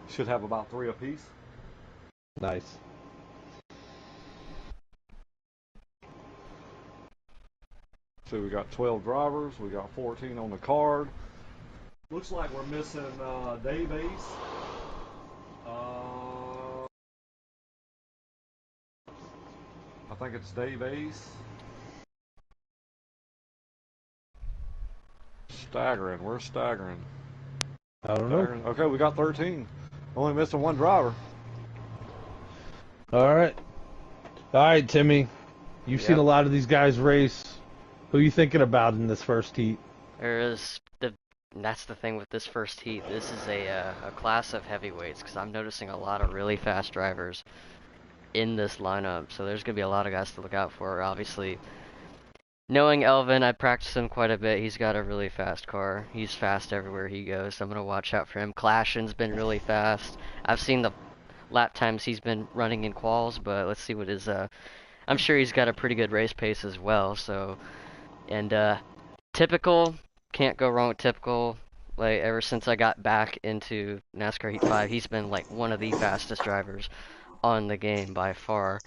Should have about 3 apiece. Nice. So we got 12 drivers. We got 14 on the card. Looks like we're missing Dave Ace. I think it's Dave Ace. Staggering. We're staggering. I don't know. Okay, we got 13. Only missing one driver. All right. All right, Timmy. You've seen a lot of these guys race. Who are you thinking about in this first heat? That's the thing with this first heat. This is a class of heavyweights because I'm noticing a lot of really fast drivers in this lineup. So there's gonna be a lot of guys to look out for. Obviously, knowing Elvin, I practice him quite a bit. He's got a really fast car. He's fast everywhere he goes. So I'm gonna watch out for him. Clashin's been really fast. I've seen the lap times he's been running in quals, but let's see what his. I'm sure he's got a pretty good race pace as well. So, and typical. Can't go wrong with typical. Like ever since I got back into NASCAR Heat 5, he's been like one of the fastest drivers on the game by far.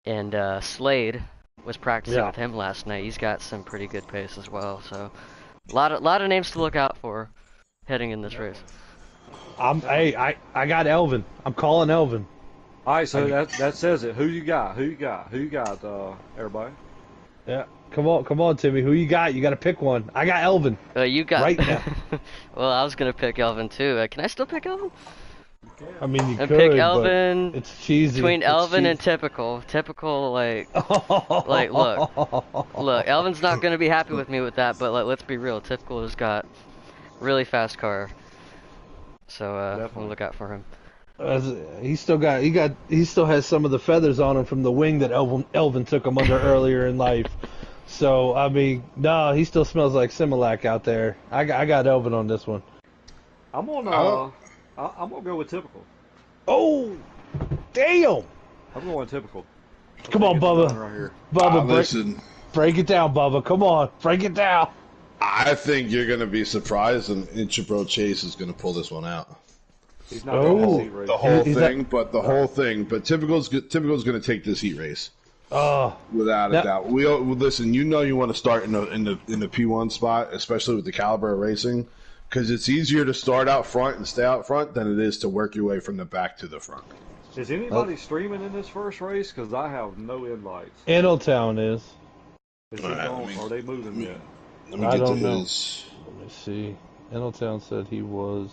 And Slade was practicing with him last night. He's got some pretty good pace as well. So a lot of names to look out for heading in this race. I got Elvin. I'm calling Elvin. All right, so that says it. Who you got? Who you got? Everybody? Yeah. Come on, Timmy. Who you got? You got to pick one. I got Elvin. You got right now. Well, I was gonna pick Elvin too. Can I still pick Elvin? I mean, you could. Pick Elvin. It's cheesy. Between Elvin and typical. Typical, like look. Elvin's not gonna be happy with me with that, but let's be real. Typical has got really fast car, so we'll look out for him. He still has some of the feathers on him from the wing that Elvin took him under earlier in life. So I mean, no, he still smells like Similac out there. I got Elvin on this one. I'm gonna go with typical. Oh, damn! I'm going typical. Come on, Bubba. Right here. Bubba, listen. Break it down, Bubba. Come on, break it down. I think you're gonna be surprised, and Inchebro Chase is gonna pull this one out. He's not going to the whole thing. But typical's gonna take this heat race. Without a doubt. Listen. You know you want to start in the P1 spot, especially with the caliber of racing, because it's easier to start out front and stay out front than it is to work your way from the back to the front. Is anybody streaming in this first race? Because I have no invites. Innotown is. Are they moving yet? I don't know. Let me see. Innotown said he was.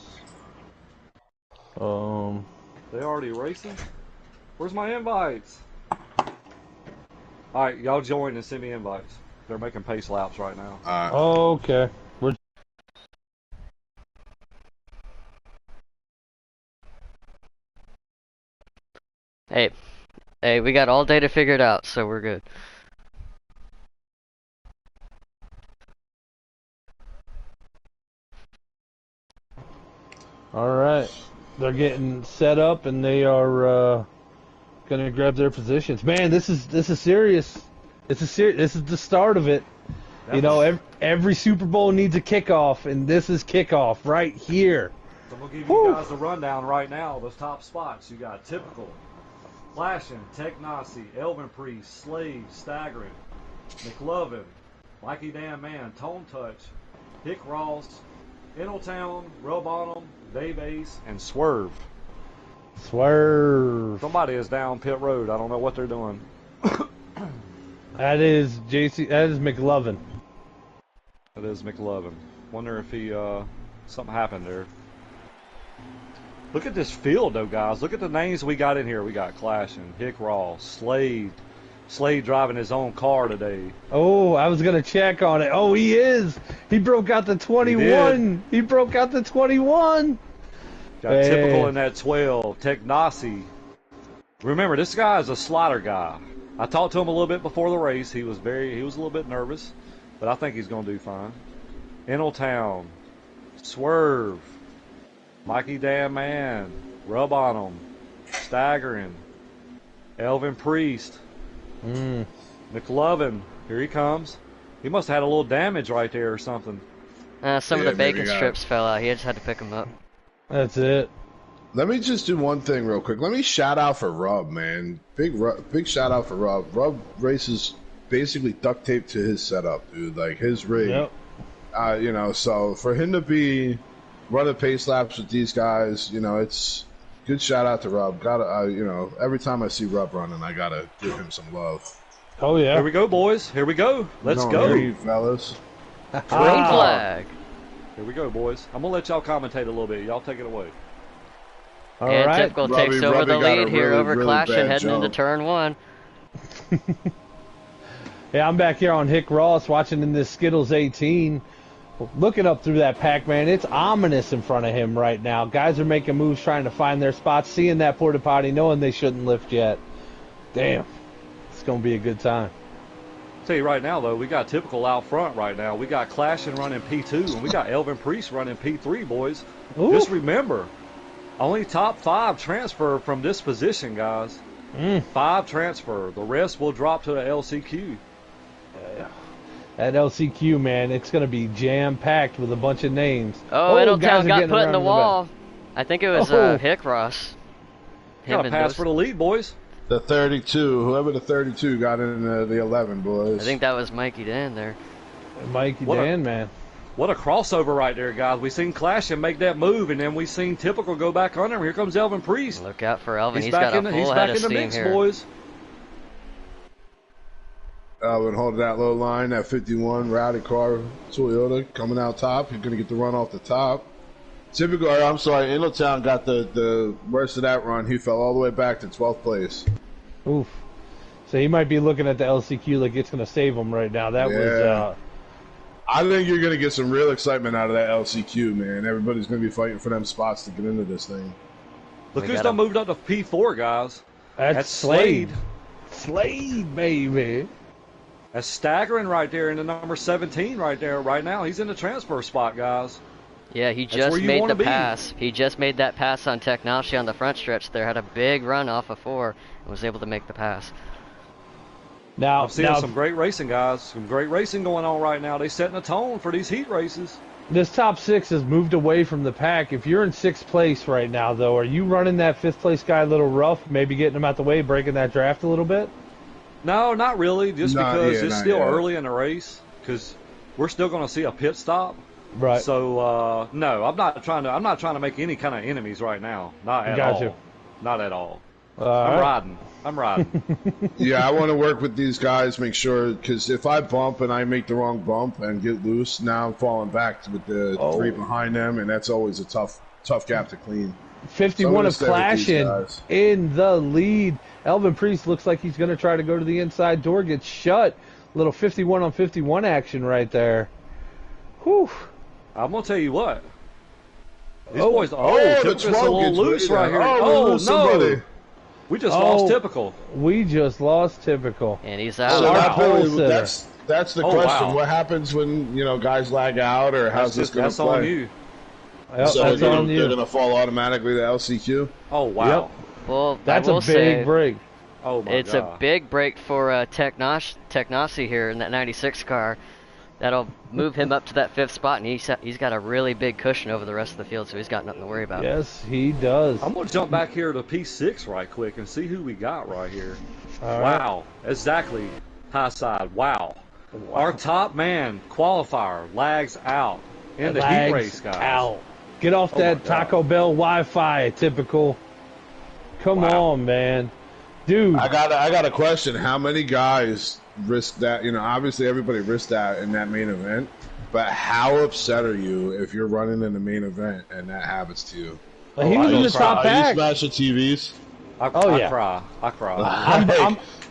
They already racing? Where's my invites? Alright, y'all join and send me invites. They're making pace laps right now. Okay. Hey, we got all data figured out, so we're good. All right. They're getting set up, and they are gonna grab their positions. Man, this is serious. This is the start of it. You know, every Super Bowl needs a kickoff, and this is kickoff right here. So I'm gonna give you guys a rundown right now. Those top spots. You got typical, Clashin, Tech Nasi, Elvin Priest, Slade, Staggering, McLovin, Mikey Damn Man, Tone Touch, Hick Ross, Innotown, Rub On 'em, Dave Ace, and Swerve. Somebody is down pit road. I don't know what they're doing. That is JC. That is McLovin. That is McLovin. Wonder if he something happened there. Look at this field, though, guys. Look at the names we got in here. We got Clashin, Hick Ross, Slade. Slade driving his own car today. Oh, I was gonna check on it. Oh, he is. He broke out the 21. He broke out the 21. Got typical in that 12. Tech Nasi. Remember, this guy is a slaughter guy. I talked to him a little bit before the race. He was a little bit nervous, but I think he's gonna do fine. Innotown, Swerve, Mikey Damn Man, Rub On 'em, Staggering, Elvin Priest, McLovin. Here he comes. He must have had a little damage right there or something. Some of the bacon strips fell out. He just had to pick them up. That's it. Let me just do one thing real quick. Let me shout out for Rub, man. Big shout out for Rub. Rub races basically duct taped to his setup, dude. Like his rig. Yep. You know, so for him to be running pace laps with these guys, you know, it's good shout out to Rub. Gotta, you know, every time I see Rub running, I gotta give him some love. Oh yeah. Here we go, boys. Here we go. Let's go. Here you fellas. Green flag. Here we go, boys. I'm gonna let y'all commentate a little bit. Y'all take it away. All And right. Typical takes over the lead here over Clash and heading into turn 1. Yeah, I'm back here on Hick Ross watching in this Skittles 18. Looking up through that pack, man, it's ominous in front of him right now. Guys are making moves, trying to find their spots, seeing that porta potty, knowing they shouldn't lift yet. Damn, it's gonna be a good time. Tell you right now, though, we got Typical out front right now. We got Clash and running P2, and we got Elvin Priest running P3, boys. Ooh. Just remember, only top 5 transfer from this position, guys. 5 transfer. The rest will drop to the LCQ. That LCQ, man, it's going to be jam-packed with a bunch of names. Oh, guys Middletown are got getting put in around the back. wall. I think it was Hick Ross. Got a pass for the lead, boys. The 32, whoever the 32 got in the 11, boys. I think that was Mikey Dan there. Mikey Dan, man. What a crossover right there, guys. We seen Clash and make that move, and then we seen Typical go back under him. Here comes Elvin Priest. Look out for Elvin. He's back got in a the, full he's head back of in the steam mix, here. boys. Elvin holding that low line, that 51 Rowdy car Toyota coming out top. He's going to get the run off the top. Typical, I'm sorry, Middletown got the worst of that run. He fell all the way back to 12th place. Oof. So he might be looking at the LCQ like it's going to save him right now. That was... I think you're going to get some real excitement out of that LCQ, man. Everybody's going to be fighting for them spots to get into this thing. Look who's done moved up to P4, guys. That's Slade. Slade, baby. That's staggering right there in the number 17 right there. Right now, he's in the transfer spot, guys. Yeah, he just made the pass. He just made that pass on Technology on the front stretch there. Had a big run off of 4 and was able to make the pass. Now, I'm seeing some great racing, guys. Some great racing going on right now. They're setting a tone for these heat races. This top 6 has moved away from the pack. If you're in 6th place right now, though, are you running that 5th place guy a little rough, maybe getting him out the way, breaking that draft a little bit? No, not really. Just because it's still early in the race, because we're still going to see a pit stop. Right. So no, I'm not trying to make any kind of enemies right now. Not at all. Not at all. I'm riding. Yeah, I want to work with these guys, make sure, because if I bump and I make the wrong bump and get loose, now I'm falling back with the 3 behind them, and that's always a tough gap to clean. 51 of Clashing in the lead. Elvin Priest looks like he's going to try to go to the inside door, gets shut. Little 51 on 51 action right there. Whew. I'm going to tell you what. These boys, the Typical's a little loose right here. No. Somebody. We just lost Typical. We just lost Typical. And he's out. So that's the question. Wow. What happens when, guys lag out, or how's this going to play? That's on you. So they're going to fall automatically to LCQ? Oh, wow. Yep. Well, that's a big break. Oh, my It's God. a big break for Technasi here in that 96 car. That'll move him up to that 5th spot, and he's got a really big cushion over the rest of the field, so he's got nothing to worry about. Yes, he does. I'm going to jump back here to P6 right quick and see who we got right here. All wow. Right. Exactly. High side. Wow. Our top man, qualifier, lags out in the heat race, guys. Out. Get off that Taco Bell Wi-Fi, Typical. Come on, man. Dude. I got a question. How many guys risk that? Obviously everybody risked that in that main event, but how upset are you if you're running in the main event and that happens to you? He was in the top pack. Are you smashing TVs? I cry.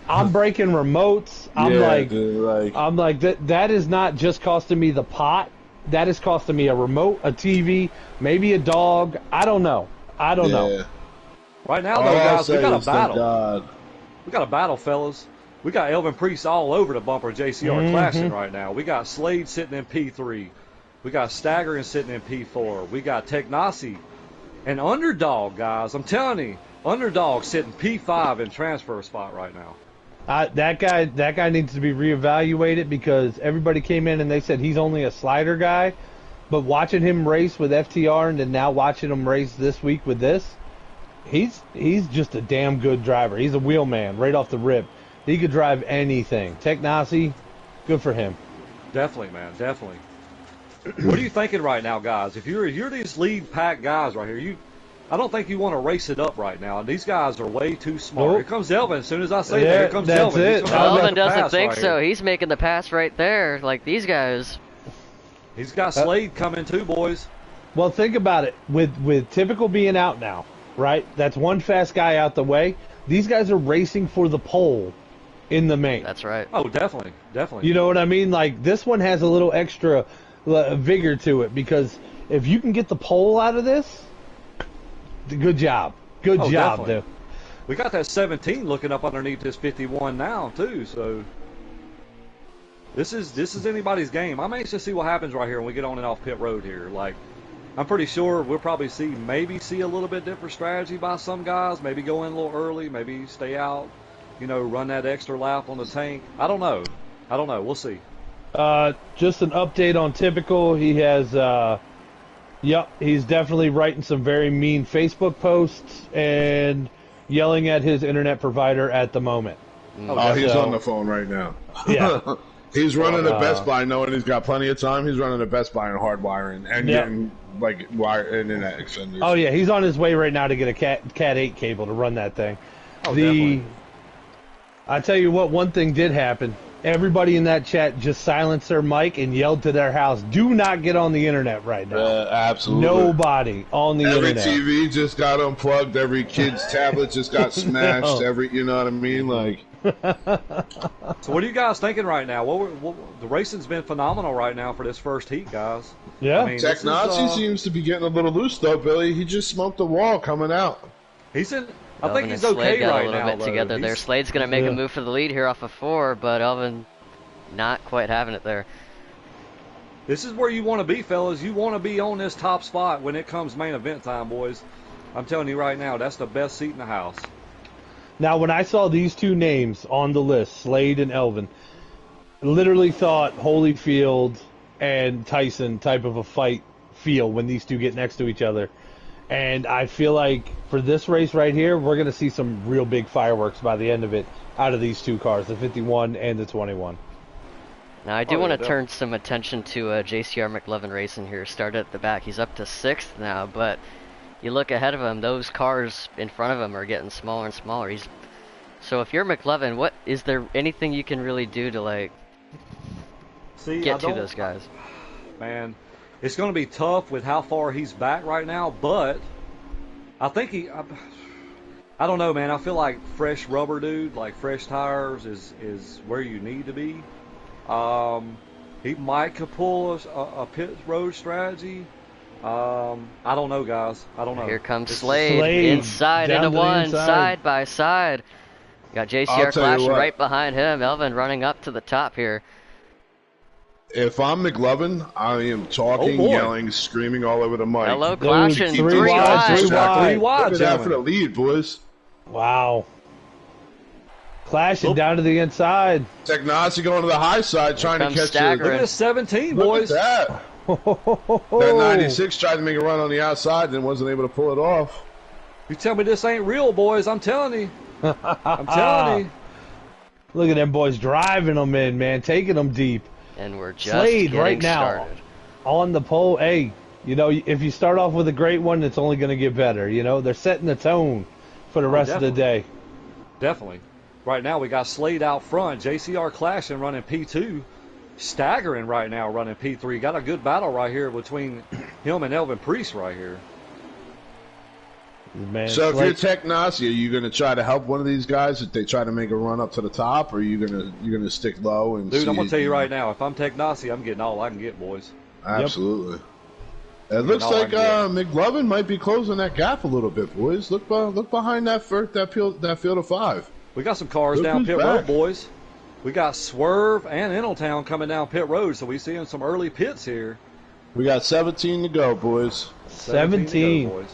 I'm breaking remotes. I'm like that is not just costing me the pot. That is costing me a remote, a TV, maybe a dog. I don't know. Right now, though, guys, we got a battle. We got a battle, fellas. We got Elvin Priest all over the bumper JCR Clashing right now. We got Slade sitting in P3. We got Staggering sitting in P4. We got Technasi and Underdog, guys. I'm telling you, Underdog sitting P5 in transfer spot right now. That guy needs to be reevaluated, because everybody came in and they said he's only a slider guy. But watching him race with FTR and then now watching him race this week with this, he's just a damn good driver. He's a wheelman right off the rip. He could drive anything. Technasi, good for him. Definitely, man, definitely. What are you thinking right now, guys? If you're these lead pack guys right here, I don't think you want to race it up right now. These guys are way too smart. Nope. Here comes Elvin. As soon as I say that, here comes Elvin. Elvin doesn't think so. He's making the pass right there, like these guys. He's got Slade coming too, boys. Well, think about it. With Typical being out now, right? That's one fast guy out the way. These guys are racing for the pole in the main. That's right. Oh, definitely, definitely. You know what I mean? Like, this one has a little extra vigor to it, because if you can get the pole out of this, good job. Good job, definitely. dude. We got that 17 looking up underneath this 51 now, too, so this is anybody's game. I'm anxious to see what happens right here when we get on and off pit road here. Like, I'm pretty sure we'll probably see a little bit different strategy by some guys. Maybe go in a little early, maybe stay out, run that extra lap on the tank. I don't know. We'll see. Just an update on Typical. He has, he's definitely writing some very mean Facebook posts and yelling at his internet provider at the moment. He's on the phone right now. Yeah. He's running a Best Buy knowing he's got plenty of time. He's running a Best Buy and hard wiring and getting wire internet extenders. Oh yeah, he's on his way right now to get a Cat 8 cable to run that thing. Definitely. I tell you what, one thing did happen. Everybody in that chat just silenced their mic and yelled to their house, "Do not get on the internet right now." Absolutely. Nobody on the internet. Every TV just got unplugged. Every kid's tablet just got smashed. No. You know what I mean? Like. So what are you guys thinking right now? The racing's been phenomenal right now for this first heat, guys. Yeah. I mean, Technasi seems to be getting a little loose though, Billy. He just smoked a wall coming out. He's in. I Elvin think he's and Slade okay got right a little now. bit together there. Slade's gonna make a move for the lead here off of 4, but Elvin not quite having it there. This is where you want to be, fellas. You want to be on this top spot when it comes main event time, boys. I'm telling you right now, that's the best seat in the house. Now, when I saw these two names on the list, Slade and Elvin, literally thought Holyfield and Tyson type of a fight feel when these two get next to each other. And I feel like for this race right here, we're going to see some real big fireworks by the end of it out of these two cars, the 51 and the 21. Now I do want to turn some attention to JCR McLovin Racing here. Started at the back. He's up to 6th now, but you look ahead of him, those cars in front of him are getting smaller and smaller. So if you're McLovin, is there anything you can really do to get to those guys? Man, it's going to be tough with how far he's back right now, but I think I don't know, man. I feel like fresh rubber, dude, like fresh tires is where you need to be. He might could pull a pit road strategy. I don't know, guys. I don't know. Here comes Slade inside into one, side by side. Got JCR clashing right behind him. Elvin running up to the top here. If I'm McLovin, I am talking, yelling, screaming all over the mic. Hello, clashing. 3 wide. 3 wide. Look at that for the lead, boys. Wow. Clashing down to the inside. Technasi going to the high side, trying to catch it. Look at this 17, boys. Look at that. That 96 tried to make a run on the outside and wasn't able to pull it off. You tell me this ain't real, boys. I'm telling you. I'm telling you. Look at them boys driving them in, man. Taking them deep. And we're just Slade getting right now started. on the pole. Hey, if you start off with a great one, it's only going to get better. They're setting the tone for the rest of the day. Definitely. Right now we got Slade out front. JCR clashing running P2. Staggering right now running P3. Got a good battle right here between him and Elvin Priest right here. Man, so if you're Technasi, are you going to try to help one of these guys if they try to make a run up to the top, or are you going to stick low and? Dude, I'm going to tell you right now, if I'm Technasi, I'm getting all I can get, boys. Absolutely. Yep. It looks like McLovin might be closing that gap a little bit, boys. Look behind that field of 5. We got some cars down pit road, boys. We got Swerve and Ingletown coming down pit road, so we seeing some early pits here. We got 17 to go, boys. 17. Boys.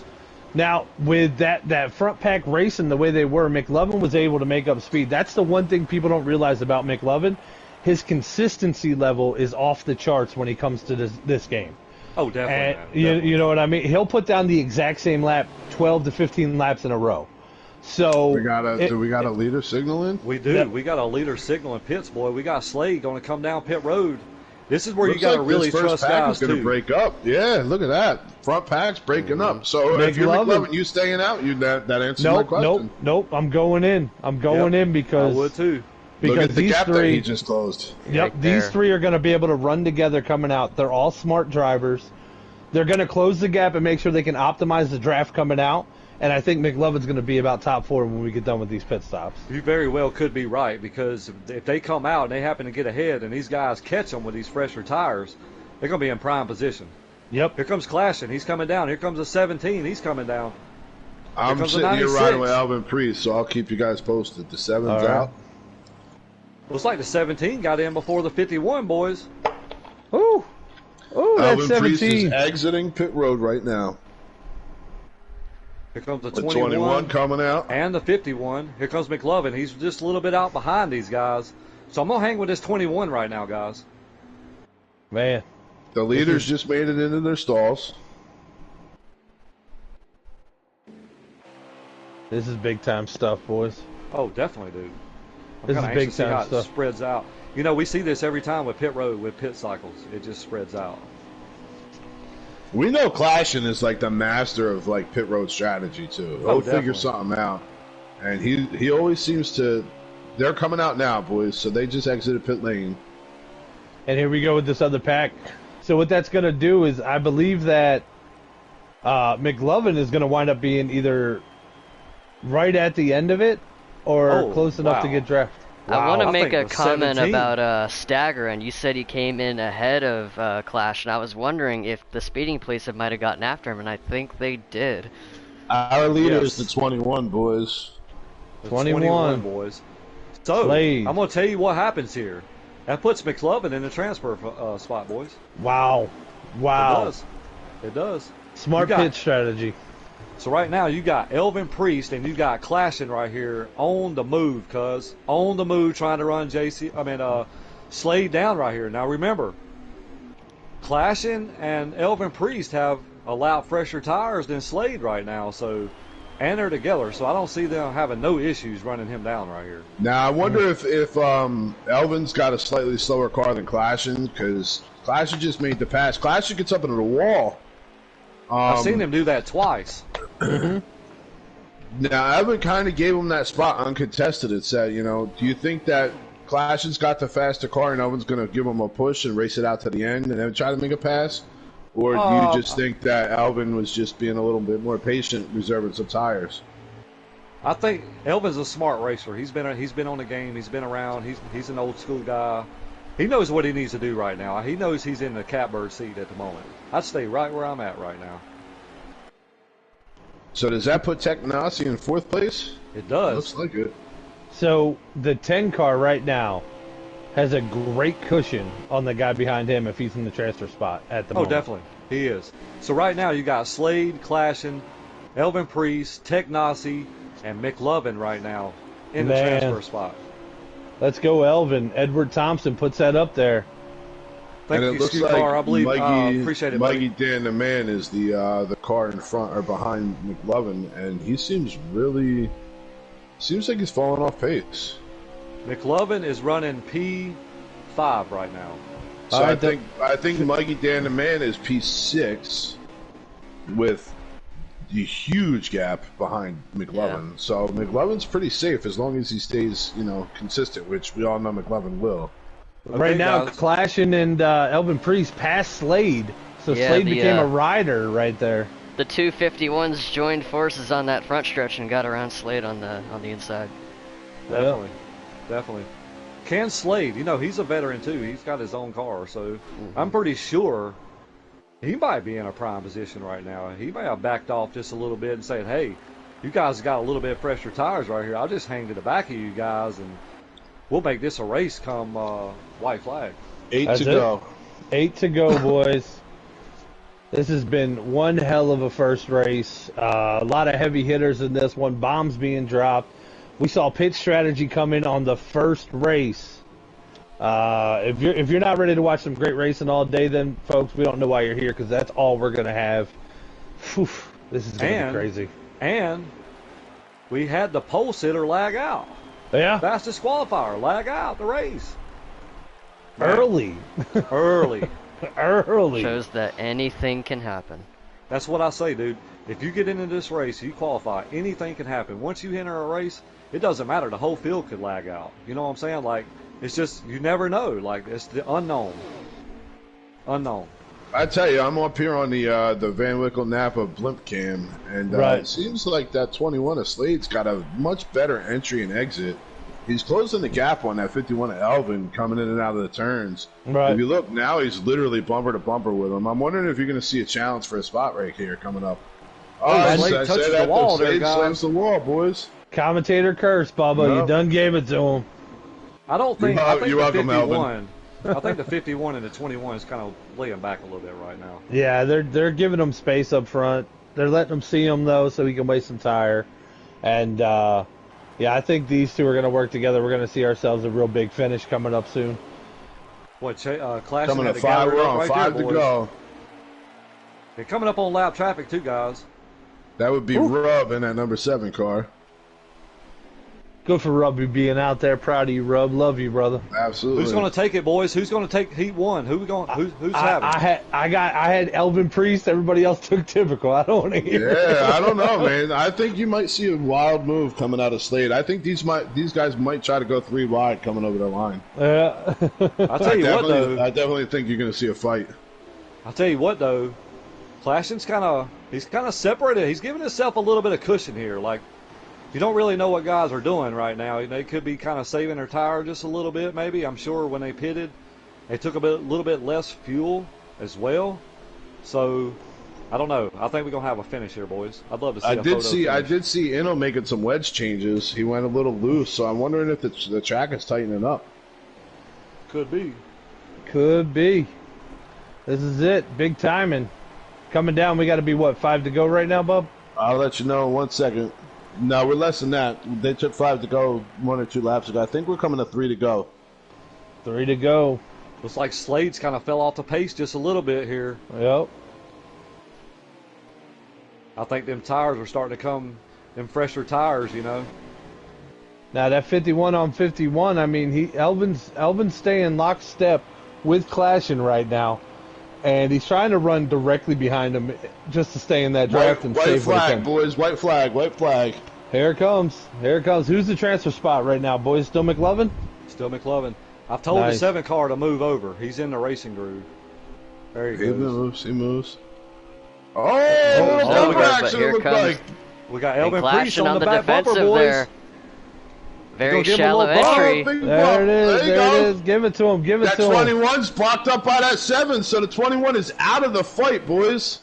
Now, with that front pack racing the way they were, McLovin was able to make up speed. That's the one thing people don't realize about McLovin. His consistency level is off the charts when he comes to this game. Oh, definitely. And you know what I mean? He'll put down the exact same lap 12 to 15 laps in a row. So do we got a leader signaling? We do. Yeah. We got a leader signal in pits, boy. We got Slade going to come down pit road. This is where Looks you got to like really this first trust pack guys is going to break up. Yeah, look at that. Front pack's breaking up. So if you're McLovin, you staying out? That answers my question. Nope. I'm going in. In because I would too. Because look at the these gap three that he just closed. Yep, these three are going to be able to run together coming out. They're all smart drivers. They're going to close the gap and make sure they can optimize the draft coming out. And I think McLovin's going to be about top 4 when we get done with these pit stops. You very well could be right, because if they come out and they happen to get ahead and these guys catch them with these fresher tires, they're going to be in prime position. Yep. Here comes Clashing. He's coming down. Here comes a 17. He's coming down. I'm sitting here riding with Alvin Priest, so I'll keep you guys posted. The 7's out. Looks like the 17 got in before the 51, boys. Ooh, that's 17. Priest is exiting pit road right now. Here comes the 21 coming out. And the 51. Here comes McLovin. He's just a little bit out behind these guys. So I'm going to hang with this 21 right now, guys. Man. The leaders just made it into their stalls. This is big-time stuff, boys. Oh, definitely, dude. This is big-time stuff. It spreads out. You know, we see this every time with pit road, with pit cycles. It just spreads out. We know Clashing is like the master of like pit road strategy too. He'll figure something out, and he always seems to. They're coming out now, boys. So they just exited pit lane. And here we go with this other pack. So what that's going to do is, I believe that McLovin is going to wind up being either right at the end of it or close enough to get drafted. Wow, I want to make a comment about Stagger, you said he came in ahead of Clash, and I was wondering if the speeding police might have gotten after him, and I think they did. Our leader is the 21, boys. 21 boys. So, Slade. I'm going to tell you what happens here. That puts McLovin in the transfer spot, boys. Wow. It does. Smart pit strategy. So right now you got Elvin Priest and you got Clashing right here on the move, on the move trying to run Slade down right here. Now remember, Clashing and Elvin Priest have a lot fresher tires than Slade right now, and they're together, so I don't see them having no issues running him down right here. Now I wonder if Elvin's got a slightly slower car than Clashing, because Clashing just made the pass. Clashing gets up into the wall. I've seen him do that twice. Now, Evan kind of gave him that spot uncontested. It said, do you think that Clashing's got the faster car and Elvin's going to give him a push and race it out to the end and then try to make a pass? Or do you just think that Elvin was just being a little bit more patient, reserving some tires? I think Elvin's a smart racer. He's been on the game. He's been around. He's an old school guy. He knows what he needs to do right now. He knows he's in the catbird seat at the moment. I'd stay right where I'm at right now. So does that put Technasi in 4th place? It does. Looks like it. So the 10 car right now has a great cushion on the guy behind him if he's in the transfer spot at the moment. Oh, definitely. He is. So right now you got Slade, Clashing, Elvin Priest, Technasi, and McLovin right now in the transfer spot. Let's go, Elvin. Edward Thompson puts that up there. Thank you, looks like I believe. Appreciate it, Mikey Dan the Man is the car in front or behind McLovin, and he seems like he's falling off pace. McLovin is running P5 right now. So I think Mikey Dan the Man is P6 with the huge gap behind McLovin. Yeah. So McLovin's pretty safe as long as he stays, consistent, which we all know McLovin will. Okay, right now, Clashing and Elvin Priest passed Slade, so Slade became a rider right there. The 251s joined forces on that front stretch and got around Slade on the inside. Definitely. Can Slade, he's a veteran too. He's got his own car, so I'm pretty sure he might be in a prime position right now. He may have backed off just a little bit and said, hey, you guys got a little bit fresher tires right here. I'll just hang to the back of you guys, and we'll make this a race come white flag. 8 to go. 8 to go, boys. This has been one hell of a first race. A lot of heavy hitters in this one. Bombs being dropped. We saw pit strategy come in on the first race If you're not ready to watch some great racing all day, then folks, we don't know why you're here, because that's all we're gonna have. Whew, this is gonna be crazy. And we had the pole sitter lag out. Yeah. Fastest qualifier lag out the race. Early. Early. Early. Shows that anything can happen. That's what I say, dude. If you get into this race, you qualify, anything can happen. Once you enter a race, it doesn't matter. The whole field could lag out. You know what I'm saying? Like, it's just, you never know. Like, it's the unknown. Unknown. I tell you, I'm up here on the Van Wickle Napa blimp cam, and it seems like that 21 of Slade's got a much better entry and exit. He's closing the gap on that 51 of Elvin coming in and out of the turns. Right. If you look now, he's literally bumper to bumper with him. I'm wondering if you're going to see a challenge for a spot right here coming up. Oh, Slade touches the wall there, guys. Slams the wall, boys. Commentator curse, Bubba. No. You done gave it to him. I don't think. You're welcome, 51. Elvin. I think the 51 and the 21 is kind of laying back a little bit right now. Yeah, they're giving him space up front. They're letting him see him though, so he can waste some tire. And yeah, I think these two are going to work together. We're going to see ourselves a real big finish coming up soon. What? Clash coming up 5. We're on 5 to go. They're coming up on lap traffic too, guys. That would be Rub in that number 7 car. Good for Rubby being out there. Proud of you, Rub. Love you, brother. Absolutely. Who's going to take it, boys? Who's going to take Heat 1? Who's having? I had Elvin Priest. Everybody else took Typical. I don't want to hear. Yeah, I don't know, man. I think you might see a wild move coming out of Slade. I think these guys might try to go 3 wide coming over the line. Yeah. I'll tell you what, though. I definitely think you're going to see a fight. I'll tell you what, though. Clashing's he's kind of separated. He's giving himself a little bit of cushion here. Like, you don't really know what guys are doing right now. They could be kind of saving their tire just a little bit, maybe. I'm sure when they pitted, they took a little bit less fuel as well. So, I don't know. I think we're gonna have a finish here, boys. I'd love to see. I did see Inno making some wedge changes. He went a little loose, so I'm wondering if the track is tightening up. Could be. Could be. This is it. Big timing. Coming down. We got to be 5 to go right now, Bub? I'll let you know in 1 second. No, we're less than that. They took 5 to go 1 or 2 laps ago. I think we're coming to 3 to go. 3 to go. Looks like Slade's kind of fell off the pace just a little bit here. Yep. I think them tires are starting to come, them fresher tires, you know. Now that 51 on 51, I mean, Elvin's staying lockstep with Clashing right now, and he's trying to run directly behind him just to stay in that draft and save white flag, boys. White flag. White flag. Here it comes. Here it comes. Who's the transfer spot right now, boys? Still McLovin? Still McLovin. I've told the 7 car to move over. He's in the racing groove. There he goes. He moves. Oh, we got Elvin Priest on the back defensive bumper, boys. there. Very shallow entry. There it is. There it is. Give it to him. Give it to him. That 21's blocked up by that 7, so the 21 is out of the fight, boys.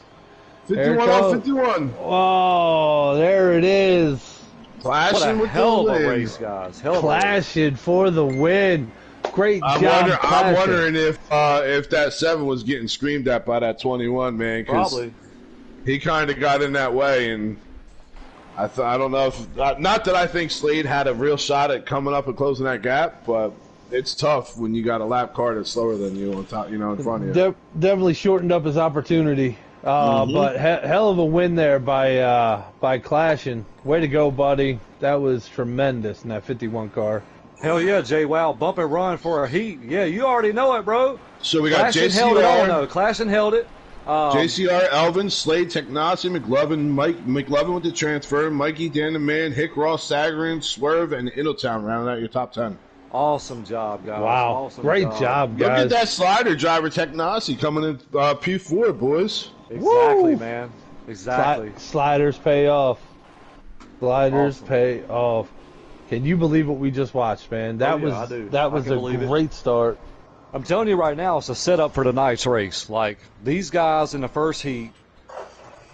51 on 51. Oh, there it is. Clashing with hell the of a win. race, guys. Clashing for the win. Great job. I'm wondering if that 7 was getting screamed at by that 21, man. Probably. He kind of got in that way, and I don't know if not that I think Slade had a real shot at coming up and closing that gap, but it's tough when you got a lap car that's slower than you on top, in front of you. Definitely shortened up his opportunity, but hell of a win there by Clashing. Way to go, buddy! That was tremendous in that 51 car. Hell yeah, Jay! Wow, bump and run for a heat. Yeah, you already know it, bro. So we got Clashing held it on, though. Clashing held it. JCR, Elvin, Slade, Technasi, McLovin with the transfer, Mikey, Dan the Man, Hick, Ross, Sagarin, Swerve, and Innotown rounding out your top 10. Awesome job, guys. Wow. Awesome Great job, guys. Look at that slider driver, Technasi, coming in P4, boys. Exactly, man. Exactly. Sliders pay off. Sliders pay off. Can you believe what we just watched, man? That was a great start. I'm telling you right now, it's a setup for tonight's race. Like, these guys in the first heat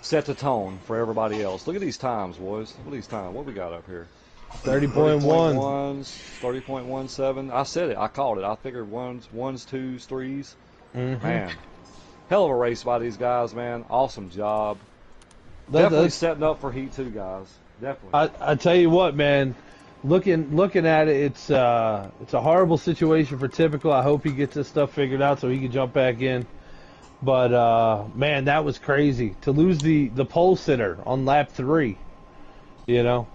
set the tone for everybody else. Look at these times, boys. Look at these times. What we got up here? 30.1. 30.17. I said it. I called it. I figured ones, twos, threes. Mm-hmm. Man, hell of a race by these guys, man. Awesome job. Definitely setting up for heat 2, guys. Definitely. I tell you what, man. looking at it, it's a horrible situation for Typical. I hope he gets this stuff figured out so he can jump back in. But man, that was crazy to lose the pole sitter on lap 3. You know,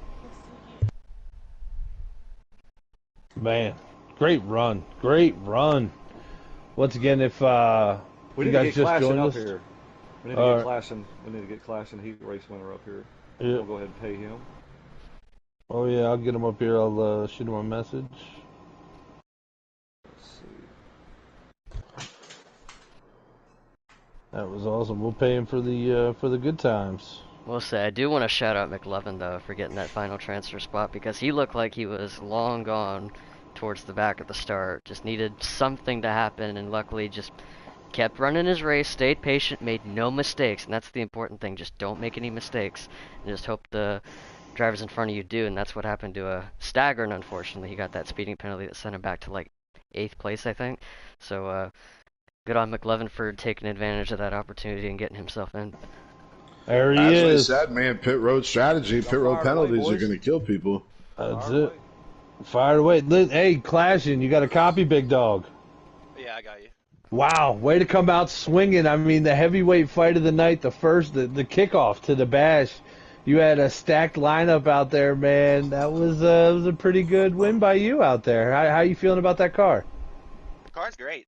man, great run. Once again, if we you need to guys get just joined up us, here. We need to get Clashing. We need to get Clashing Heat Race winner up here. Yeah. We'll go ahead and pay him. Oh yeah, I'll get him up here. I'll shoot him a message. Let's see. That was awesome. We'll pay him for the good times. We'll say, I do want to shout out McLovin, though, for getting that final transfer spot, because he looked like he was long gone towards the back at the start. Just needed something to happen, and luckily just kept running his race, stayed patient, made no mistakes, and that's the important thing. Just don't make any mistakes, and just hope the drivers in front of you do, and that's what happened to Staggern, unfortunately. He got that speeding penalty that sent him back to, like, 8th place, I think. So, good on McLovin for taking advantage of that opportunity and getting himself in. There he As is. I said, man, pit road strategy, pit road penalties are going to kill people. That's it. Fire away. Hey, Clashing, you got a copy, big dog? Yeah, I got you. Wow, way to come out swinging. I mean, the heavyweight fight of the night, the kickoff to the bash. You had a stacked lineup out there, man. That was a pretty good win by you out there. How you feeling about that car? The car's great.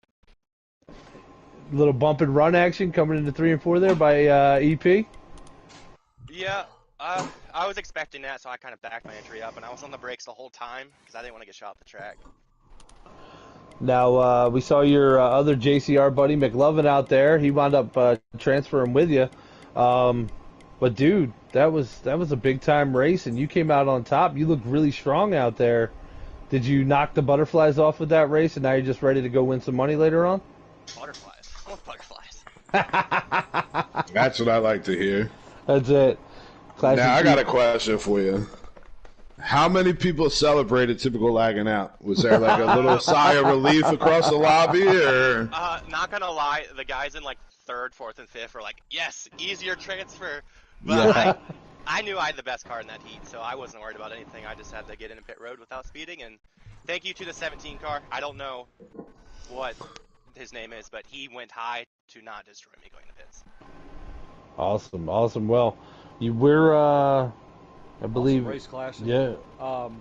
Little bump and run action coming into 3 and 4 there by EP. Yeah, I was expecting that, so I kind of backed my entry up, and I was on the brakes the whole time because I didn't want to get shot off the track. Now, we saw your other JCR buddy, McLovin, out there. He wound up transferring with you. But, dude, that was a big-time race, and you came out on top. You looked really strong out there. Did you knock the butterflies off with that race, and now you're just ready to go win some money later on? Butterflies. I want butterflies. That's what I like to hear. That's it. Now, I got a question for you. How many people celebrated Typical lagging out? Was there like a little sigh of relief across the lobby, or? Not gonna lie, the guys in like 3rd, 4th, and 5th were like, yes, easier transfer. But Yeah. I knew I had the best car in that heat, so I wasn't worried about anything. I just had to get in pit road without speeding, and thank you to the 17 car. I don't know what his name is, but he went high to not destroy me going to pits. Awesome. Well, we're I believe Race Clashing. Yeah.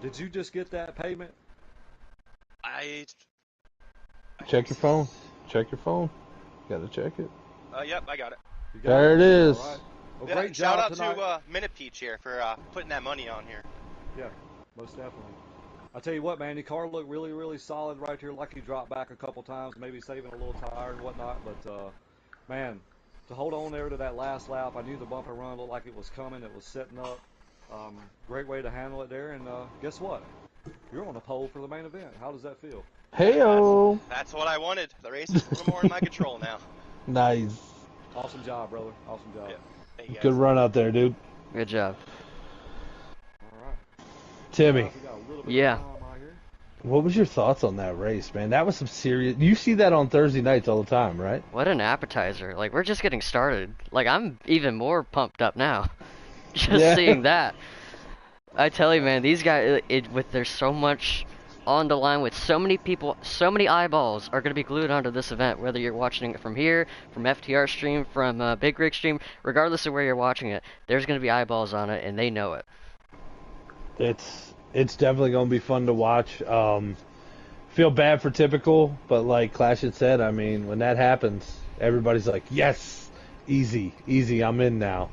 Did you just get that payment? Check your phone. Gotta check it. Yep, I got it. You got There it is. All right. Well, Yeah, great shout job out tonight. to Minute Peach here for putting that money on here. Yeah, most definitely. I tell you what, man, the car looked really, really solid right here. Like he dropped back a couple times, maybe saving a little tire and whatnot. But man, to hold on there to that last lap, I knew the bumper run looked like it was coming. It was setting up. Great way to handle it there. And guess what? You're on the pole for the main event. How does that feel? Heyo. That's what I wanted. The race is a little more in my control now. Nice. Awesome job, brother. Awesome job. Yeah. Thank you guys. Good run out there, dude. Good job. All right. Timmy, We got a little bit Yeah. of time out here. what was your thoughts on that race, man? That was some serious. You see that on Thursday nights all the time, right? What an appetizer. Like, we're just getting started. Like, I'm even more pumped up now. Just Yeah. seeing that. I tell you, man, these guys, there's so much on the line with so many people, so many eyeballs are going to be glued onto this event, whether you're watching it from here, from FTR stream, from Big Rig stream, regardless of where you're watching it, there's going to be eyeballs on it, and they know it. It's definitely going to be fun to watch. Feel bad for Typical, but like Clash had said, I mean, when that happens, everybody's like, yes, easy, I'm in now.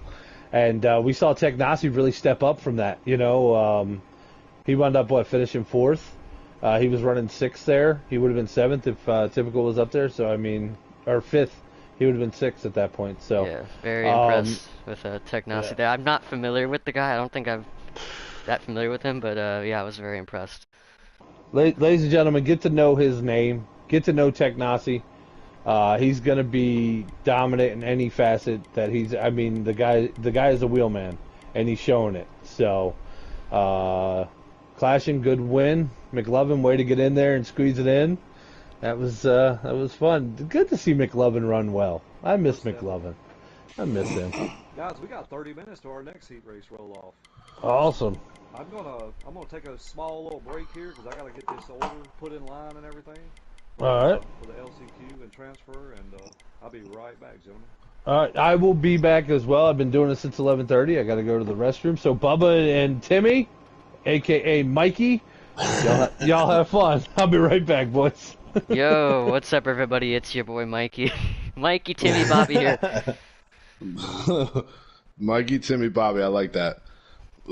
And we saw Technasi really step up from that. You know, he wound up, finishing 4th. He was running 6th there. He would have been 7th if Typical was up there. So, I mean, or 5th. He would have been 6th at that point. So Yeah, very impressed with Technasi yeah. there. I'm not familiar with the guy. I don't think I'm that familiar with him, but yeah, I was very impressed. Ladies and gentlemen, get to know his name. Get to know Technasi. He's going to be dominant in any facet that he's. I mean, the guy is a wheelman, and he's showing it. So, Clashing, good win. McLovin, way to get in there and squeeze it in. That was fun. Good to see McLovin run well. I miss McLovin. I miss him. Guys, we got 30 minutes to our next heat race roll off. Awesome. I'm gonna take a small little break here because I gotta get this order put in line and everything. All right. For the LCQ and transfer, and I'll be right back, gentlemen. All right, I will be back as well. I've been doing this since 11:30. I got to go to the restroom. So Bubba and Timmy, aka Mikey, y'all have fun. I'll be right back, boys. Yo, what's up, everybody? It's your boy Mikey. Mikey, Timmy, Bobby here. Mikey, Timmy, Bobby. I like that.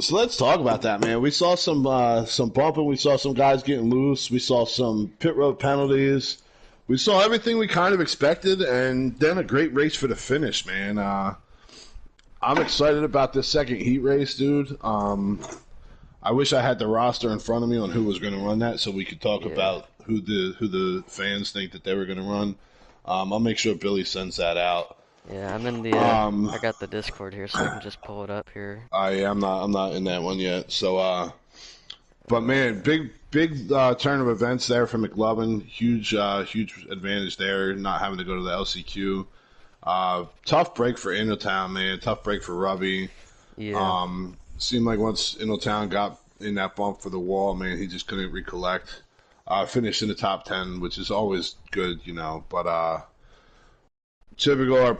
So let's talk about that, man. We saw some bumping. We saw some guys getting loose. We saw some pit road penalties. We saw everything we kind of expected, and then a great race for the finish, man. I'm excited about this second heat race, dude. I wish I had the roster in front of me on who was going to run that, so we could talk about who the fans think that they were going to run. I'll make sure Billy sends that out. Yeah, I'm in the. I got the Discord here, so I can just pull it up here. I'm not in that one yet. So, but man, big turn of events there for McLovin. Huge advantage there, not having to go to the LCQ. Tough break for Innotown, man. Tough break for Robbie. Yeah. Seemed like once Innotown got in that bump for the wall, man, he just couldn't recollect. Finished in the top 10, which is always good, you know. But typical, our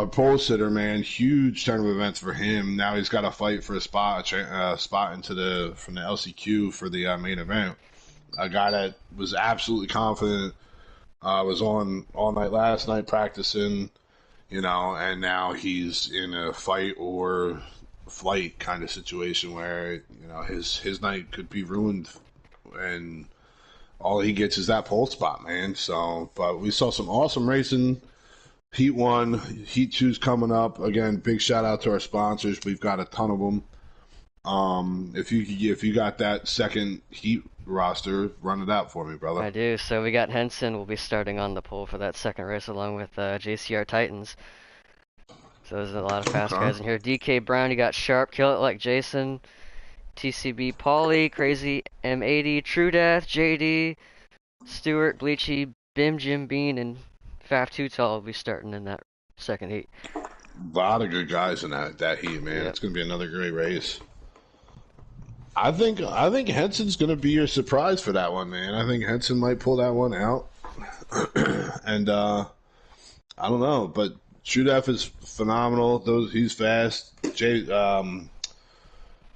pole sitter, man, huge turn of events for him. Now he's got to fight for a spot into from the LCQ for the main event. A guy that was absolutely confident, was on all night last night practicing, you know, and now he's in a fight or flight kind of situation where, you know, his night could be ruined, and all he gets is that pole spot, man. So, but we saw some awesome racing. Heat 1, Heat 2's coming up. Again, big shout out to our sponsors. We've got a ton of them. If you got that second Heat roster, run it out for me, brother. I do. So we got Henson will be starting on the pole for that second race along with JCR Titans. So there's a lot of fast guys in here. DK Brown, you got Sharp, Kill It Like Jason, TCB Pauly, Crazy M80, True Death, JD, Stewart, Bleachy, Bim, Jim Bean, and Faf Tutal will be starting in that second heat. A lot of good guys in that heat, man. Yep. It's going to be another great race. I think Henson's going to be your surprise for that one, man. I think Henson might pull that one out. And I don't know, but True Death is phenomenal. He's fast. JD,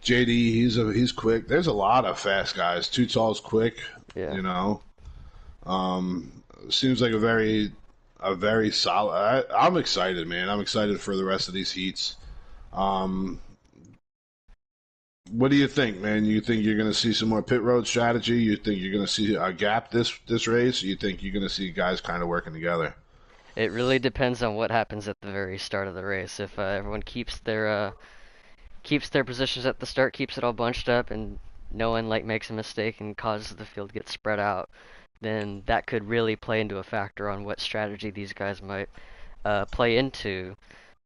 he's quick. There's a lot of fast guys. Tutal's quick. Yeah. You know. Seems like a very solid. I'm excited, man. I'm excited for the rest of these heats. What do you think, man? You think you're going to see some more pit road strategy? You think you're going to see a gap this race? Or you think you're going to see guys kind of working together? It really depends on what happens at the very start of the race. If everyone keeps their positions at the start, keeps it all bunched up, and no one makes a mistake and causes the field to get spread out, then that could really play into a factor on what strategy these guys might play into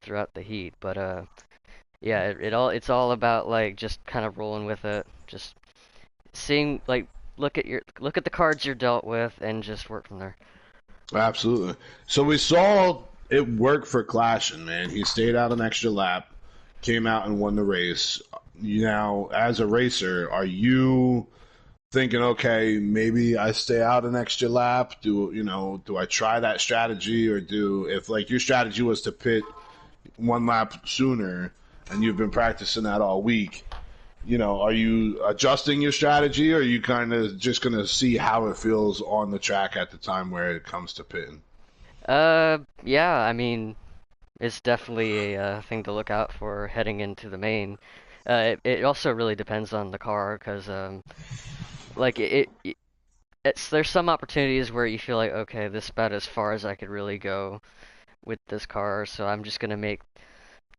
throughout the heat. But yeah, it's all about just kind of rolling with it, just seeing look at the cards you're dealt with and just work from there. Absolutely. So we saw it work for Clashin, man. He stayed out an extra lap, came out and won the race. Now, as a racer, are you thinking, okay, maybe I stay out an extra lap? Do I try that strategy, or if your strategy was to pit one lap sooner and you've been practicing that all week, are you adjusting your strategy, or are you kind of just going to see how it feels on the track at the time where it comes to pitting? Yeah, I mean, it's definitely a thing to look out for heading into the main. It also really depends on the car, because there's some opportunities where you feel like, okay, this is about as far as I could really go with this car, so I'm just going to make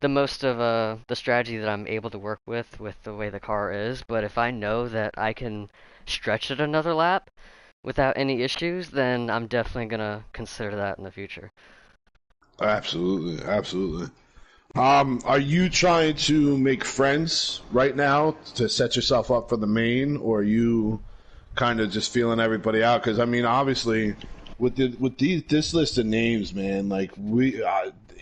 the most of the strategy that I'm able to work with the way the car is. But if I know that I can stretch it another lap without any issues, then I'm definitely going to consider that in the future. Absolutely. Are you trying to make friends right now to set yourself up for the main, or are you kind of just feeling everybody out? Because, I mean, obviously, with this list of names, man,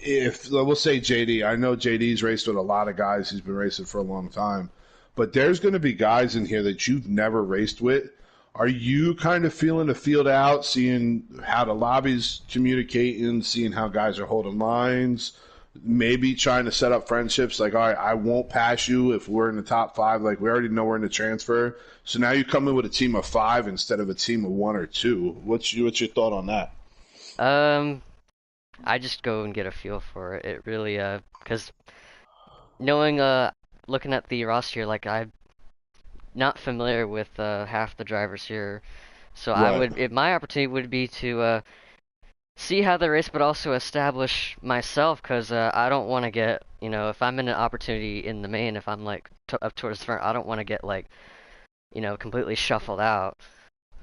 if we'll say JD, I know JD's raced with a lot of guys. He's been racing for a long time. but there's going to be guys in here that you've never raced with. Are you kind of feeling the field out, seeing how the lobby's communicating, seeing how guys are holding lines, maybe trying to set up friendships like, all right, I won't pass you if we're in the top 5. Like, we already know we're in the transfer. So now you come in with a team of 5 instead of a team of 1 or 2. What's your thought on that? I just go and get a feel for it. It really, because knowing, looking at the roster, like, I'm not familiar with half the drivers here, so Right. my opportunity would be to see how they race, but also establish myself, because I don't want to get, if I'm in an opportunity in the main, if I'm like up towards the front, I don't want to get like, completely shuffled out.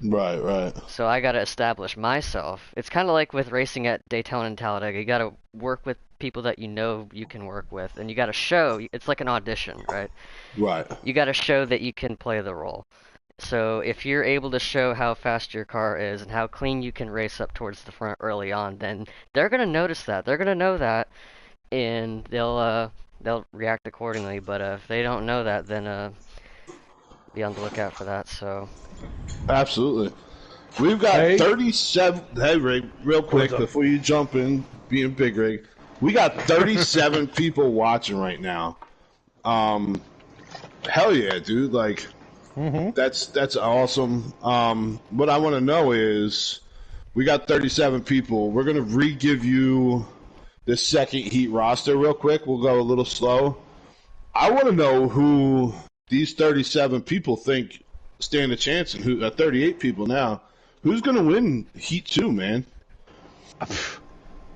Right. So I gotta establish myself. It's kind of like with racing at Daytona and Talladega. You gotta work with people that you know you can work with, and you gotta show. It's like an audition, right? Right. You gotta show that you can play the role. So if you're able to show how fast your car is and how clean you can race up towards the front early on, then they're gonna notice that. They're gonna know that, and they'll react accordingly. But if they don't know that, then be on the lookout for that. So. Absolutely. We've got 37. Hey, Rig, real quick before you jump in, being Big Rig, we got 37 people watching right now. Hell yeah, dude! Like, that's awesome. What I want to know is, we got 37 people. We're gonna re-give you the second heat roster real quick. We'll go a little slow. I want to know who these 37 people think stand a chance, and who 38 people now. Who's going to win Heat 2, man?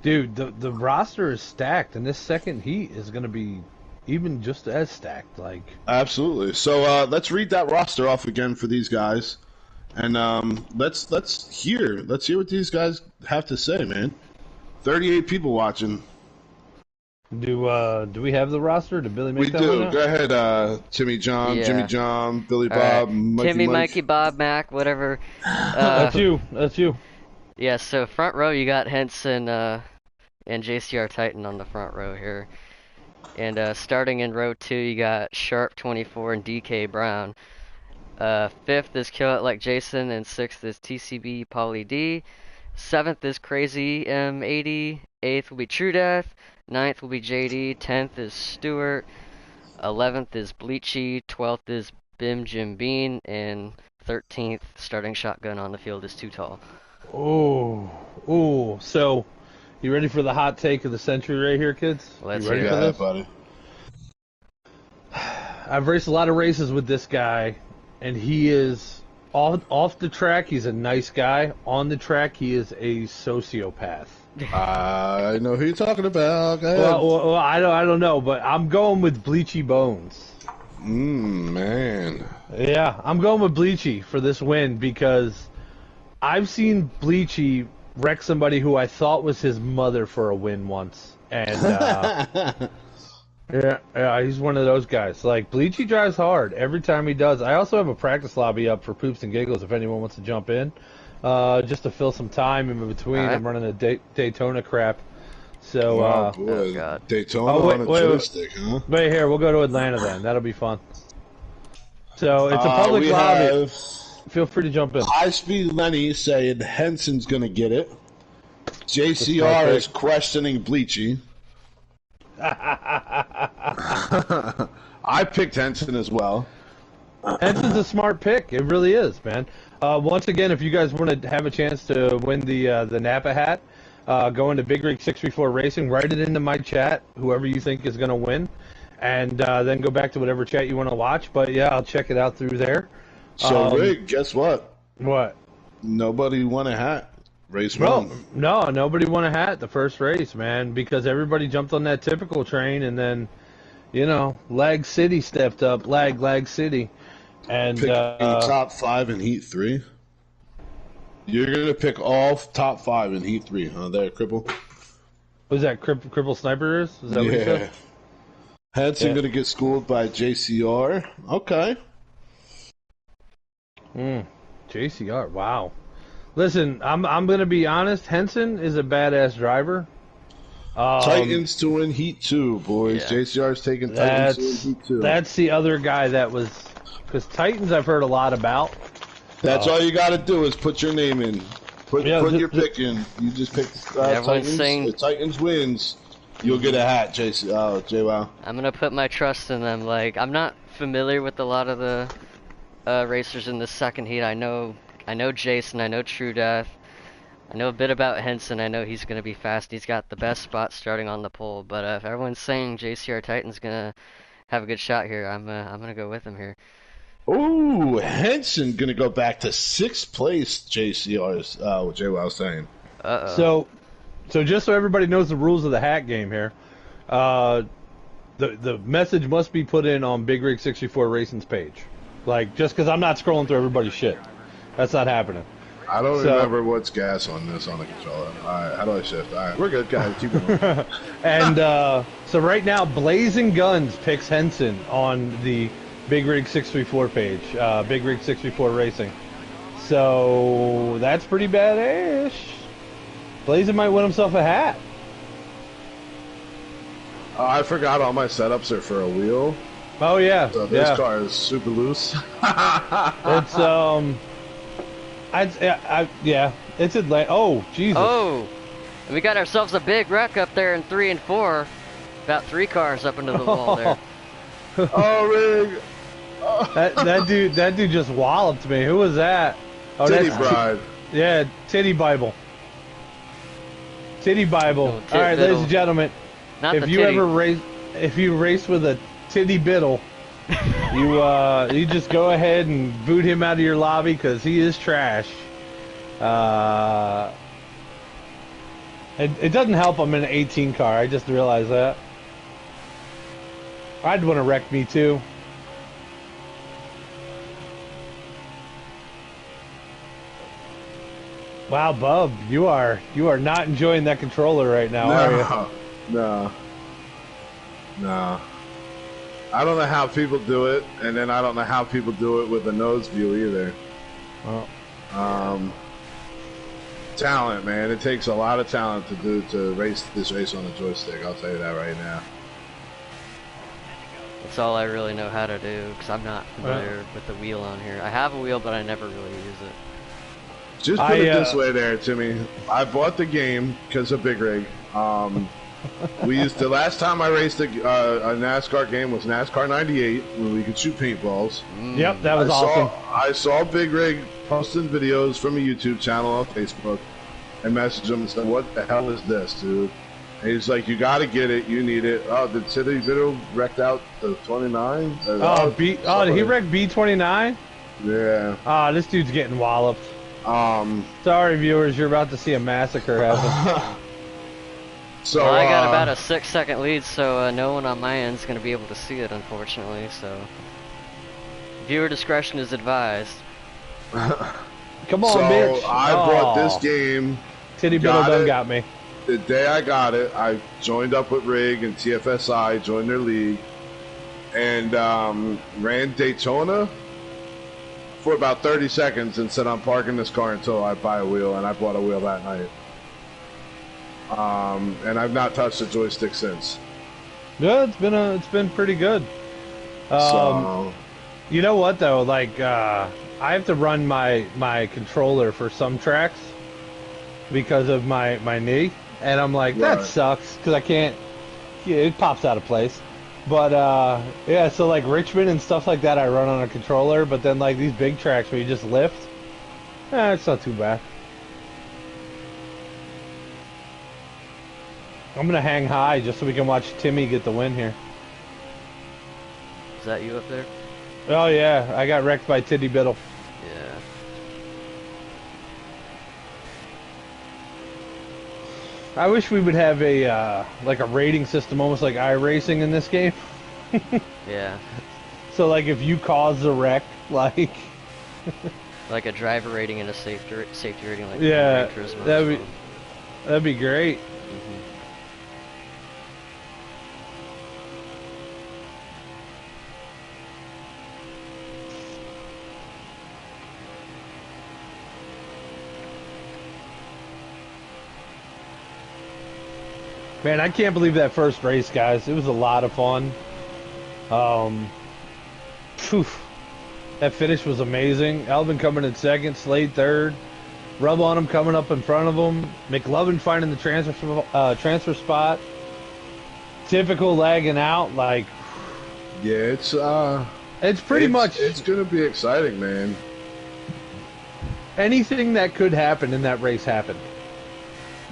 Dude, the roster is stacked, and this second heat is going to be even just as stacked. Like, absolutely. So let's read that roster off again for these guys, and let's hear what these guys have to say, man. 38 people watching. Do we have the roster? Did Billy make we that do. one out? Go ahead, Timmy John, Yeah. Jimmy John, Billy All Bob, right. Mikey Timmy, Mike. Mikey, Bob, Mac, whatever. That's you. Yeah, so front row, you got Henson and JCR Titan on the front row here. And starting in row 2, you got Sharp 24 and DK Brown. 5th is Kill It Like Jason, and 6th is TCB Pauly D. 7th is Crazy M80. 8th will be True Death. 9th will be JD. 10th is Stewart. 11th is Bleachy. 12th is Bim Jim Bean. And 13th, starting shotgun on the field, is Too Tall. Oh. So, you ready for the hot take of the century right here, kids? Let's you ready hear for it. this? Buddy. I've raced a lot of races with this guy, and he is off the track. He's a nice guy. On the track, he is a sociopath. I know who you're talking about. Go ahead. Well, I don't know, but I'm going with Bleachy Bones. Man. Yeah, I'm going with Bleachy for this win because I've seen Bleachy wreck somebody who I thought was his mother for a win once, and yeah, he's one of those guys. Like, Bleachy drives hard every time he does. I also have a practice lobby up for poops and giggles if anyone wants to jump in. Just to fill some time in between. Right. I'm running a Daytona crap. So, oh, boy. Oh, God. Daytona on a joystick, huh? Wait here, we'll go to Atlanta then. That'll be fun. So, it's a public we lobby. have Feel free to jump in. High Speed Lenny saying Henson's going to get it. JCR is questioning Bleachy. I picked Henson as well. Henson's a smart pick. It really is, man. Once again, if you guys want to have a chance to win the Napa hat, go into Big Rig 634 Racing, write it into my chat, whoever you think is going to win, and then go back to whatever chat you want to watch. But yeah, I'll check it out through there. So, Rick, guess what? What? Nobody won a hat. Race No, one. no, nobody won a hat the first race, man, because everybody jumped on that typical train, and then, Lag City stepped up. Lag City. And Picking top 5 in Heat 3. You're going to pick all top 5 in Heat 3, huh? There, Cripple. was that Cripple Sniper is? Is that what you said? Henson Yeah. going to get schooled by JCR. Okay. JCR, wow. Listen, I'm going to be honest. Henson is a badass driver. Titans to win Heat 2, boys. Yeah. JCR's taking Titans to win Heat 2. That's the other guy that was... Because Titans I've heard a lot about. That's all you got to do is put your name in. Put your pick in. You just pick Titans. Saying... If Titans wins, you'll get a hat, JWoww. I'm going to put my trust in them. Like, I'm not familiar with a lot of the racers in the second heat. I know Jason, I know True Death. I know a bit about Henson. I know he's going to be fast. He's got the best spot starting on the pole. But if everyone's saying JCR Titan's going to have a good shot here, I'm going to go with him here. Ooh, Henson going to go back to 6th place, JCR's, what JWoww was saying. So just so everybody knows the rules of the hat game here, the message must be put in on Big Rig 64 Racing's page. Like, just because I'm not scrolling through everybody's shit. That's not happening. I don't remember what's gas on this on the controller. Alright, how do I shift? Alright, we're good, guys. Keep going. And so right now, Blazing Guns picks Henson on the Big Rig 634 page. Big Rig 634 Racing. So that's pretty badass. Blazing might win himself a hat. I forgot all my setups are for a wheel. Oh yeah. So this car is super loose. It's it's Atlanta. Oh, Jesus. Oh, and we got ourselves a big wreck up there in 3 and 4. About 3 cars up into the wall there. Oh, Rig. That dude just walloped me. Who was that? Oh, Titty Bride. Yeah, Titty Bible. Titty Bible. All right, ladies and gentlemen. Not if you race with a Titty Biddle, you just go ahead and boot him out of your lobby because he is trash. It doesn't help I'm in an 18 car. I just realized that. I'd want to wreck me too. Wow, Bub, you are not enjoying that controller right now, are you? No. I don't know how people do it, and then I don't know how people do it with a nose view either. Talent, man. It takes a lot of talent to race this race on a joystick. I'll tell you that right now. That's all I really know how to do, because I'm not familiar with the wheel on here. I have a wheel, but I never really use it. Just put it this way there, Timmy. I bought the game because of Big Rig. The last time I raced a NASCAR game was NASCAR 98 when we could shoot paintballs. Yep, that was awesome. I saw Big Rig posting videos from a YouTube channel on Facebook and messaged him and said, "What the hell is this, dude?" And he's like, "You got to get it. You need it." Oh, did City Video wrecked out the 29? Did he wreck B29? Yeah. This dude's getting walloped. Sorry, viewers, you're about to see a massacre happen. So I got about a 6-second lead, so no one on my end is going to be able to see it, unfortunately. So viewer discretion is advised. Come on, bitch! I bought this game. Titty Biddle done got me. The day I got it, I joined up with Rig and TFSI, joined their league, and ran Daytona for about 30 seconds and said, "I'm parking this car until I buy a wheel," and I bought a wheel that night. And I've not touched the joystick since. Yeah, it's been pretty good. You know what though? Like, I have to run my controller for some tracks because of my knee, and I'm like, that sucks because I can't. Yeah, it pops out of place. But yeah, so like Richmond and stuff like that, I run on a controller. But then like these big tracks where you just lift, it's not too bad. I'm gonna hang high just so we can watch Timmy get the win here. Is that you up there? Oh yeah, I got wrecked by Titty Biddle. Yeah. I wish we would have a like a rating system, almost like iRacing in this game. Yeah. So like if you cause a wreck, like like a driver rating and a safety rating, like yeah, Gran Turismo. that'd be great. Man, I can't believe that first race, guys. It was a lot of fun. Phew, that finish was amazing. Elvin coming in second, Slade third. Rub on him coming up in front of him. McLovin finding the transfer spot. Typical lagging out, like. Yeah, it's pretty much. It's gonna be exciting, man. Anything that could happen in that race happened.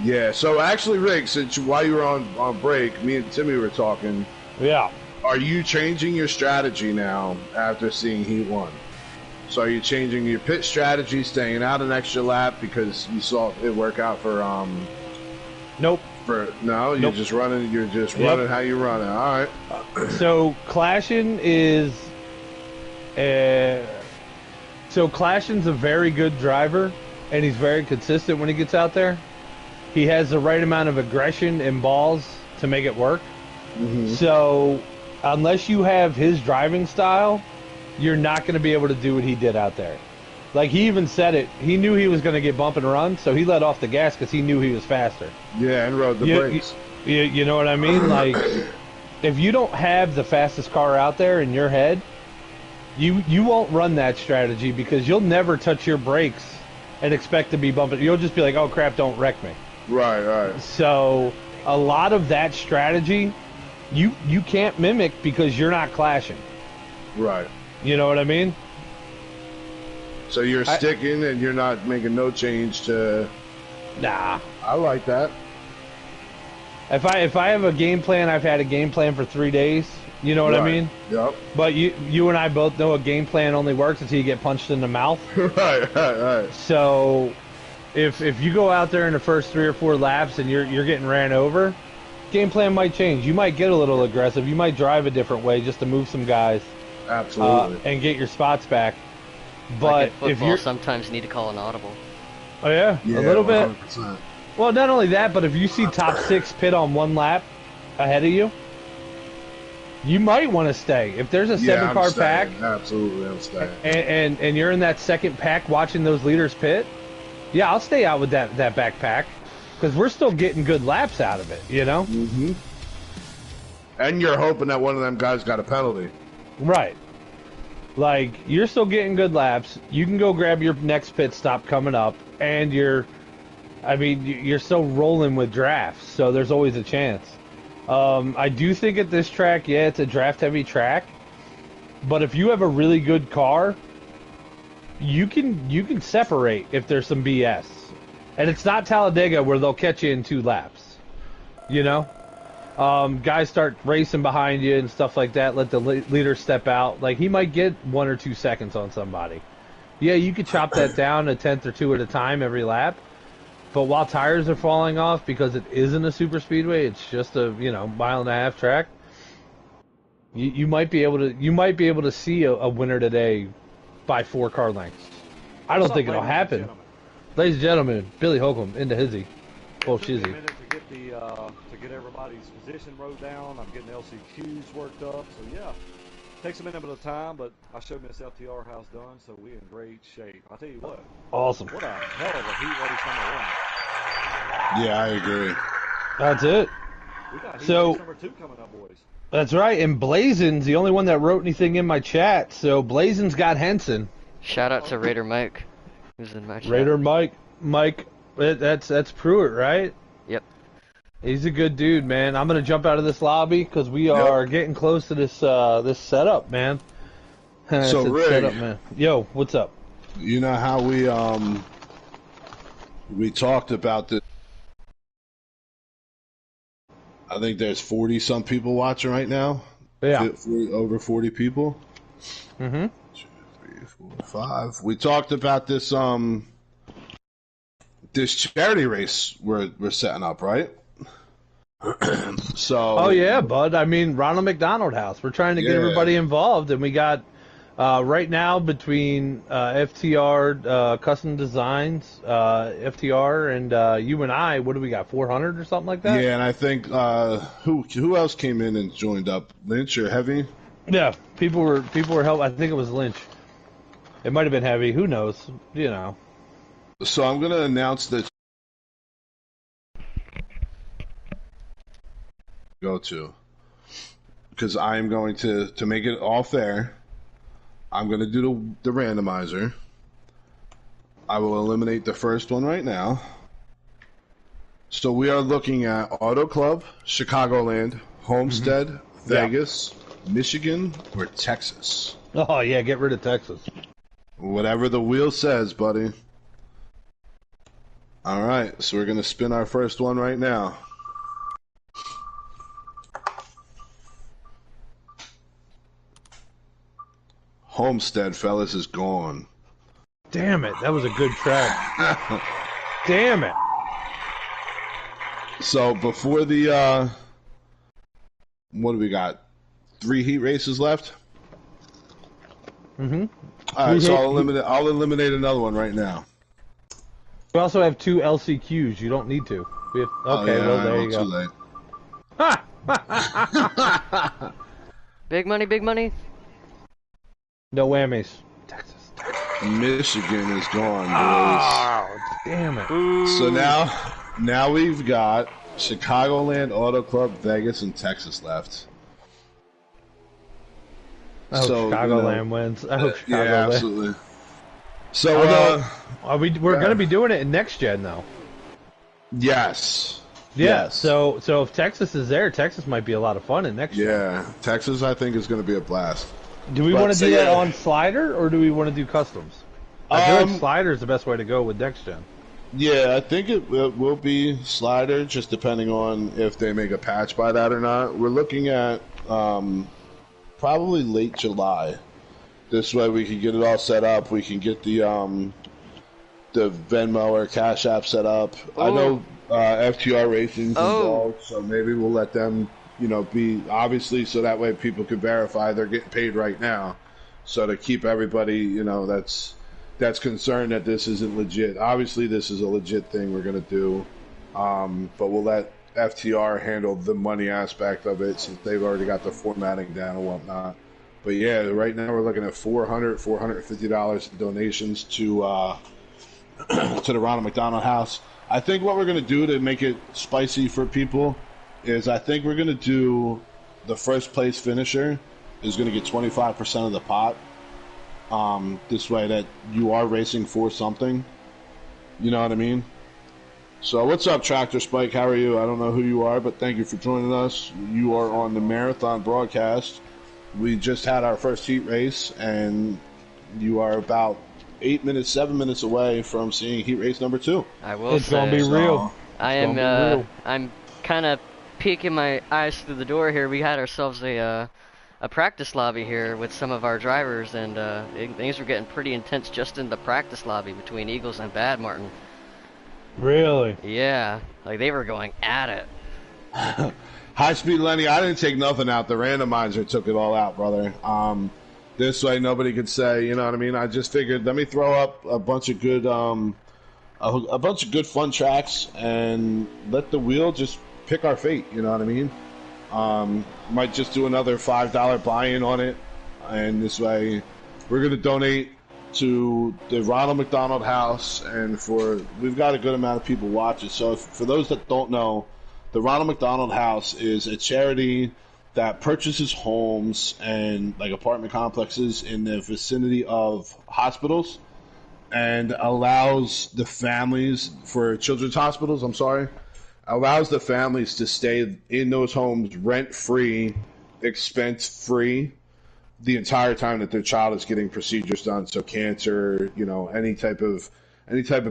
Yeah. So actually, Rick, since while you were on break, me and Timmy were talking. Yeah. Are you changing your strategy now after seeing Heat 1? So are you changing your pit strategy, staying out an extra lap because you saw it work out for Nope. You're Nope. just running. You're just running how you run it. All right. So Clashin is, Clashin's a very good driver, and he's very consistent when he gets out there. He has the right amount of aggression and balls to make it work. Mm-hmm. So unless you have his driving style, you're not going to be able to do what he did out there. Like, he even said it. He knew he was going to get bump and run, so he let off the gas because he knew he was faster. Yeah, and rode the brakes. You know what I mean? Like, if you don't have the fastest car out there in your head, you won't run that strategy because you'll never touch your brakes and expect to be bumping. You'll just be like, oh, crap, don't wreck me. Right. So a lot of that strategy, you can't mimic because you're not clashing. Right. You know what I mean? So you're sticking and you're not making no change to... Nah. I like that. If I have a game plan, I've had a game plan for 3 days. You know what I mean? Yep. But you and I both know a game plan only works until you get punched in the mouth. Right. So if you go out there in the first 3 or 4 laps and you're getting ran over, game plan might change. You might get a little aggressive. You might drive a different way just to move some guys. Absolutely. And get your spots back. But like in football, if you're sometimes you need to call an audible. Oh yeah, a little 100%. bit. Well, not only that, but if you see top 6 pit on 1 lap ahead of you, you might want to stay. If there's a 7-car pack, absolutely, I'm staying. And you're in that second pack watching those leaders pit, yeah, I'll stay out with that backpack because we're still getting good laps out of it, you know. Mm-hmm. And you're hoping that one of them guys got a penalty. Right. Like, you're still getting good laps. You can go grab your next pit stop coming up, and you're still rolling with drafts, so there's always a chance. I do think at this track, yeah, it's a draft-heavy track, but if you have a really good car, you can separate if there's some BS. And it's not Talladega where they'll catch you in 2 laps, you know? Guys start racing behind you and stuff like that. Let the leader step out. Like, he might get 1 or 2 seconds on somebody. Yeah, you could chop that down a tenth or 2 at a time every lap. But while tires are falling off because it isn't a super speedway, it's just a 1.5-mile track. You might be able to see a winner today by 4 car lengths. I don't think it'll happen. Ladies and gentlemen, Billy Holcomb into hizzy. Oh, shizzy. To get everybody's position wrote down. I'm getting LCQs worked up. So yeah, takes a minute at a time, but I showed me this FTR house done, so we're in great shape. I'll tell you what. Awesome. What a hell of a heat ready summer 1. Yeah, I agree. That's it. We got heat So- race number 2 coming up, boys. That's right. And Blazin's the only one that wrote anything in my chat. So Blazin's got Henson. Shout out to Raider Mike, who's in my chat. Raider Mike. That's Pruitt, right? Yep. He's a good dude, man. I'm gonna jump out of this lobby because we are getting close to this setup, man. So Rig, setup, man. Yo, what's up? You know how we talked about this. I think there's 40-some people watching right now. Yeah. Over 40 people. Mm-hmm. 2, 3, 4, 5. We talked about this this charity race we're setting up, right? So. Oh yeah, bud. I mean, Ronald McDonald House. We're trying to get everybody involved, and we got right now between FTR Custom Designs, FTR, and you and I. What do we got? 400 or something like that? Yeah, and I think who else came in and joined up? Lynch or Heavy? Yeah, people were helping. I think it was Lynch. It might have been Heavy. Who knows? You know. So I'm gonna announce that. go to. Because I am going to make it all fair, I'm going to do the randomizer. I will eliminate the first one right now. So we are looking at Auto Club, Chicagoland, Homestead, Vegas, Michigan, or Texas. Oh, yeah, get rid of Texas. Whatever the wheel says, buddy. All right, so we're going to spin our first one right now. Homestead, fellas, is gone. Damn it, that was a good track. Damn it. So before the, what do we got? 3 heat races left? Mm-hmm. All right, so I'll eliminate another one right now. We also have 2 LCQs. You don't need to. We have, okay, well, there you go. Too late. Ha! Big money, big money. No whammies. Texas. Michigan is gone, boys. Oh, damn it. So now we've got Chicagoland, Auto Club, Vegas, and Texas left. I hope Chicagoland wins. I hope Chicagoland. Yeah, absolutely. So, we're going to be doing it in next gen, though. Yes. Yeah. Yes. So if Texas is there, Texas might be a lot of fun in next gen. Yeah, Texas, I think, is going to be a blast. Do we want to do that on slider, or do we want to do customs? I feel like slider is the best way to go with next gen. Yeah, I think it will be slider, just depending on if they make a patch by that or not. We're looking at probably late July. This way we can get it all set up. We can get the Venmo or Cash App set up. I know FTR Racing's involved, so maybe we'll let them, be obviously so that way people can verify they're getting paid right now. So to keep everybody, that's concerned that this isn't legit. Obviously, this is a legit thing we're going to do, but we'll let FTR handle the money aspect of it since they've already got the formatting down and whatnot. But yeah, right now we're looking at $450 in donations to the Ronald McDonald House. I think what we're going to do to make it spicy for people is I think we're going to do the first place finisher is going to get 25% of the pot. This way that you are racing for something. You know what I mean? So what's up, Tractor Spike? How are you? I don't know who you are, but thank you for joining us. You are on the Marathon broadcast. We just had our first heat race, and you are about 7 minutes away from seeing heat race number 2. I will It's going to be real. I'm kind of peeking my eyes through the door here. We had ourselves a practice lobby here with some of our drivers, and things were getting pretty intense just in the practice lobby between Eagles and Bad Martin. Really? Yeah, like they were going at it. High Speed Lenny, I didn't take nothing out. The randomizer took it all out, brother. This way nobody could say, you know what I mean? I just figured, let me throw up a bunch of good fun tracks and let the wheel just pick our fate, you know what I mean? Might just do another $5 buy-in on it, and this way we're going to donate to the Ronald McDonald House, and we've got a good amount of people watching. So for those that don't know, the Ronald McDonald House is a charity that purchases homes and like apartment complexes in the vicinity of hospitals and allows the families for children's hospitals, allows the families to stay in those homes rent-free, expense-free the entire time that their child is getting procedures done. So cancer, any type of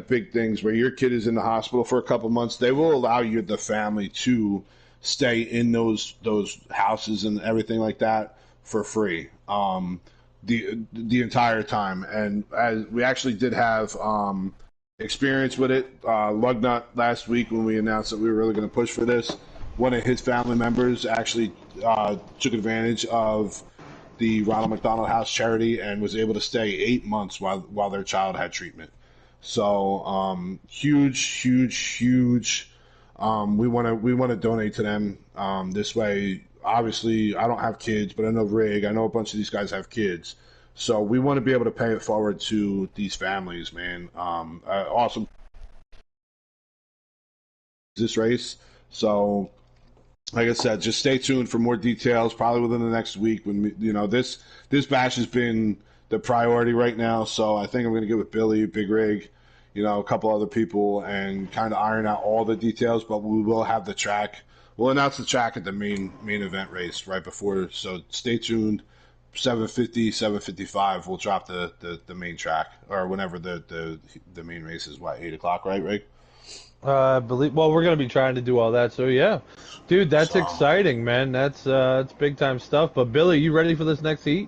big things where your kid is in the hospital for a couple months, they will allow you, the family, to stay in those houses and everything like that for free the entire time. And as we actually did have experience with it, Lugnut last week when we announced that we were really going to push for this, one of his family members actually took advantage of the Ronald McDonald House charity and was able to stay 8 months while their child had treatment. So huge. We want to donate to them. This way, obviously, I don't have kids, but I know Rig. I know a bunch of these guys have kids, so we want to be able to pay it forward to these families, man. Awesome. This race, so like I said, just stay tuned for more details. Probably within the next week. When this bash has been the priority right now, so I think I'm going to get with Billy, Big Rig, a couple other people, and kind of iron out all the details. But we will have the track. We'll announce the track at the main event race right before. So stay tuned. 7:50, 7:55. We'll drop the main track, or whenever the main race is. What, 8:00, right, Rig? I believe. Well, we're gonna be trying to do all that. So yeah, dude, that's exciting, man. That's it's big time stuff. But Billy, you ready for this next heat?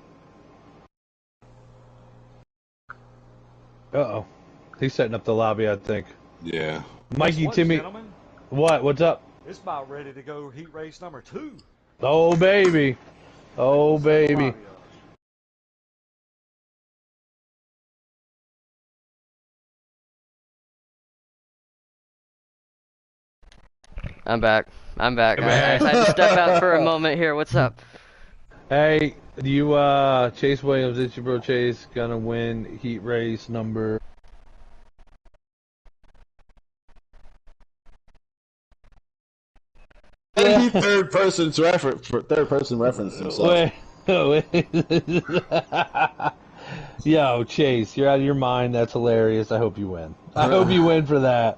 Uh-oh. He's setting up the lobby, I think. Yeah. Mikey, Timmy. Gentlemen? What? What's up? It's about ready to go heat race number 2. Oh, baby. Oh, baby. I'm back. I had to step out for a moment here. What's up? Hey, you, Chase Williams, it's your bro Chase, gonna win heat race number... He third person reference himself. Wait. Yo, Chase, you're out of your mind. That's hilarious. I hope you win. I hope you win for that.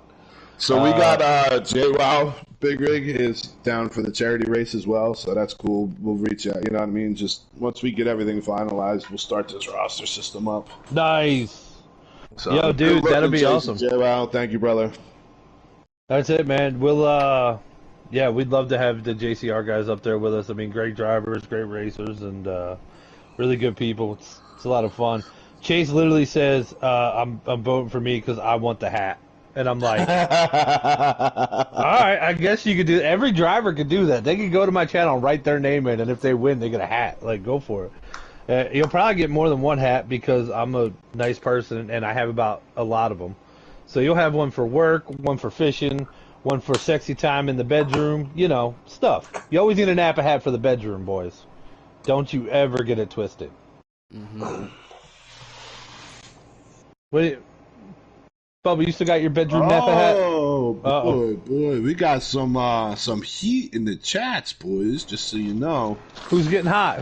So we got JWoww Big Rig is down for the charity race as well, so that's cool. We'll reach out, you know what I mean? Just once we get everything finalized, we'll start this roster system up. Nice. So, yo, dude, that'll be awesome. JWoww, thank you, brother. That's it, man. We'll yeah, we'd love to have the JCR guys up there with us. I mean, great drivers, great racers, and really good people. It's a lot of fun. Chase literally says, I'm voting for me because I want the hat. And I'm like, all right, I guess you could do. Every driver could do that. They could go to my channel and write their name in, and if they win, they get a hat. Like, go for it. You'll probably get more than one hat because I'm a nice person and I have about a lot of them. So you'll have one for work, one for fishing, one for sexy time in the bedroom, stuff. You always need a Napa hat for the bedroom, boys. Don't you ever get it twisted. Mm-hmm. Wait, Bubba, you still got your bedroom Napa hat? Oh, boy, we got some heat in the chats, boys. Just so you know. Who's getting hot?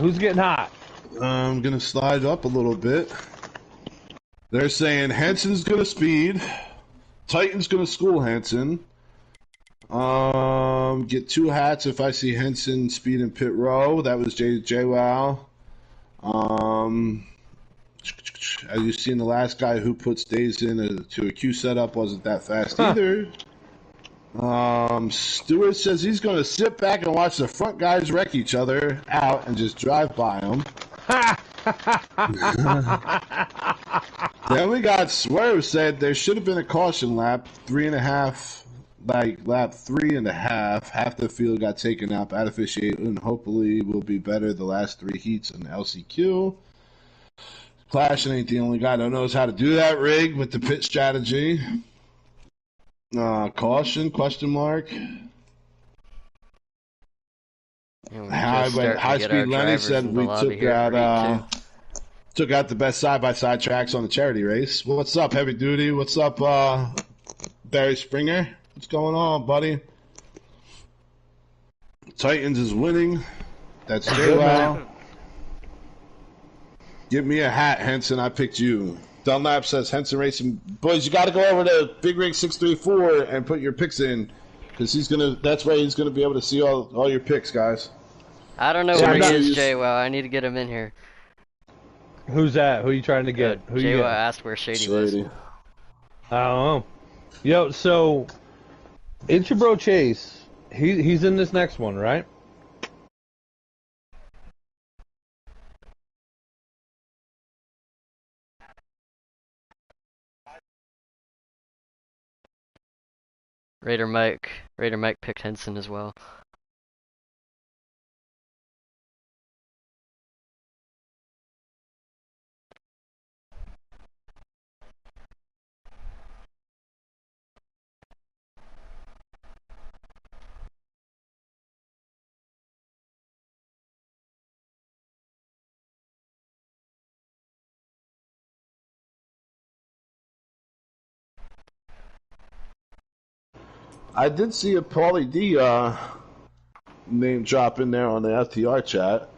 I'm gonna slide up a little bit. They're saying Henson's gonna speed, Titan's gonna school Henson. Get 2 hats if I see Henson speed in pit row. That was JWoww. As you seen, the last guy who put stays in to a Q setup wasn't that fast either. Stewart says he's going to sit back and watch the front guys wreck each other out and just drive by them. Then we got Swerve said there should have been a caution lap, 3.5. Like lap 3.5, half the field got taken out by officiating, and hopefully will be better the last 3 heats in the LCQ. Clash ain't the only guy that knows how to do that, Rig, with the pit strategy. Caution, question mark. High Speed Lenny said we took out the best side-by-side tracks on the charity race. What's up, Heavy Duty? What's up, Barry Springer? What's going on, buddy? Titans is winning. That's JWoww. Give me a hat, Henson. I picked you. Dunlap says Henson Racing. Boys, you got to go over to Big Rig 634 and put your picks in, because that's where he's gonna be able to see all your picks, guys. I don't know where he is, JWoww. I need to get him in here. Who's that? Who are you trying to get? Who JWoww asked where Shady was. I don't know. Yo, so it's your bro Chase. He's in this next one, right? Raider Mike picked Henson as well. I did see a Paulie D name drop in there on the FTR chat.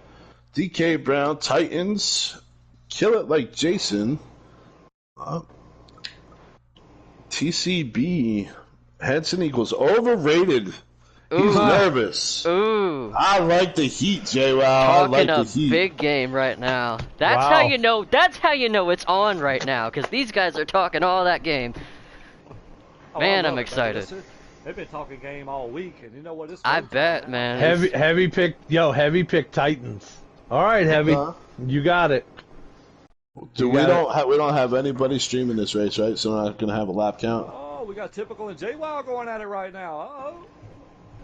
DK Brown, Titans, Kill It Like Jason. TCB, Henson equals overrated. Ooh. He's nervous. Ooh. I like the heat, JWoww. I like the heat. Big game right now. That's how you know. That's how you know it's on right now, because these guys are talking all that game. Man, I'm excited. They've been talking game all week, and you know what? This I bet, man. Heavy pick Titans. All right, Heavy, you got it. We don't have anybody streaming this race, right? So we're not gonna have a lap count. Oh, we got Typical and JWoww going at it right now. Uh-oh.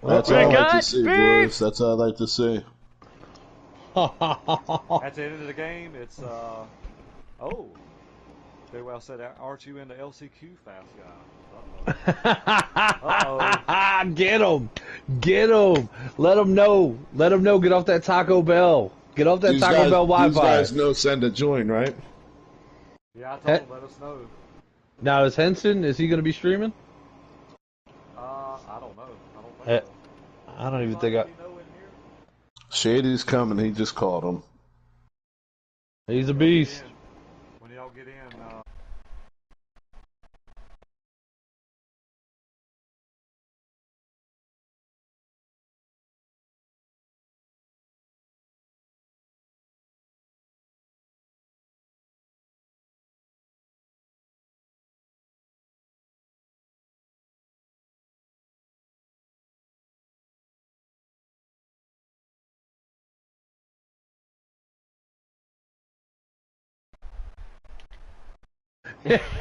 That's all I like to see, boys. That's all I like to see. At the end of the game, it's JWoww said, "Aren't you into LCQ, fast guy?" Get him! Let him know. Get off that Taco Bell. Get off that Taco Bell Wi-Fi. These guys know send a join, right? Yeah, I told him, let us know. Now, is Henson, is he going to be streaming? I don't know. I don't even think Shady's coming. He just called him. He's a beast. When y'all get in,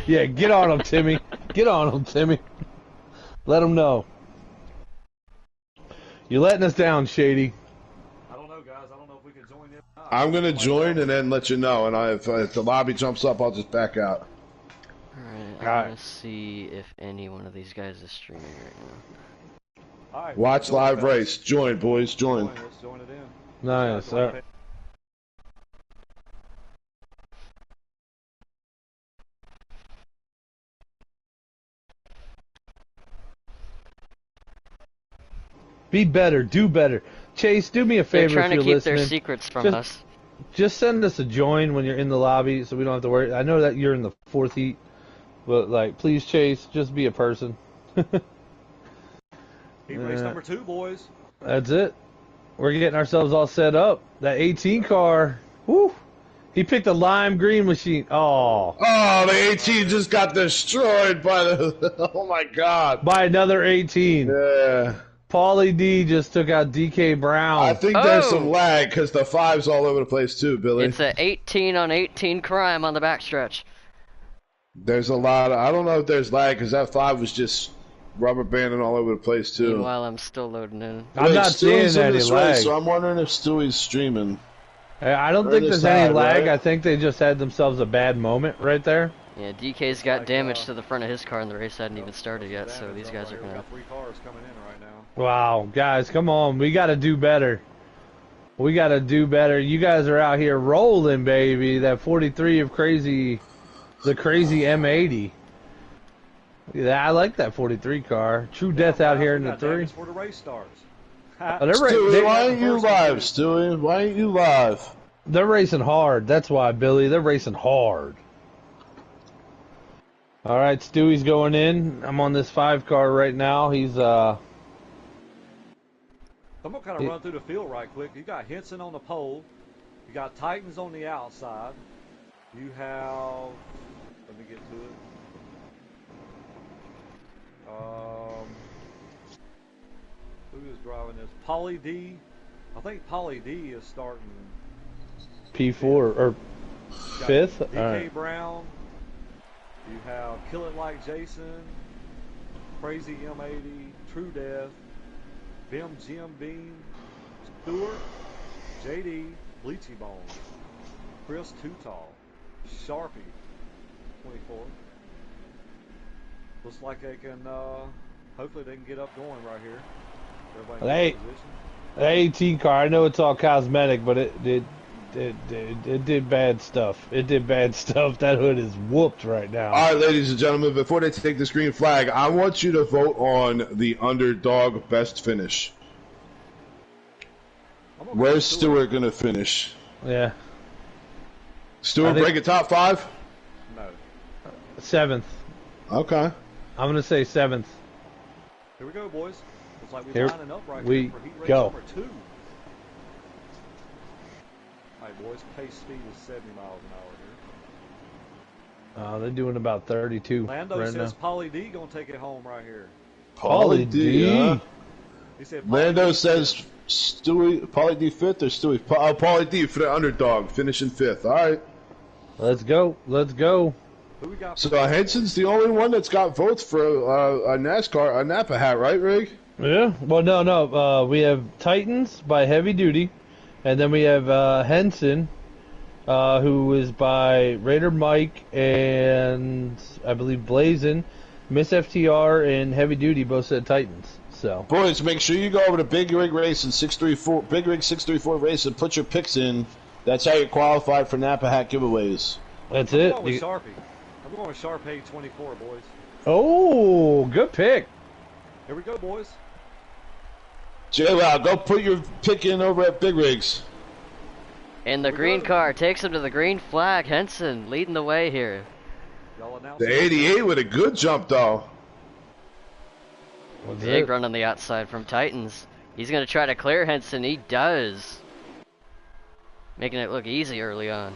Yeah, get on him, Timmy. Get on him, Timmy. Let him know. You're letting us down, Shady. I don't know, guys. I don't know if we can join in. I'm going to join and then let you know. And if the lobby jumps up, I'll just back out. Alright, I'm going to see if any one of these guys is streaming right now. Alright, watch live race. Join, boys. Join. Let's join it in. Nice. Be better, do better. Chase, do me a favor if you're listening. They're trying to keep their secrets from us. Just send us a join when you're in the lobby so we don't have to worry. I know that you're in the 4th heat, but, like, please, Chase, just be a person. Heat race number 2, boys. That's it. We're getting ourselves all set up. That 18 car, whoo! He picked a lime green machine. Oh, the 18 just got destroyed by the... Oh, my God. By another 18. Yeah. Paulie D just took out DK Brown. I think there's some lag because the 5's all over the place too, Billy. It's an 18 on 18 crime on the backstretch. There's a lot of... I don't know if there's lag because that 5 was just rubber banding all over the place too. Meanwhile, I'm still loading in. I'm not seeing any lag. So I'm wondering if Stewie's streaming. I don't think there's any lag. Right? I think they just had themselves a bad moment right there. Yeah, DK's got damage to the front of his car and the race hadn't even started yet, so these guys are gonna... 3 cars coming in right now. Wow, guys, come on. We got to do better. We got to do better. You guys are out here rolling, baby. That 43 of crazy, the crazy M80. Yeah, I like that 43 car. True Death out here in the 3. Before the race starts. Stewie, why ain't you live, Stewie? Why ain't you live? They're racing hard. That's why, Billy. They're racing hard. All right, Stewie's going in. I'm on this 5 car right now. He's I'm going to kind of run through the field right quick. You got Henson on the pole. You got Titans on the outside. You have... Let me get to it. Who is driving this? Paulie D. I think Paulie D is starting... P4 or 5th? DK right. Brown. You have Kill It Like Jason. Crazy M80. True Death. Jim Bean, Stewart, JD, Bleachy Bones, Chris Too Tall, Sharpie, 24. Looks like they can, hopefully they can get up going right here. Hey, the 18 car, I know it's all cosmetic, but it did bad stuff. It did bad stuff. That hood is whooped right now. All right, ladies and gentlemen, before they take this green flag, I want you to vote on the underdog best finish. Where's Stewart gonna finish? Yeah. Stewart break a top 5? No. 7th. Okay. I'm gonna say 7th. Here we go, boys. Looks like Here we're lining up right we here for heat race go. number 2. All right, boys. Pace speed is 70 miles an hour here. They're doing about 32 Lando right says now. Paulie D gonna take it home right here. Paulie D. He said Lando says Stewie, Paulie D 5th or Stewie? Paulie D for the underdog, finishing 5th. All right. Let's go. Let's go. Who we got? So Henson's the only one that's got votes for a NASCAR, a Napa hat, right, Rig? Yeah. Well, no. We have Titans by Heavy Duty, and then we have Henson, who is by Raider Mike and I believe Blazin. Miss FTR and Heavy Duty both said Titans. So Boys, make sure you go over to Big Rig Racing 634, Big Rig 634 Race and put your picks in. That's how you qualify for Napa hat giveaways. that's I'm it. going with Sharpie. I'm going with Sharpie 24, boys. Oh, good pick. Here we go, boys. J-Wow, go put your pick in over at Big Rigs. And the green car takes him to the green flag. Henson leading the way here. Y'all announce The 88 with a good jump, though. Big run on the outside from Titans. He's going to try to clear Henson. He does. Making it look easy early on.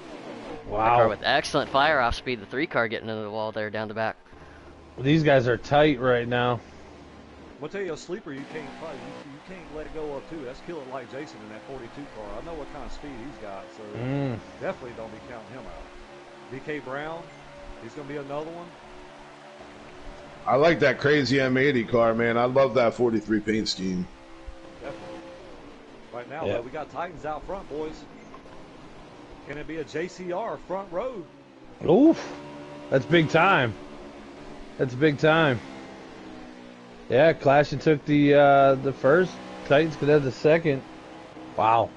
The car Wow. with excellent fire off speed. The 3 car getting into the wall there down the back. These guys are tight right now. I'm gonna tell you a sleeper you can't fight. You can't let go of too. That's killing like Jason in that 42 car. I know what kind of speed he's got, so definitely don't be counting him out. DK Brown, he's gonna be another one. I like that crazy M80 car, man. I love that 43 paint scheme. Definitely. Right now, Yeah. though, we got Titans out front, boys. Can it be a JCR front row? Oof. That's big time. That's big time. Yeah, Clash and took the first. Titans could have the second. Wow.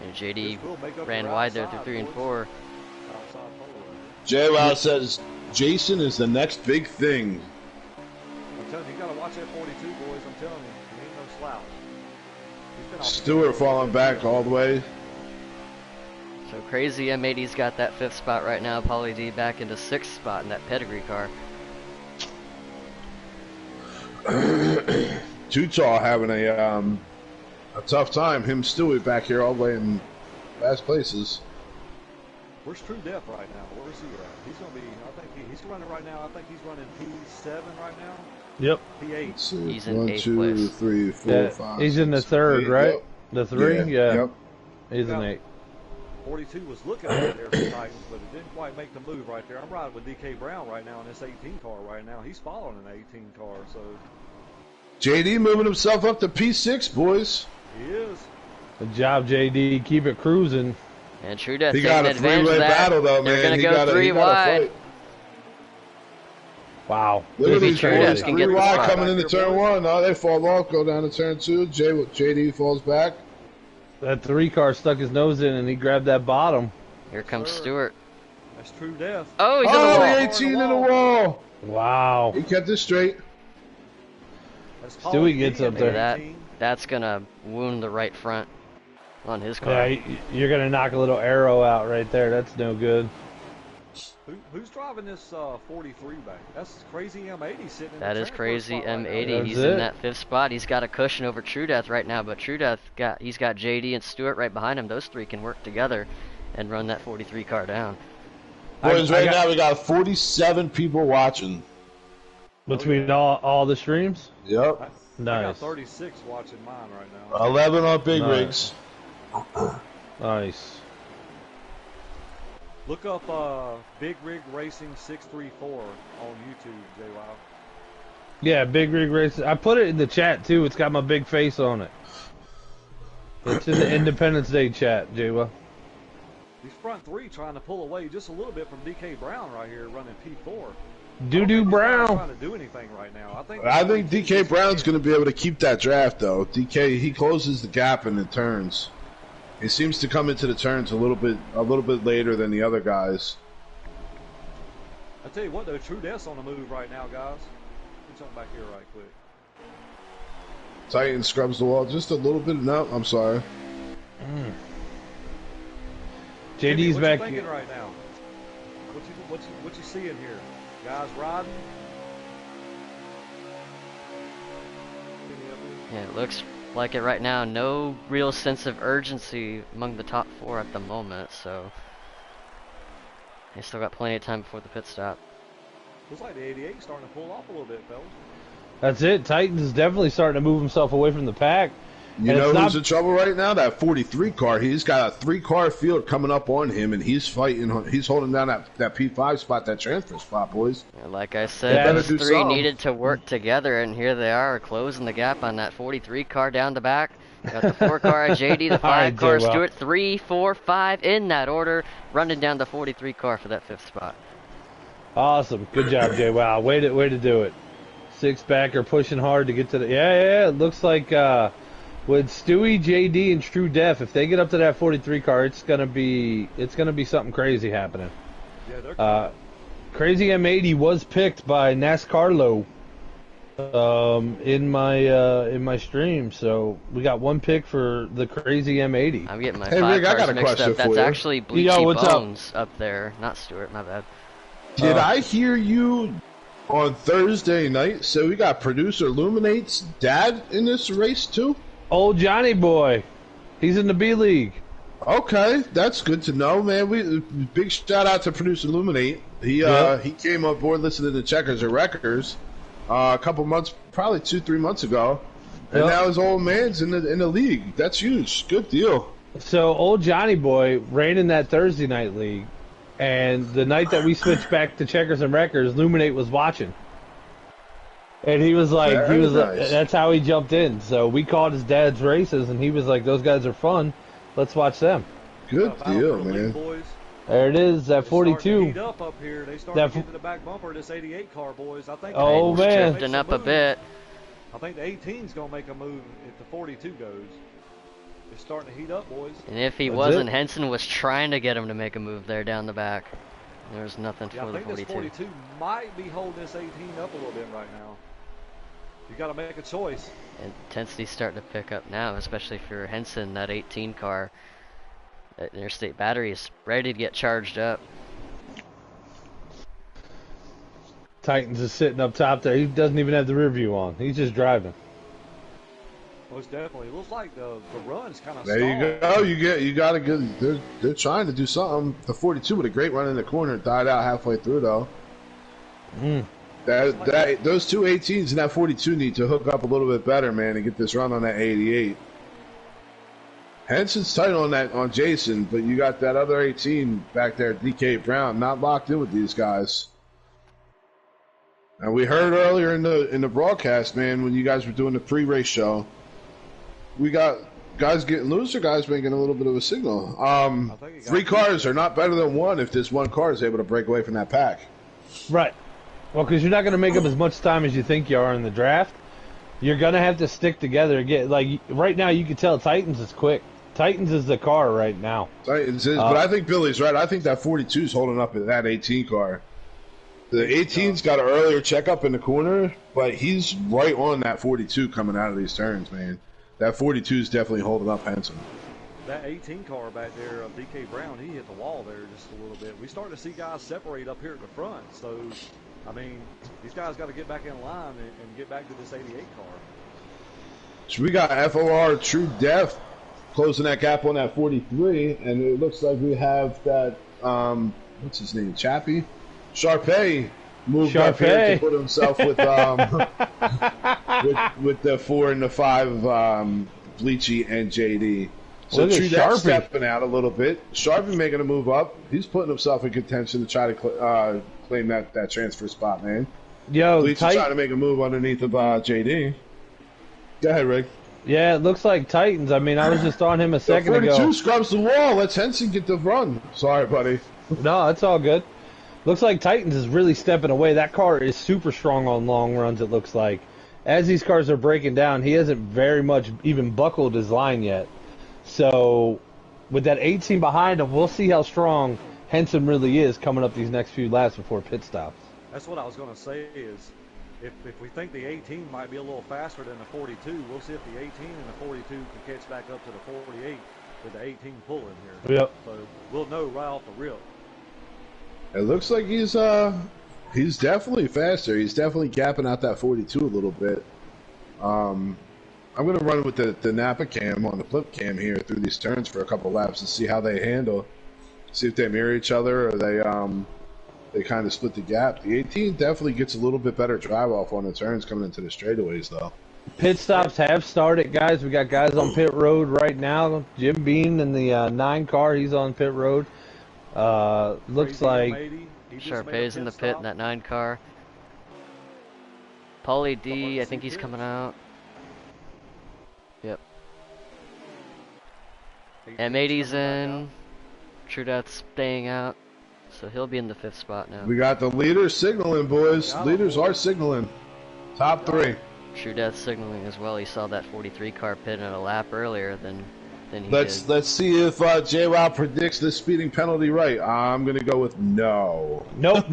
And JD This will make up ran for wide there outside, through 3 and boys. 4. Outside pole. J-Wow says Jason is the next big thing. I'm telling you, you gotta watch that 42, boys. I'm telling you, he ain't no slouch. He's been off the Stewart field. falling back all the way. So Crazy M80's got that 5th spot right now. Paulie D back into 6th spot in that pedigree car. Too Tall having a tough time. Him, Stewie, back here all the way in last places. Where's True Death right now? Where is he at? He's gonna be. I think he's running right now. I think he's running P7 right now. Yep. P8. Let's see. He's in 1, 8th 2, place. 3, 4, Yeah, 5, he's in the 6, 3rd, 8, right? yep. The 3? Yeah. Yep. He's in Yeah. 8. 42 was looking right there for Titans, but it didn't quite make the move right there. I'm riding with DK Brown right now in this 18 car right now. He's following an 18 car, so JD moving himself up to P6, boys. he is. Good job, JD. Keep it cruising. And True Death He taking got a advantage of three-way that. battle, though, They're man. going to go 3 wide. fight. Wow. Look at Maybe these True boys. Death can get 3 the wide spot. coming into turn 1. Oh, they fall off, go down to turn 2. JD falls back. That 3 car stuck his nose in and he grabbed that bottom. Here comes Sir. Stewart. That's True Death. Oh, he's in the Oh, wall. the 18 in the wall. Wow. He kept it straight. That's Stewie Paulie gets D up in there. That 18. That's going to wound the right front on his car. Yeah, you're going to knock a little arrow out right there. That's no good. Who's driving this 43 back? That's Crazy M80 sitting in That the is transfer Crazy spot right now. M80. That's He's it. in that 5th spot. He's got a cushion over True Death right now, but True Death he's got JD and Stewart right behind him. Those 3 can work together and run that 43 car down. Boys, I right got- now we got 47 people watching. Between all the streams? Yep. I got Nice. 36 watching mine right now. 11 on Big Nice. Rigs. Nice. Look up Big Rig Racing 634 on YouTube, JY. Yeah, Big Rig Racing. I put it in the chat too. It's got my big face on it. It's in the Independence Day chat, Jaywa. These front 3 trying to pull away just a little bit from DK Brown right here running P4. Doo-Doo Not Brown. trying to do anything right now. I think DK Brown's going to be able to keep that draft, though. DK, he closes the gap in the turns. He seems to come into the turns a little bit later than the other guys. I tell you what, though, True Death's on the move right now, guys. Let me jump back here right quick. Titan scrubs the wall just a little bit. No, I'm sorry. JD's what back. What you thinking right now? What you seeing here? Guys riding? Yeah, it looks like it right now. No real sense of urgency among the top 4 at the moment, so they still got plenty of time before the pit stop. Looks like the 88 starting to pull off a little bit, fellas. That's it. Titans is definitely starting to move himself away from the pack. You know who's in trouble right now? That 43 car. He's got a 3-car field coming up on him, and he's fighting. He's holding down that P5 spot, that transfer spot, boys. Like I said, those 3 needed to work together, and here they are closing the gap on that 43 car down the back. Got the 4 car of JD, the 5 car of Stewart, 3, 4, 5 in that order, running down the 43 car for that 5th spot. Awesome. Good job, Jay. Wow. Way to do it. 6-backer pushing hard to get to the... Yeah. It looks like... with Stewie, JD, and True Def, if they get up to that 43 car, it's gonna be something crazy happening. Yeah, they're Crazy M80 was picked by NASCARlo in my stream, so we got 1 pick for the Crazy M80. I'm getting my Hey, 5 Rick, I cars got a mixed question up. That's for you. actually Bleachy Bones up there, not Stewart. My bad. Did I hear you on Thursday night? So we got producer Illuminate's dad in this race too. Old Johnny boy, he's in the B League. Okay, that's good to know, man. We big shout out to producer Illuminate. He came on board listening to Checkers and Wreckers a couple months, probably 2-3 months ago, and now his old man's in the league. That's huge. Good deal. So old Johnny boy ran in that Thursday night league, and the night that we switched back to Checkers and Wreckers, Illuminate was watching. And he was like, nice. That's how he jumped in. So we called his dad's races, and he was like, those guys are fun. Let's watch them. Good deal, man. Boys. There it is, that 42. Heat up here. They started to get to the back bumper of this 88 car, boys. I think. Oh man, drifting up a bit. I think the 18's gonna make a move if the 42 goes. It's starting to heat up, boys. And if he wasn't, Henson was trying to get him to make a move there down the back. There's nothing for the 42. I think this 42 might be holding this 18 up a little bit right now. You got to make a choice. Intensity's starting to pick up now, especially for Henson, that 18 car. That interstate battery is ready to get charged up. Titans is sitting up top there. He doesn't even have the rear view on. He's just driving. Most definitely. It looks like the run's kind of There you go. You got to get. They're trying to do something. The 42 with a great run in the corner died out halfway through though. Those two 18s and that 42 need to hook up a little bit better, man, and get this run on that 88. Henson's tight on Jason, but you got that other 18 back there, DK Brown, not locked in with these guys. And we heard earlier in the broadcast, man, when you guys were doing the pre-race show, we got guys getting loose or guys making a little bit of a signal. 3 cars are not better than 1 if this 1 car is able to break away from that pack. Right. Well, because you're not going to make up as much time as you think you are in the draft. You're going to have to stick together. Like, right now, you can tell Titans is quick. Titans is the car right now. Titans is, but I think Billy's right. I think that 42 is holding up in that 18 car. The 18's got an earlier checkup in the corner, but he's right on that 42 coming out of these turns, man. That 42 is definitely holding up Henson. That 18 car back there of DK Brown, he hit the wall there just a little bit. We starting to see guys separate up here at the front. So, I mean, these guys got to get back in line and get back to this 88 car. So we got FOR True Def closing that gap on that 43, and it looks like we have that, what's his name, Chappie? Sharpay moved up here to put himself with with the 4 and the 5 Bleachy and JD. So True Def stepping out a little bit. Sharpie making a move up. He's putting himself in contention to try to claim that transfer spot, man. Yo, Bleachy trying to make a move underneath of JD. Go ahead, Rick. Yeah, it looks like Titans. I mean, I was just on him a second ago. 42 scrubs the wall. Let's Henson get the run. Sorry, buddy. No, that's all good. Looks like Titans is really stepping away. That car is super strong on long runs, it looks like. As these cars are breaking down, he hasn't very much even buckled his line yet. So, with that 18 behind him, we'll see how strong Henson really is coming up these next few laps before pit stops. That's what I was going to say is, if we think the 18 might be a little faster than the 42, we'll see if the 18 and the 42 can catch back up to the 48 with the 18 pulling here. Yep. So we'll know right off the rip. It looks like he's definitely faster. He's definitely gapping out that 42 a little bit. I'm gonna run with the Napa cam on the flip cam here through these turns for a couple laps and see how they handle. See if they mirror each other or they kind of split the gap. The 18 definitely gets a little bit better drive off on the turns coming into the straightaways, though. Pit stops have started, guys. We got guys on pit road right now. Jim Beam in the 9 car, he's on pit road. Looks like Sharpay's in the pit in that 9 car. Paulie D, I think he's coming out. Yep. M80's in. True Death's staying out. So he'll be in the 5th spot now. We got the leaders signaling, boys. Leaders are signaling. Top 3. True Death signaling as well. He saw that 43 car pit in a lap earlier than he Let's see if J-Wow predicts the speeding penalty right. I'm gonna go with no. Nope.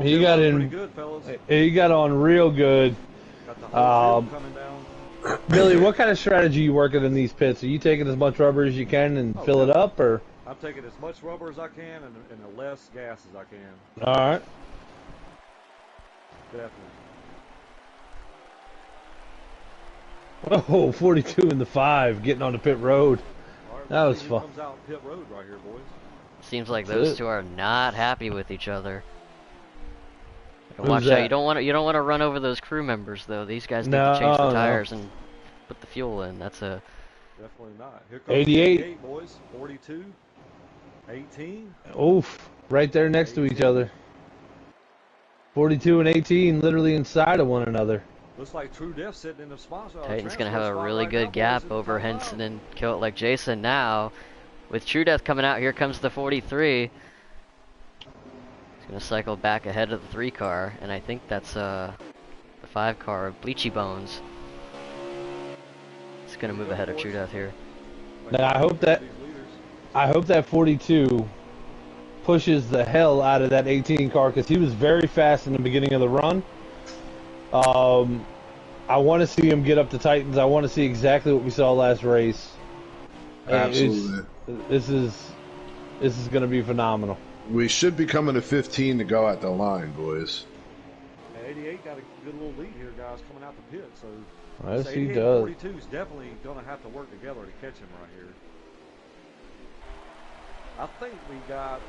He got in. Good, fellas. He got on real good. Got the whole field coming down. Billy, what kind of strategy you working in these pits? Are you taking as much rubber as you can and fill it up, or? I'm taking as much rubber as I can and the less gas as I can. All right. Definitely. Oh, 42 in the 5, getting on the pit road. That was fun. Comes out pit road right here, boys. Seems like those two are not happy with each other. Who's Watch that? out! You don't want to run over those crew members though. These guys need to change the tires and put the fuel in. That's a definitely not. Here comes 88, boys. 42, 18. Oof, right there next to each other. 42 and 18, literally inside of one another. Looks like True Death sitting in the spot. Titan's gonna have a really good gap over Henson and Kill It Like Jason now. With True Death coming out, here comes the 43. He's gonna cycle back ahead of the 3 car, and I think that's the 5 car, Bleachy Bones. He's gonna move ahead of True Death here. Now I hope that 42 pushes the hell out of that 18 car because he was very fast in the beginning of the run. I want to see him get up to Titans. I want to see exactly what we saw last race. Absolutely. This is going to be phenomenal. We should be coming to 15 to go at the line, boys. 88 got a good little lead here, guys, coming out the pit. So Yes, he does. 42 is definitely going to have to work together to catch him right here. I think we got,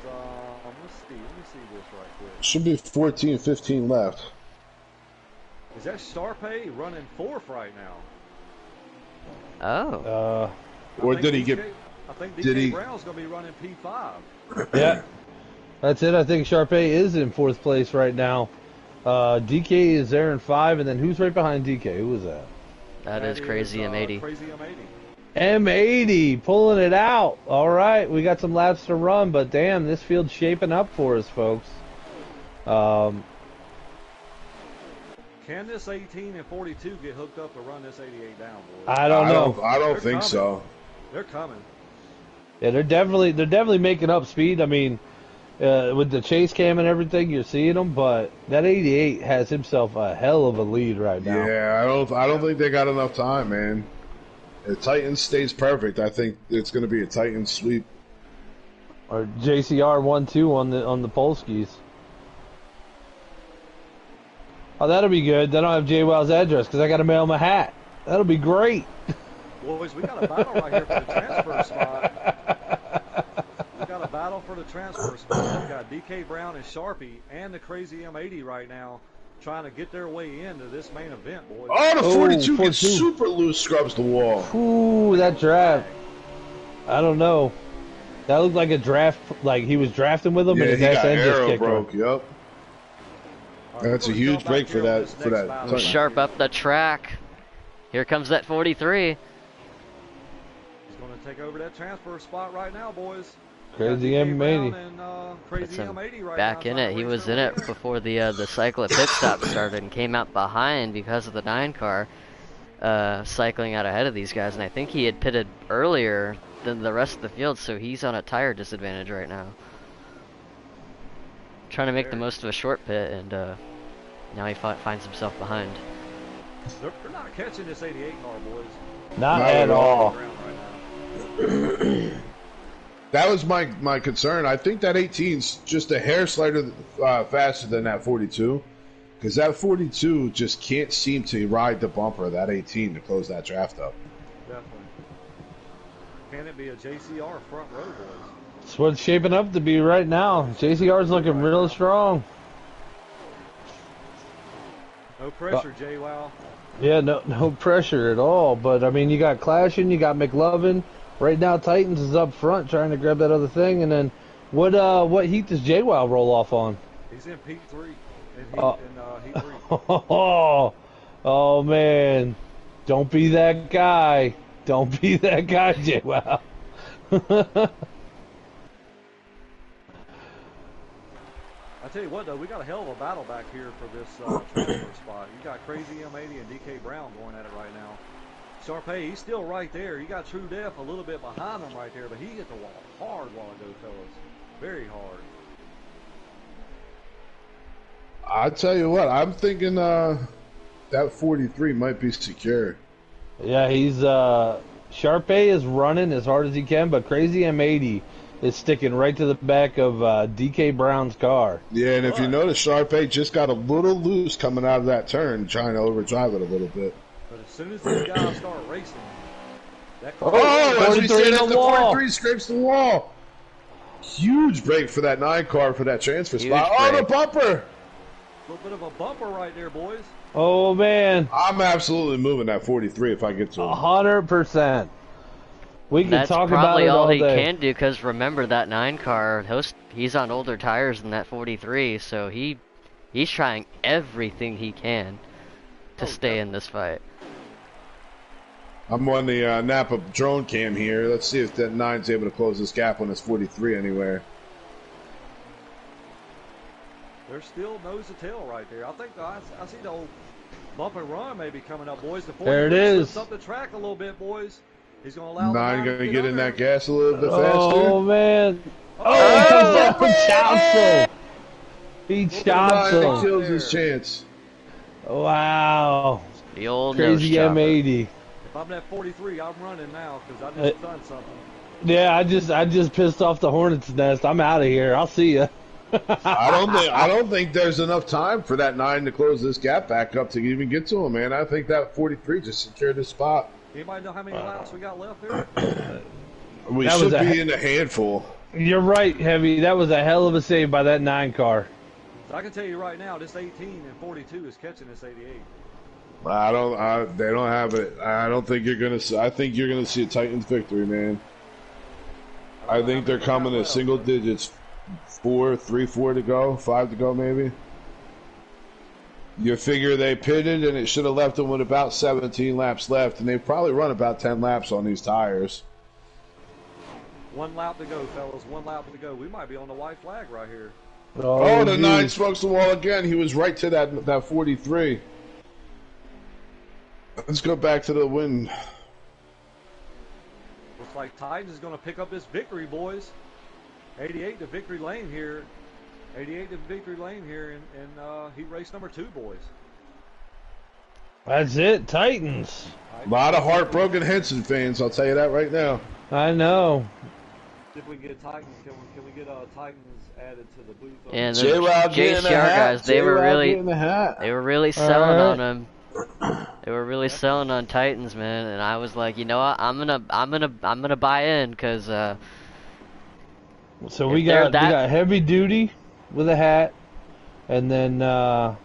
let me see this right quick. Should be 14, 15 left. Is that Sharpay running 4th right now? Oh. Or did he get... I think DK Brown's going to be running P5. Yeah. That's it. I think Sharpay is in 4th place right now. DK is there in 5, and then who's right behind DK? Who is that? That is Crazy M80. Crazy M80. M80 pulling it out. All right, we got some laps to run, but damn, this field's shaping up for us, folks. Can this 18 and 42 get hooked up to run this 88 down, boys? I don't know. I don't think so. They're coming. Yeah, they're definitely making up speed. I mean, with the chase cam and everything, you're seeing them, but that 88 has himself a hell of a lead right now. Yeah, I don't think they got enough time, man. If Titans stays perfect, I think it's going to be a Titans sweep. Or JCR 1-2 on the Polskis. Oh, that'll be good. They don't have J-Wow's address because I got to mail him a hat. That'll be great. Boys, we got a battle right here for the transfer spot. We got a battle for the transfer spot. We got DK Brown and Sharpie and the Crazy M80 right now trying to get their way into this main event, boys. Oh, the 42 gets super loose, scrubs the wall. Ooh, that draft. I don't know. That looked like a draft, like he was drafting with him, Yeah, and his he got end just arrow kicked broke. him. Yep. That's a huge break for that. Sharp up the track. Here comes that 43. He's going to take over that transfer spot right now, boys. Crazy M80. Crazy M80 right back now. in it. He was in it before the cycle at pit stop started and came out behind because of the 9 car cycling out ahead of these guys. And I think he had pitted earlier than the rest of the field, so he's on a tire disadvantage right now. Trying to make the most of a short pit and now he finds himself behind. They're not catching this 88 car, boys. Not at all. That was my concern. I think that 18's just a hair slighter faster than that 42, because that 42 just can't seem to ride the bumper of that 18 to close that draft up. Definitely. Can it be a JCR front row, boys? That's what it's shaping up to be right now. JCR's looking real strong. No pressure, JWoww. Yeah, no pressure at all. But I mean, you got Clashing, you got McLovin. Right now, Titans is up front trying to grab that other thing. And then, what heat does JWoww roll off on? He's in Heat 3. Heat 3. Oh man, don't be that guy. Don't be that guy, JWoww. I tell you what, though, we got a hell of a battle back here for this transfer spot. You got Crazy M80 and DK Brown going at it right now. Sharpay, he's still right there. You got True Def a little bit behind him right there, but he hit the wall hard while ago, fellas. Very hard. I tell you what, I'm thinking that 43 might be secure. Yeah, he's Sharpay is running as hard as he can, but Crazy M80 is sticking right to the back of DK Brown's car. Yeah, and if you notice, Sharpay just got a little loose coming out of that turn, trying to overdrive it a little bit. But as soon as these guys start racing, that car... as we said, the wall. 43 scrapes the wall. Huge break for that 9 car for that transfer spot. Huge Oh, the break. bumper! A little bit of a bumper right there, boys. Oh man, I'm absolutely moving that 43 if I get to him. 100%. We can That's talk about probably it all he day. can do, because remember that 9 car, he's on older tires than that 43, so he's trying everything he can to stay in this fight. I'm on the Napa drone cam here. Let's see if that 9's able to close this gap on this 43 anywhere. There's still nose to tail right there. I think I see the old bump and run maybe coming up, boys. The There it is. Slips up the track a little bit, boys. He's going to allow 9 the going to to get in under. that gas a little bit faster. Oh man. Oh, he comes down and chops him. He chops 9 him. kills his chance. Wow. The old Crazy nose chopper. M80. If I'm at 43, I'm running now because I just done something. Yeah, I just pissed off the hornet's nest. I'm out of here. I'll see ya. I don't think there's enough time for that 9 to close this gap back up to even get to him, man. I think that 43 just secured his spot. Anybody know how many laps we got left there? We That should was be in a handful. You're right, Heavy. That was a hell of a save by that 9 car. So I can tell you right now, this 18 and 42 is catching this 88. They don't have it. I don't think you're gonna. I think you're gonna see a Titans victory, man. I think they're coming in single digits. 4 to go, 5 to go, maybe. You figure they pitted and it should have left them with about 17 laps left, and they've probably run about 10 laps on these tires. 1 lap to go, fellas. 1 lap to go. We might be on the white flag right here. Oh, the geez. 9 smokes the wall again. He was right to that 43. Let's go back to the win. Looks like Titans is going to pick up this victory, boys. 88 to victory lane here. 88 to victory lane here in heat race number 2, boys. That's it, Titans. A lot of heartbroken Henson fans, I'll tell you that right now. I know. If we can get Titans, can we get Titans added to the booth? And the JWoww getting the JCR hat. guys, they were JWoww getting the hat. really selling on Alright. him. They were really selling on Titans, man, and I was like, you know what, I'm gonna buy in, cause So If we they're got Heavy Duty with a hat, and then JWoww.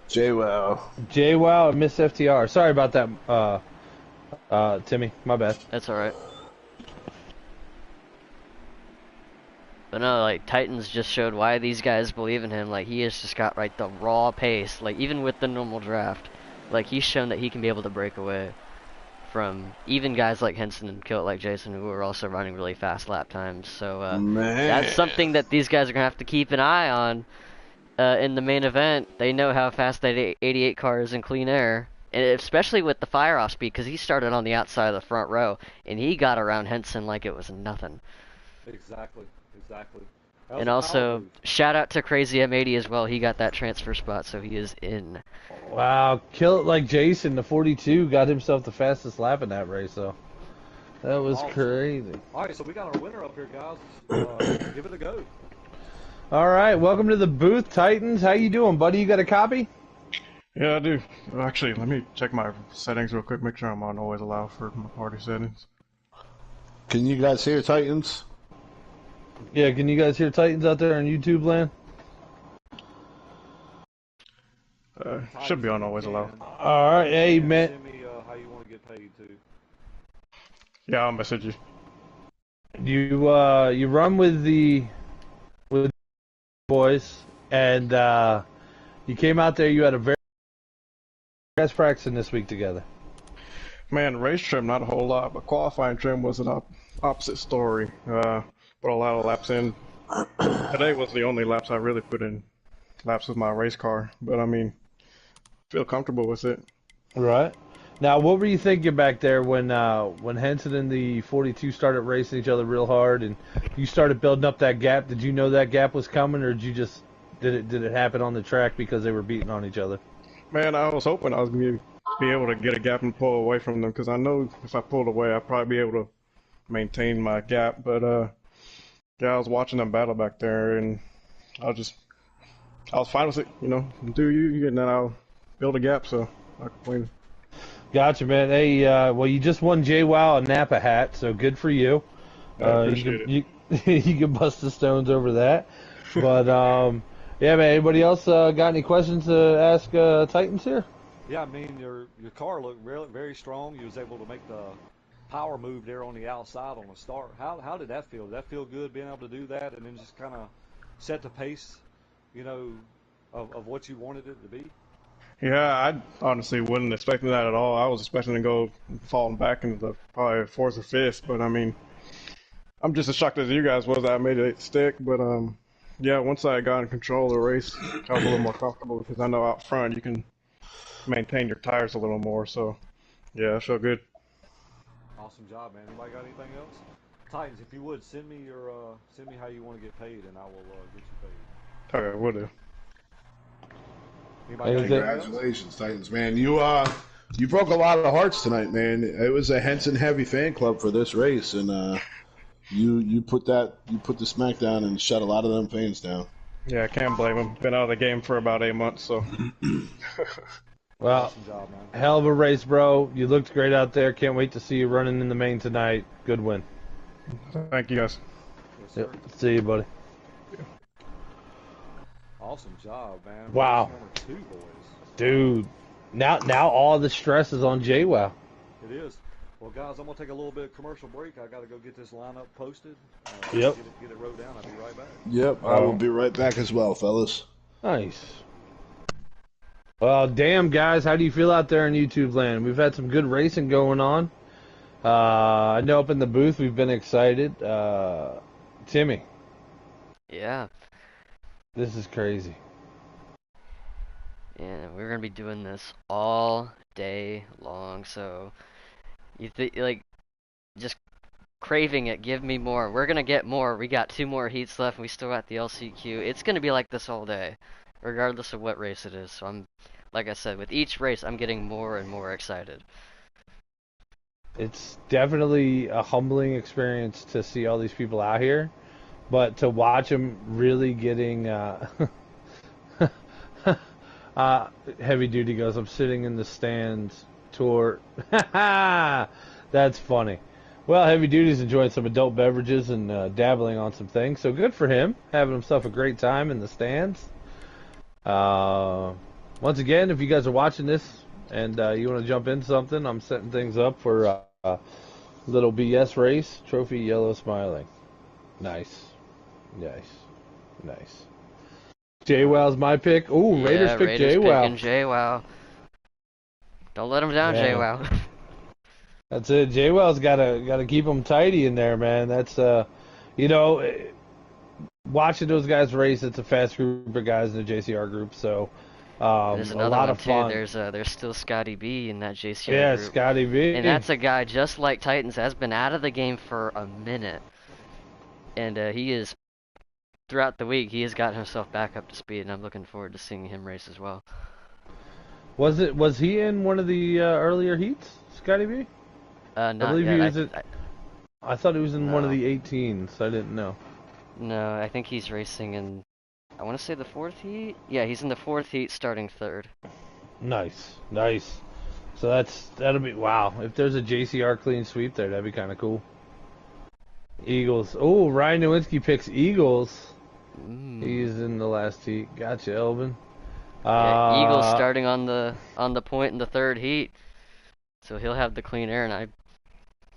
JWoww and Miss FTR. Sorry about that, Timmy. My bad. that's alright. But no, like, Titans just showed why these guys believe in him. Like, he has just got, like, the raw pace. Like, even with the normal draft, like, he's shown that he can be able to break away from even guys like Henson and Kill It Like Jason, who are also running really fast lap times. So, Man. that's something that these guys are going to have to keep an eye on in the main event. They know how fast that 88 car is in clean air. And especially with the fire-off speed, because he started on the outside of the front row, and he got around Henson like it was nothing. Exactly. And also, shout out to Crazy M80 as well. He got that transfer spot, so he is in. Wow, kill it like Jason. The 42 got himself the fastest lap in that race, though. That was crazy. All right, so we got our winner up here, guys. Give it a go. All right, welcome to the booth, Titans. How you doing, buddy? You got a copy? Yeah, I do. Actually, let me check my settings real quick. Make sure I'm on always allow for my party settings. Can you guys hear Titans? Yeah, can you guys hear Titans out there on YouTube land? Should be on always allow. All right, hey man. Send me how you want to get paid too. Yeah, I'll message you. You run with the boys, and you came out there. You had a very guys practicing this week together. Man, race trim not a whole lot, but qualifying trim was an opposite story. Put a lot of laps in. Today was the only laps I really put in laps with my race car, but I mean, feel comfortable with it. Right. Now, what were you thinking back there when Henson and the 42 started racing each other real hard, and you started building up that gap? Did you know that gap was coming, or did it happen on the track because they were beating on each other? Man, I was hoping I was going to be able to get a gap and pull away from them, because I know if I pulled away, I'd probably be able to maintain my gap. But yeah, I was watching them battle back there, and I was fine with it. You know, do you, and then I'll build a gap, so I complain. Gotcha, man. Hey, well, you just won JWoww a Napa hat, so good for you. I appreciate it. You can bust the stones over that. But, yeah, man, anybody else got any questions to ask Titans here? Yeah, I mean, your car looked very strong. You was able to make the power move there on the outside on the start. How did that feel? Did that feel good, being able to do that and then just kind of set the pace, you know, of what you wanted it to be? Yeah, I honestly wasn't expecting that at all. I was expecting to go falling back into the probably fourth or fifth, but I mean, I'm just as shocked as you guys was that I made it stick. But yeah, once I got in control of the race, I was a little more comfortable because I know out front you can maintain your tires a little more. So yeah, I feel good. Awesome job, man. Anybody got anything else? Titans, if you would send me how you want to get paid, and I will get you paid. Okay, will do. Congratulations, Titans, man. You broke a lot of hearts tonight, man. It was a Henson heavy fan club for this race, and you put the smack down and shut a lot of them fans down. Yeah, I can't blame them. Been out of the game for about 8 months, so. Well, awesome job, man. Hell of a race, bro. You looked great out there. Can't wait to see you running in the main tonight. Good win. Thank you, guys. Yes, sir. Yep. See you, buddy. Awesome job, man. Wow. Race number 2, boys. Dude, now all the stress is on JWoww. It is. Well, guys, I'm gonna take a little bit of commercial break. I gotta go get this lineup posted. Yep. Get it wrote down. I'll be right back. Yep, I will be right back as well, fellas. Nice. Well, damn, guys, how do you feel out there in YouTube land? We've had some good racing going on. I know up in the booth we've been excited. Timmy. Yeah. This is crazy. Yeah, we're gonna be doing this all day long, so like just craving it, give me more. We're gonna get more. We got 2 more heats left and we still got the LCQ. It's gonna be like this all day, regardless of what race it is. So I'm, like I said, with each race I'm getting more and more excited. It's definitely a humbling experience to see all these people out here, but to watch them really getting Heavy Duty goes, I'm sitting in the stands tour. That's funny. Well, Heavy Duty's enjoying some adult beverages and dabbling on some things, so good for him, having himself a great time in the stands. Once again, if you guys are watching this and you want to jump in something, I'm setting things up for a little BS race. Trophy Yellow Smiling. Nice. JWoww's my pick. Ooh, Yeah, Raiders pick JWoww. picking JWoww. Don't let him down, Yeah. JWoww. That's it. JWoww's gotta keep them tidy in there, man. That's you know, watching those guys race. It's a fast group of guys in the JCR group, so There's a another lot one of too. fun. There's still Scotty B in that JCR Yeah, group. Scotty B. And that's a guy just like Titans, has been out of the game for a minute. And he is throughout the week, he has gotten himself back up to speed, and I'm looking forward to seeing him race as well. Was he in one of the earlier heats, Scotty B? Not I believe yet. he was I thought he was in one of the 18s. I didn't know. No, I think he's racing in, I want to say the 4th heat? Yeah, he's in the 4th heat starting 3rd. Nice. So that'll be, wow. If there's a JCR clean sweep there, that'd be kind of cool. Eagles. Oh, Ryan Nowinski picks Eagles. He's in the last heat. Gotcha, Elvin. Yeah, Eagles starting on the point in the 3rd heat. So he'll have the clean air, and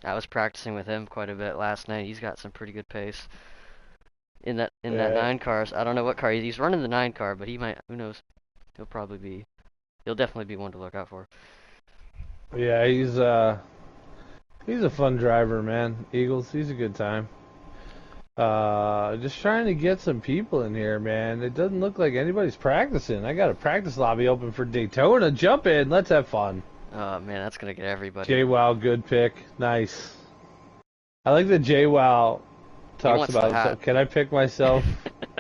I was practicing with him quite a bit last night. He's got some pretty good pace in that 9 cars. I don't know what car he's running, the 9 car, but he might, who knows. He'll definitely be one to look out for. Yeah, he's a fun driver, man. Eagles, he's a good time. Just trying to get some people in here, man. It doesn't look like anybody's practicing. I got a practice lobby open for Daytona. Jump in, let's have fun. Oh man, that's gonna get everybody. JWoww, good pick. Nice. I like that JWoww talks about, can I pick myself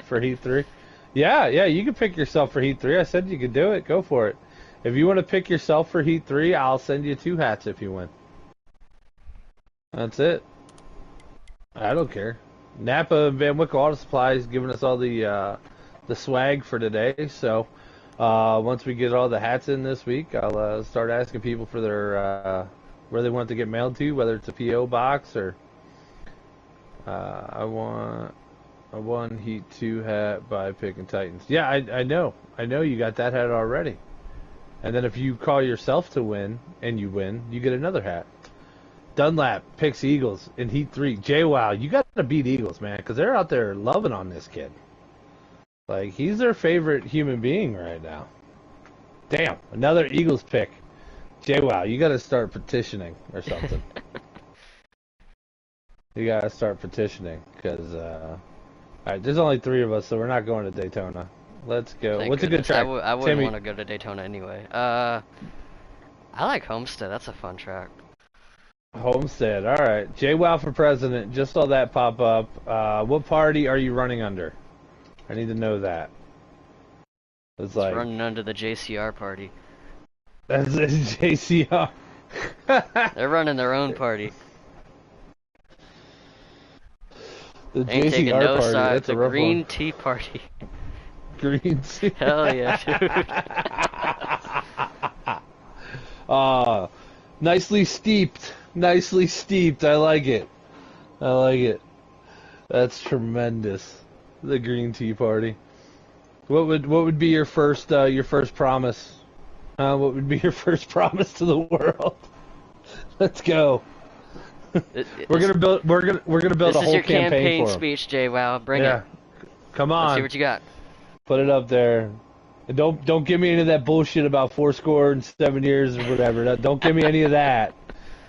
for Heat 3? Yeah, you can pick yourself for Heat 3. I said you could do it. Go for it. If you want to pick yourself for Heat 3, I'll send you 2 hats if you win. That's it. I don't care. Napa and Van Wickle Auto Supply is giving us all the swag for today, so once we get all the hats in this week, I'll start asking people for their where they want to get mailed to, whether it's a PO box or I want a 1 Heat 2 hat by Pickin' Titans. Yeah, I know you got that hat already. And then if you call yourself to win and you win, you get another hat. Dunlap picks Eagles in Heat 3. JWoww, you got to beat Eagles, man, because they're out there loving on this kid. Like, he's their favorite human being right now. Damn, another Eagles pick. JWoww, you got to start petitioning or something. You got to start petitioning because, all right, there's only 3 of us, so we're not going to Daytona. Let's go. Thank What's goodness. a good track? I wouldn't Timmy? want to go to Daytona anyway. I like Homestead. That's a fun track. Homestead. All right. JWoww for president. Just saw that pop up. What party are you running under? I need to know that. It's like running under the JCR party. That's a JCR. They're running their own party. The Ain't JCR taking no party. side. That's The a rough Green one. Tea Party. Green Tea. Hell yeah, dude. Nicely steeped. Nicely steeped. I like it. That's tremendous. The Green Tea Party. What would be your first promise? What would be your first promise to the world? Let's go. We're gonna build a whole campaign for 'em. This is your campaign speech, JWoww. Bring it. Come on. Let's see what you got. Put it up there. And don't give me any of that bullshit about 7 years or whatever. Don't give me any of that.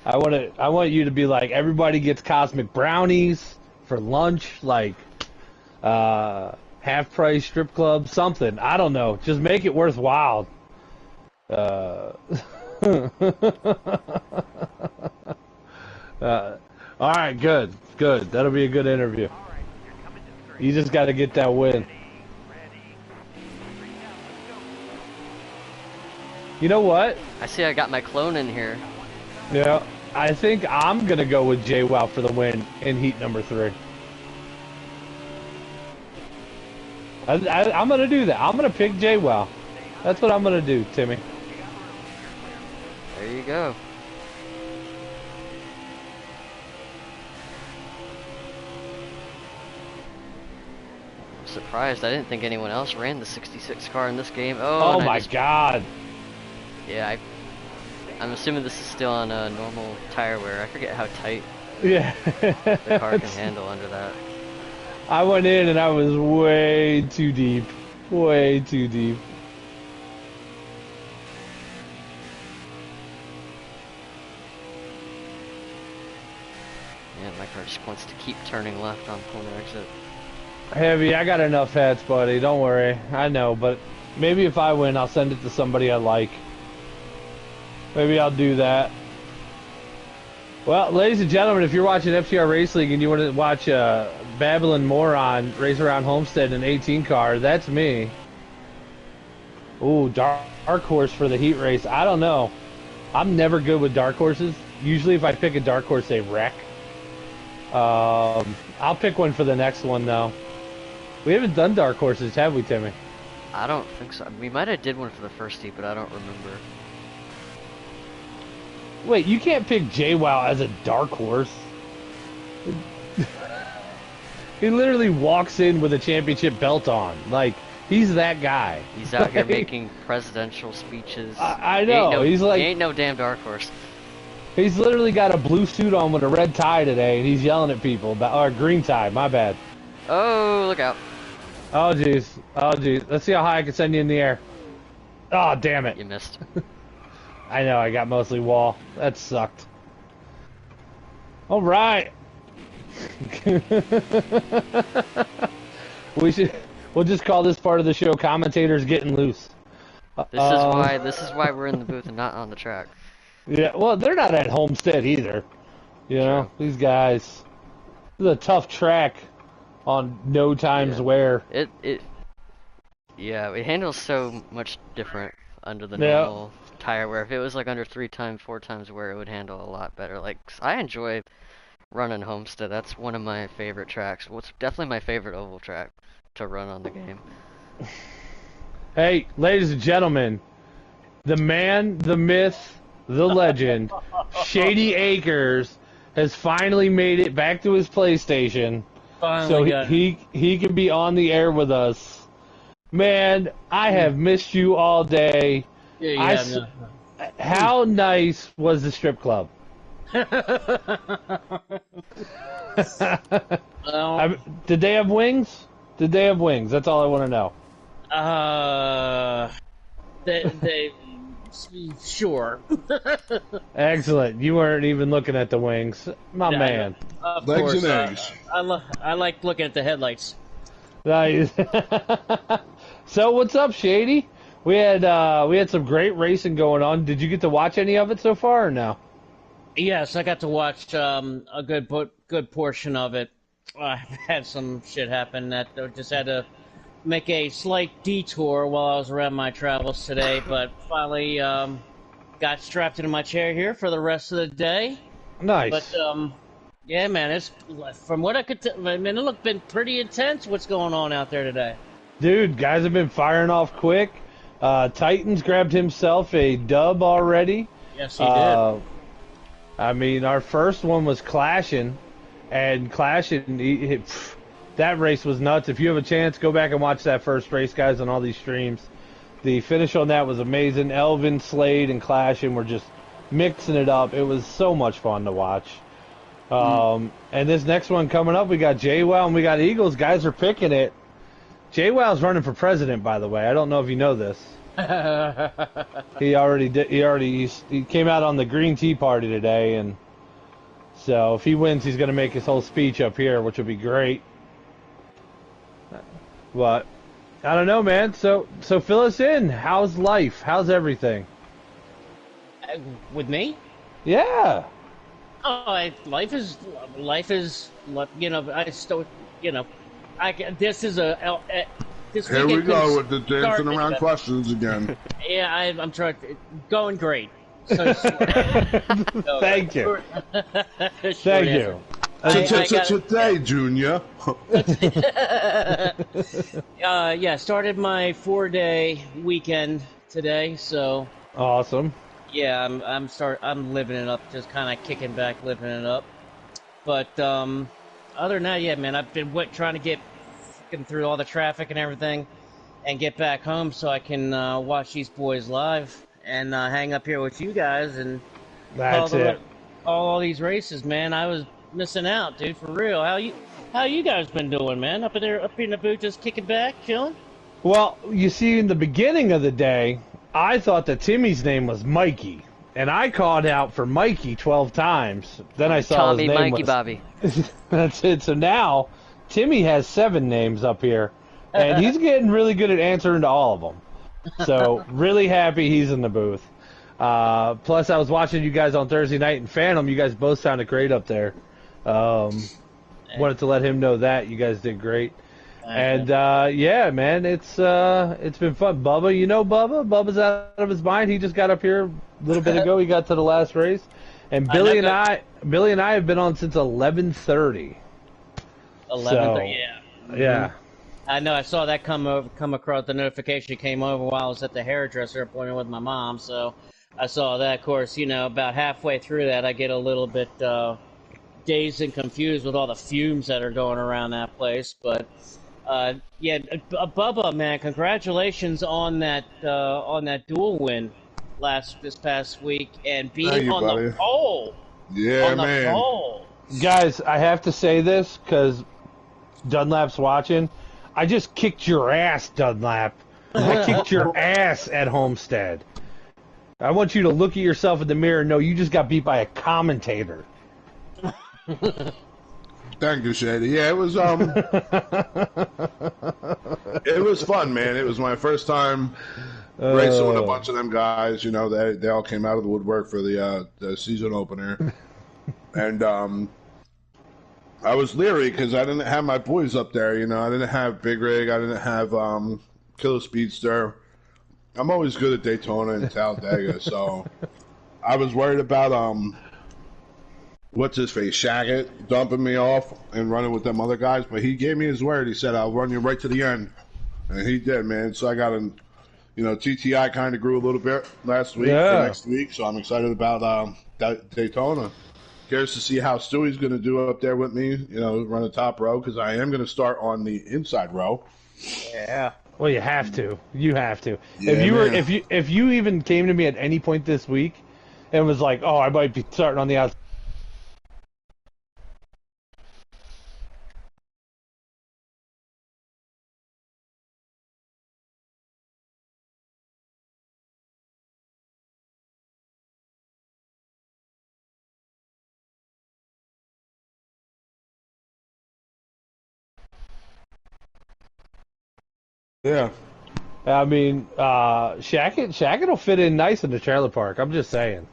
I want you to be like, everybody gets cosmic brownies for lunch, like half price strip club, something. I don't know. Just make it worthwhile. All right, good. That'll be a good interview. You just got to get that win. You know what? I see I got my clone in here. Yeah, I think I'm going to go with JWoww for the win in heat number 3. I'm going to do that. I'm going to pick JWoww. That's what I'm going to do, Timmy. There you go. I'm surprised. I didn't think anyone else ran the 66 car in this game. Oh my God. Yeah, I'm assuming this is still on normal tire wear. I forget how tight the car can handle under that. I went in and I was way too deep. Way too deep. Yeah, my car just wants to keep turning left on corner exit. Heavy, I got enough hats, buddy. Don't worry. I know, but maybe if I win, I'll send it to somebody I like. Maybe I'll do that. Well, ladies and gentlemen, if you're watching FTR Race League and you want to watch Babylon Moron race around Homestead in an 18 car, that's me. Ooh, dark horse for the heat race. I don't know. I'm never good with dark horses. Usually if I pick a dark horse, they wreck. I'll pick one for the next one, though. We haven't done dark horses, have we, Timmy? I don't think so. We might have did one for the first heat, but I don't remember. Wait, you can't pick JWoww as a dark horse. He literally walks in with a championship belt on. Like, he's that guy. He's out here making presidential speeches. I know. He he's like, ain't no damn dark horse. He's literally got a blue suit on with a red tie today, and he's yelling at people about, or green tie. My bad. Oh, look out! Oh jeez. Oh jeez. Let's see how high I can send you in the air. Oh damn it! You missed. I know. I got mostly wall. That sucked. All right. We'll just call this part of the show "Commentators Getting Loose." This is why we're in the booth and not on the track. Yeah, well, they're not at Homestead either. You know, these guys. This is a tough track on no times wear. It handles so much different under the normal tire wear. If it was like under 3 times, 4 times wear, it would handle a lot better. Like, I enjoy running Homestead. That's one of my favorite tracks. Well, it's definitely my favorite oval track to run on the game. Hey, ladies and gentlemen, the man, the myth, the legend, Shady Acres has finally made it back to his PlayStation, so he can be on the air with us. Man, I have missed you all day. How nice was the strip club? Did they have wings? Did they have wings? That's all I want to know. They sure. Excellent. You weren't even looking at the wings, my man. Of Legs course, and eggs. I like looking at the headlights. Nice. So what's up, Shady? We had some great racing going on. Did you get to watch any of it so far, or no? Yes, I got to watch a good portion of it. I had some shit happen that I just had to make a slight detour while I was around my travels today, but finally got strapped into my chair here for the rest of the day. Nice. But yeah, man, it's from what I could tell, man, it been pretty intense. What's going on out there today? Dude, guys have been firing off quick. Titans grabbed himself a dub already. Yes, he did. I mean, our first one was Clashing, and Clashing, that race was nuts. If you have a chance, go back and watch that first race, guys, on all these streams. The finish on that was amazing. Elvin, Slade, and Clashing were just mixing it up. It was so much fun to watch. And this next one coming up, we got JWoww and we got Eagles. Guys are picking it. JWoww's running for president, by the way. I don't know if you know this. He already did. He came out on the Green Tea Party today, and so if he wins, he's going to make his whole speech up here, which would be great. But I don't know, man. So fill us in. How's life? How's everything? With me? Yeah. Oh, life is, you know. I still, you know, this is a. This Here we go with the dancing around questions again. Yeah, I'm trying. Going great. So, Thank you. Thank you. Today, Junior. Yeah, started my 4-day weekend today. So awesome. Yeah, I'm living it up, just kind of kicking back, living it up. But other than that, yeah, man, I've been trying to get through all the traffic and everything, and get back home so I can watch these boys live and hang up here with you guys and that's all these races, man. I was missing out, dude, for real. How you guys been doing, man? Up in the booth, just kicking back, chilling? Well, you see, in the beginning of the day, I thought that Timmy's name was Mikey, and I called out for Mikey 12 times. Then I saw Tommy, his name Mikey, was... Bobby. That's it. So now Timmy has 7 names up here, and he's getting really good at answering to all of them. So really happy he's in the booth. Plus, I was watching you guys on Thursday night in Phantom. You guys both sounded great up there. Wanted to let him know that you guys did great. And yeah, man, it's been fun. Bubba, you know Bubba? Bubba's out of his mind. He just got up here a little bit ago. He got to the last race. And Billy and I have been on since 11:30. 11:30, yeah. Yeah. I know. I saw that come across. The notification came over while I was at the hairdresser appointment with my mom. So I saw that. Of course, about halfway through that, I get a little bit dazed and confused with all the fumes that are going around that place. But yeah, Bubba, man, congratulations on that dual win this past week and being on the pole. Yeah, on the man. pole. Guys, I have to say this because Dunlap's watching. I just kicked your ass, Dunlap. I kicked your ass at Homestead. I want you to look at yourself in the mirror and know you just got beat by a commentator. Thank you, Shady. Yeah, it was it was fun, man. It was my first time racing with a bunch of them guys. They all came out of the woodwork for the season opener, and I was leery because I didn't have my boys up there. I didn't have Big Rig. I didn't have Killer Speedster. I'm always good at Daytona and Talladega, so I was worried about what's his face, Shaggett, dumping me off and running with them other guys. But he gave me his word. He said, "I'll run you right to the end," and he did, man. So I got TTI kind of grew a little bit last week for next week, so I'm excited about Daytona. Curious to see how Stewie's going to do up there with me, run a top row, because I am going to start on the inside row. Yeah. Well, you have to. You have to. Yeah, if you even came to me at any point this week and was like, "Oh, I might be starting on the outside." Yeah. I mean, Shackett will fit in nice in the trailer park. I'm just saying.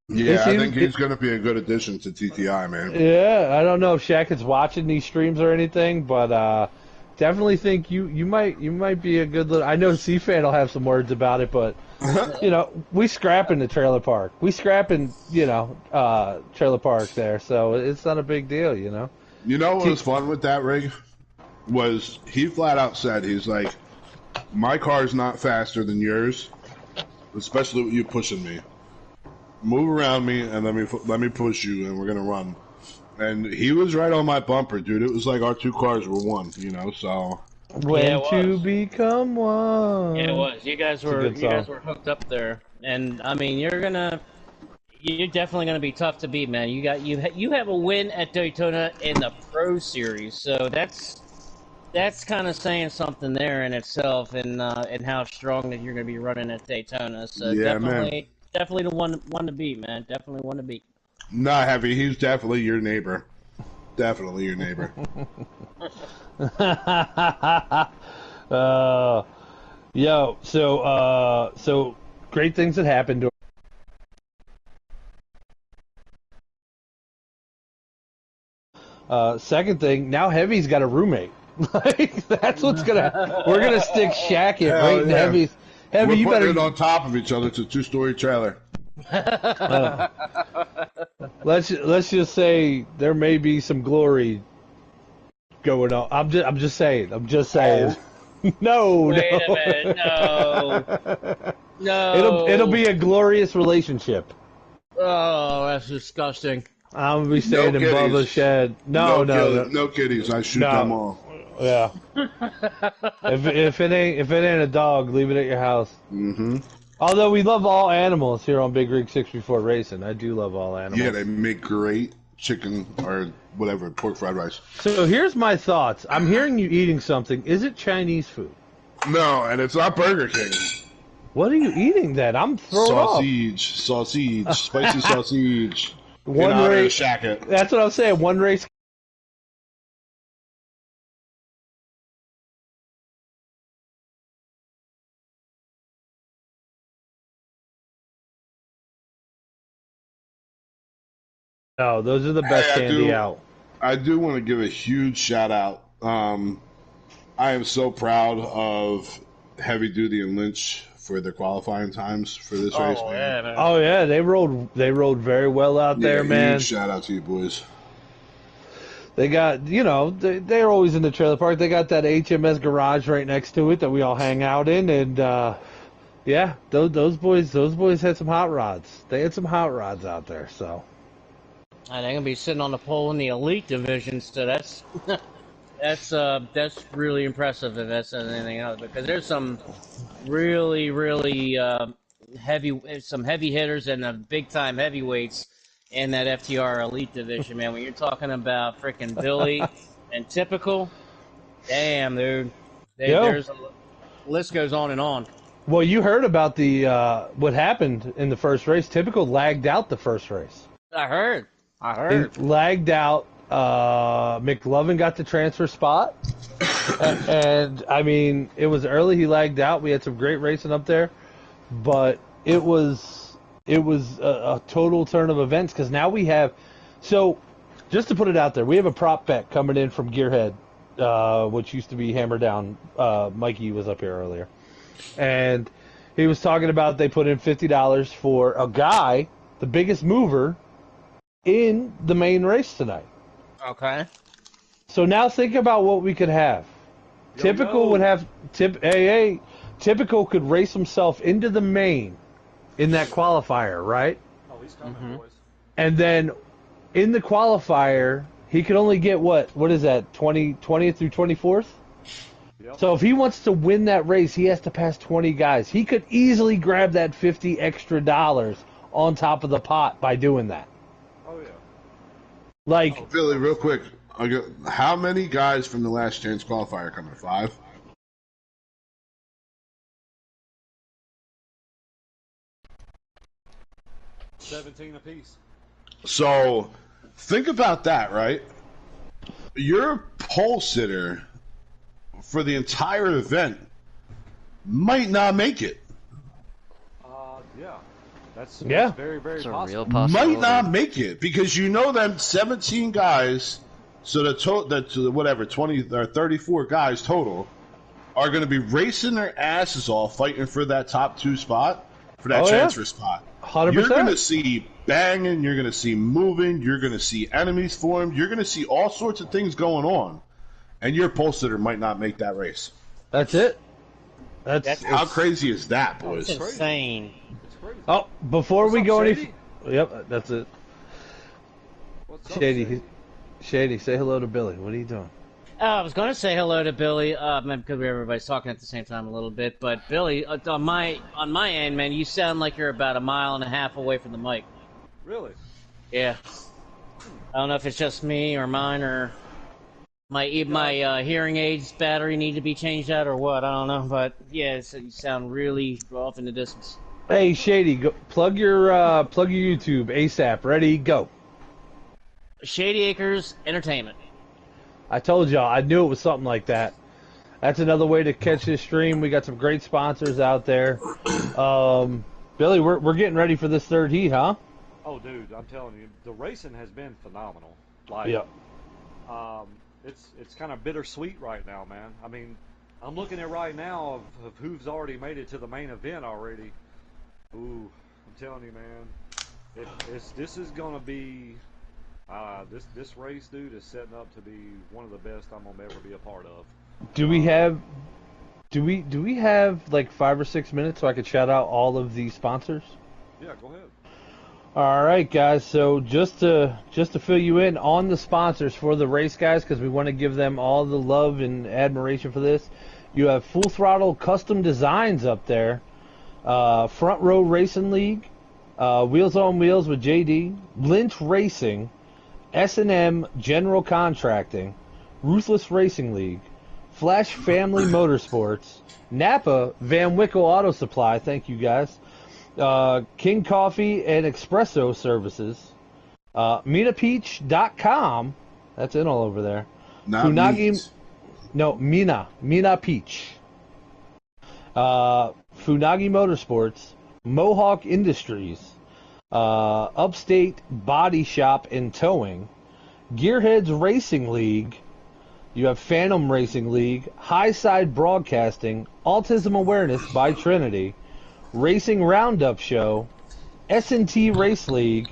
Yeah, I think he's going to be a good addition to TTI, man. Yeah, I don't know if Shackett's watching these streams or anything, but definitely think you might be a good little. I know C-Fan will have some words about it, but we scrap in the trailer park. We scrap in trailer park there, so it's not a big deal, You know what was fun with that rig? Was he flat out said, he's like, my car's not faster than yours, especially with you pushing me. Move around me and let me push you, and we're gonna run. And he was right on my bumper, dude. It was like our two cars were one, so. When to become one. Yeah, it was. You guys were hooked up there, and I mean, you're definitely gonna be tough to beat, man. You have a win at Daytona in the Pro Series, so that's kind of saying something there in itself, and how strong that you're gonna be running at Daytona. So yeah, definitely the one to beat, man. Definitely one to beat. Not Heavy. He's definitely your neighbor. Definitely your neighbor. So great things that happened to. Second thing, now Heavy's got a roommate. Like that's what's we're gonna stick Shackett right in Heavy's. Heavy, you better it on top of each other. It's a 2-story trailer. Let's just say there may be some glory going on. I'm just saying. No. Wait a minute. No. It'll be a glorious relationship. Oh, that's disgusting. I'm gonna be staying in Bubba's shed. No kitties. I shoot them all. Yeah. if it ain't a dog, leave it at your house. Mm-hmm. Although we love all animals here on Big Rig 64 Racing. I do love all animals. Yeah, they make great chicken or whatever, pork fried rice. So here's my thoughts. I'm hearing you eating something. Is it Chinese food? No, and it's not Burger King. What are you eating then? I'm thrown off. Sausage, spicy sausage. One race. Shackett. That's what I'm saying. One race No, those are the best candy out. I do want to give a huge shout out. I am so proud of Heavy Duty and Lynch for their qualifying times for this race, man. Man. Oh yeah, they rode very well out there, man. Huge shout out to you boys. They got, they're always in the trailer park. They got that HMS garage right next to it that we all hang out in, and yeah, those boys had some hot rods. They had some hot rods out there, so. And they're gonna be sitting on the pole in the elite division, so that's really impressive if that's anything else, because there's some really heavy hitters and big time heavyweights in that FTR elite division, man. When you're talking about freaking Billy and Typical, damn, dude, there's a list goes on and on. Well, you heard about the what happened in the first race. Typical lagged out the first race. I heard. He lagged out. McLovin got the transfer spot, and I mean, it was early. He lagged out. We had some great racing up there, but it was a total turn of events, because now we have. So, just to put it out there, we have a prop bet coming in from Gearhead, which used to be Hammer Down. Mikey was up here earlier, and he was talking about they put in $50 for a guy, the biggest mover in the main race tonight. Okay. So now think about what we could have. Typical would have Typical could race himself into the main in that qualifier, right? Oh, he's coming, boys. And then in the qualifier, he could only get what is that? 20th through 24th? Yep. So if he wants to win that race, he has to pass 20 guys. He could easily grab that $50 extra on top of the pot by doing that. Oh yeah. Like, Billy, real quick, how many guys from the last chance qualifier coming? 5? $17 apiece. So, think about that, right? Your pole sitter for the entire event might not make it. Yeah. That's Yeah. very, very It's a possible. real possibility. Might not make it because you know them 17 guys. So whatever 20 or 34 guys total are going to be racing their asses off fighting for that top 2 spot for that transfer spot. 100%. You're going to see banging. You're going to see moving. You're going to see enemies formed. You're going to see all sorts of things going on, and your pole sitter might not make that race. That's it. How crazy is that, boys? It's insane. It's crazy. Oh, before What's we up, go Shady? Yep, that's it. What's up, Shady, say hello to Billy. What are you doing? I was going to say hello to Billy, because everybody's talking at the same time a little bit. But Billy, on my end, man, you sound like you're about 1.5 miles away from the mic. Really? Yeah. I don't know if it's just me or mine or my hearing aids battery need to be changed out or what. I don't know, but yeah, you sound really off in the distance. Hey, Shady, go, plug your YouTube ASAP. Ready, go. Shady Acres Entertainment. I told y'all, I knew it was something like that. That's another way to catch this stream. We got some great sponsors out there. Billy, we're getting ready for this third heat, huh? Oh, dude, I'm telling you, the racing has been phenomenal. Like, yeah. It's kind of bittersweet right now, man. I mean, I'm looking at right now of who's already made it to the main event already. Ooh, I'm telling you, man, this is gonna be this race, dude, is setting up to be one of the best I'm gonna ever be a part of. Do we have like 5 or 6 minutes so I could shout out all of the sponsors? Yeah, go ahead. All right, guys. So just to fill you in on the sponsors for the race, guys, because we want to give them all the love and admiration for this. You have Full Throttle Custom Designs up there, Front Row Racing League, Wheels on Wheels with JD, Lynch Racing, S&M General Contracting, Ruthless Racing League, Flash Family Motorsports, Napa Van Wickle Auto Supply. Thank you, guys. King Coffee and Espresso Services, MinaPeach.com, that's in all over there. Mina Peach. Funagi Motorsports, Mohawk Industries, Upstate Body Shop and Towing, Gearheads Racing League, you have Phantom Racing League, Highside Broadcasting, Autism Awareness by Trinity, Racing Roundup Show, S&T Race League,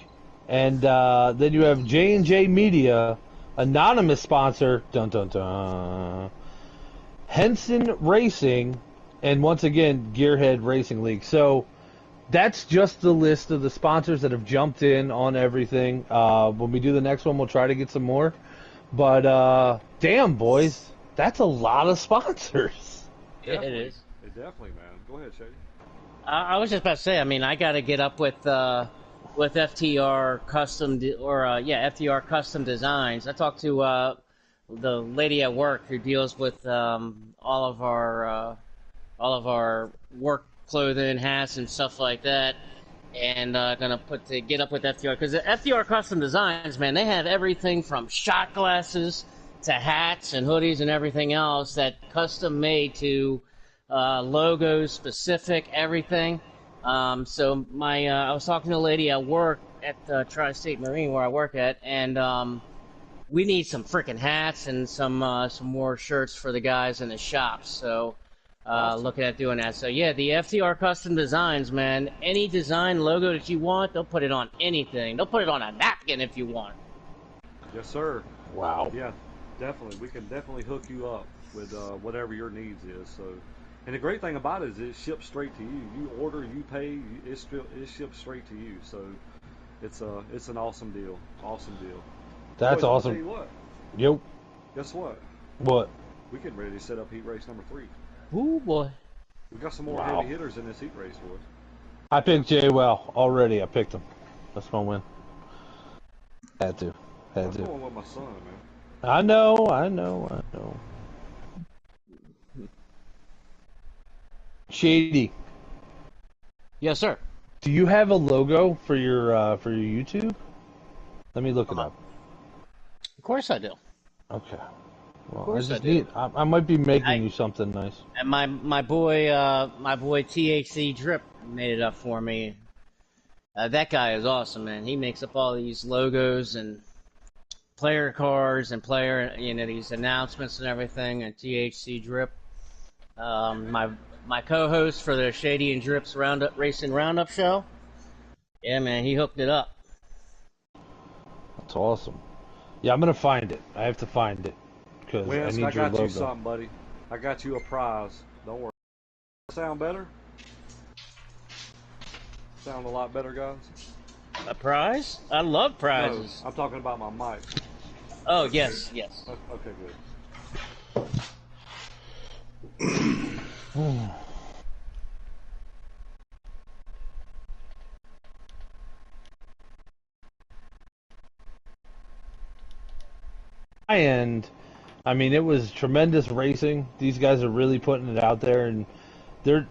and then you have J&J Media, anonymous sponsor, dun dun dun, Henson Racing, and once again, Gearhead Racing League. So that's just the list of the sponsors that have jumped in on everything. When we do the next one, we'll try to get some more. But damn, boys, that's a lot of sponsors. It is. It definitely, man. Go ahead, Shady. I was just about to say. I mean, I got to get up with FTR FTR Custom Designs. I talked to the lady at work who deals with all of our work clothing, hats, and stuff like that. And gonna get up with FTR, because the FTR Custom Designs, man, they have everything from shot glasses to hats and hoodies and everything else that custom made to logos, specific, everything. So I was talking to a lady at work at Tri-State Marine where I work at, and we need some freaking hats and some more shirts for the guys in the shop. So. Looking at doing that. So yeah, the FTR Custom Designs, man. Any design logo that you want, they'll put it on anything. They'll put it on a napkin if you want. Yes, sir. Wow. Yeah, definitely. We can definitely hook you up with whatever your needs is. So, and the great thing about it is it ships straight to you. You order, you pay, it ships straight to you. So, it's an awesome deal. Awesome deal. That's Boys, awesome. I'll tell you what. Yep. Guess what? What? We getting ready to set up heat race number 3. Ooh boy. We got some more heavy hitters in this heat race, boys. I picked Jay Well already. I picked him. That's my win. Had to. I'm going with my son, man. I know. Shady, Yes, sir. do you have a logo for your YouTube? Let me look it up. Of course I do. Okay. Well, course I just I do. need. I might be making you something nice. And my boy THC Drip made it up for me. That guy is awesome, man. He makes up all these logos and player cards and these announcements and everything. And THC Drip, my co-host for the Shady and Drips Racing Roundup show. Yeah, man, he hooked it up. That's awesome. Yeah, I'm gonna find it. I have to find it because I Wins, need I your got logo. you something, buddy. I got you a prize. Don't worry. Sound better? Sound a lot better, guys? A prize? I love prizes. No, I'm talking about my mic. Oh, yes. Okay, good. And I mean, it was tremendous racing. These guys are really putting it out there, and they're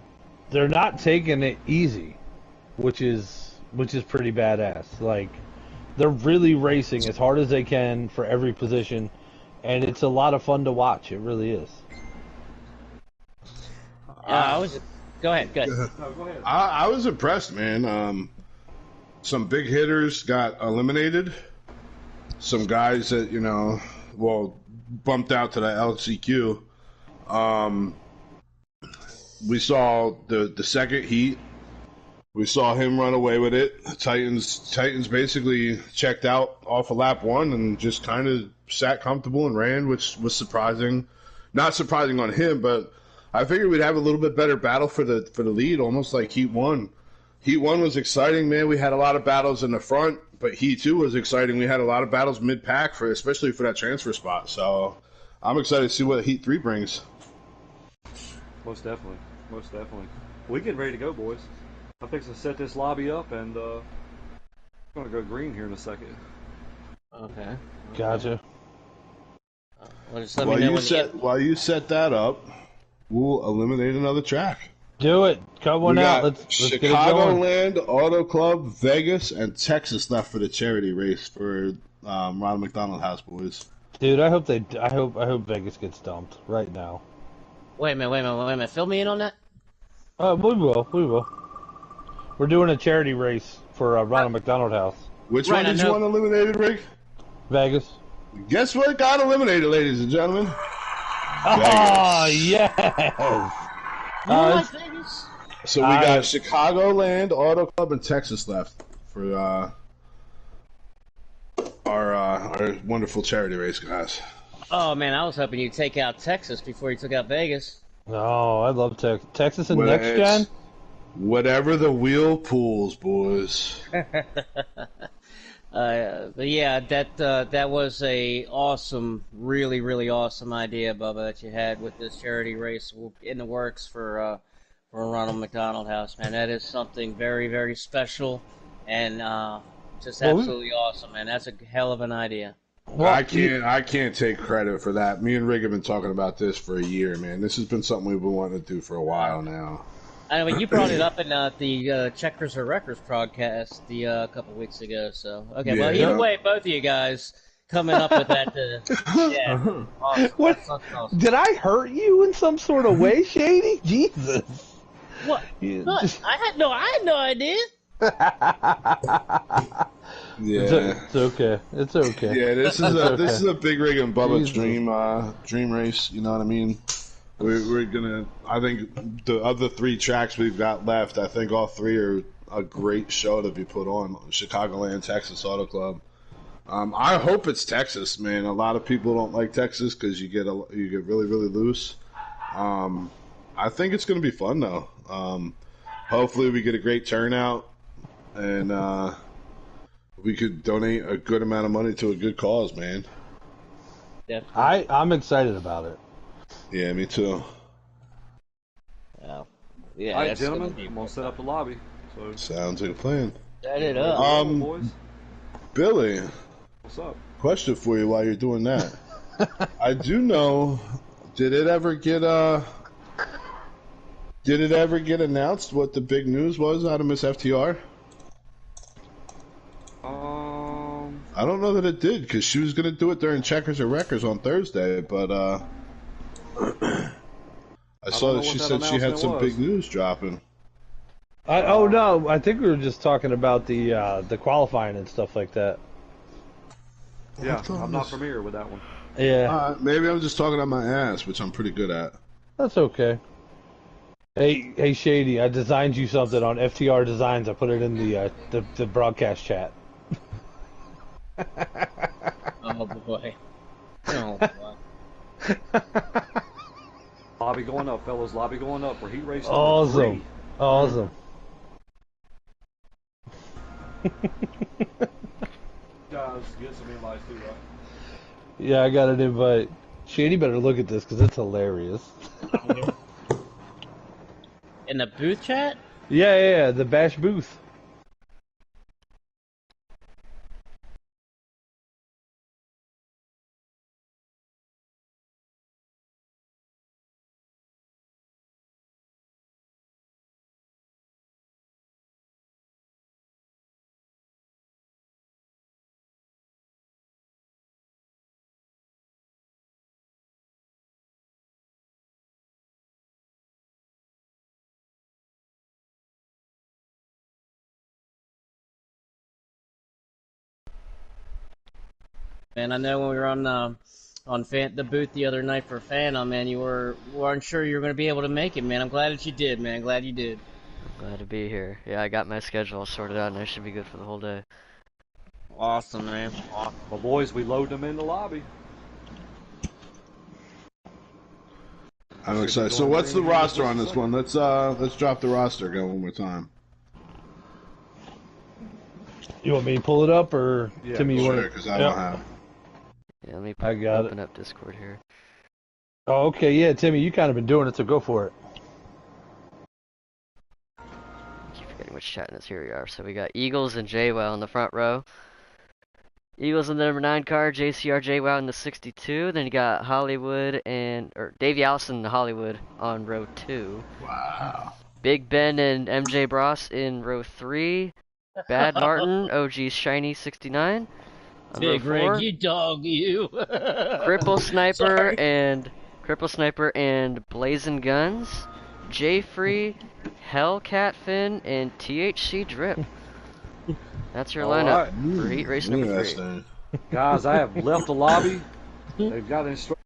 not taking it easy, which is pretty badass. Like, they're really racing as hard as they can for every position, and it's a lot of fun to watch. It really is. Go ahead. No, go ahead. I was impressed, man. Some big hitters got eliminated. Some guys that bumped out to the LCQ. We saw the second heat. We saw him run away with it. Titans basically checked out off of lap 1 and just kind of sat comfortable and ran, which was surprising. Not surprising on him, but I figured we'd have a little bit better battle for the lead, almost like Heat 1. Heat 1 was exciting, man. We had a lot of battles in the front, but Heat 2 was exciting. We had a lot of battles mid-pack, especially for that transfer spot. So I'm excited to see what Heat 3 brings. Most definitely. We getting ready to go, boys. I'm fixing to set this lobby up, and I'm going to go green here in a second. Okay. Gotcha. Well, just let me know While you set that up, we'll eliminate another track. Do it. Cut one out. Let's get it going. Chicagoland Auto Club, Vegas, and Texas left for the charity race for Ronald McDonald House, boys. Dude, I hope Vegas gets dumped right now. Wait a minute. Fill me in on that. We will. We're doing a charity race for Ronald McDonald House. Which one did you want eliminated, Rick? Vegas. Guess what got eliminated, ladies and gentlemen? Oh, yes! Vegas? So we got Chicagoland Auto Club and Texas left for our wonderful charity race, guys. Oh, man, I was hoping you'd take out Texas before you took out Vegas. Oh, I love Texas and Next Gen. Whatever the wheel pulls, boys. But yeah, that was a awesome, really, really awesome idea, Bubba, that you had with this charity race in the works for Ronald McDonald House, man. That is something very, very special and just absolutely awesome, man. That's a hell of an idea. Well, I can't take credit for that. Me and Rick have been talking about this for a year, man. This has been something we've been wanting to do for a while now. I mean, you brought it up in the Checkers or Wreckers podcast a couple weeks ago. So okay, yeah. Well, either way, both of you guys coming up with that. Yeah, awesome. What? Awesome. Did I hurt you in some sort of way, Shady? Jesus. What? Yeah. What? I had no idea. Yeah, it's okay. It's okay. Yeah, this is a Big Rig and Bubba's dream race. You know what I mean? We're gonna. I think the other 3 tracks we've got left. I think all 3 are a great show to be put on. Chicagoland, Texas Auto Club. I hope it's Texas, man. A lot of people don't like Texas because you get really, really loose. I think it's gonna be fun though. Hopefully we get a great turnout and we could donate a good amount of money to a good cause, man. Definitely. I'm excited about it. Yeah, me too. Well, yeah. All right, gentlemen, I'm gonna set up the lobby. So sounds like a plan. Set it up. Boys. Billy. What's up? Question for you while you're doing that. I do know. Did it ever get announced what the big news was out of Miss FTR? I don't know that it did because she was going to do it during Checkers or Wreckers on Thursday, but I saw that she said she had some big news dropping. No, I think we were just talking about the qualifying and stuff like that. Yeah, I'm not familiar with that one. Yeah. Maybe I'm just talking on my ass, which I'm pretty good at. That's okay. Hey, Shady, I designed you something on FTR Designs. I put it in the broadcast chat. Oh boy. Oh boy. Lobby going up, fellas. Lobby going up. We're heat racing. Awesome. Awesome. Guys, get some invites too, right? Yeah, I got an invite. Shady better look at this because it's hilarious. In the booth chat? Yeah, the Bash booth. Man, I know when we were on the booth the other night for Phantom, man, you weren't sure you were going to be able to make it, man. I'm glad that you did, man. Glad you did. I'm glad to be here. Yeah, I got my schedule sorted out, and I should be good for the whole day. Awesome, man. Awesome. Well, boys, we load them in the lobby. I'm excited. So, what's the roster on this one? Let's drop the roster again one more time. You want me to pull it up, or Timmy? Sure, because I don't have. Yeah, let me open up Discord here. Oh, okay, yeah, Timmy, you kind of been doing it, so go for it. I keep forgetting which chat in this. Here we are. So we got Eagles and JWoww in the front row. Eagles in the number 9 car, JCR JWoww in the 62. Then you got Hollywood or Davey Allison in the Hollywood on row 2. Wow. Big Ben and MJ Bros in row 3. Bad Martin, OG Shiny 69. Big Rig, you dog, you. Cripple Sniper and Blazing Guns. J Free, Hellcat Finn, and THC Drip. That's your All lineup right. for heat race number 3. Interesting. Guys, I have left the lobby. They've got instructions.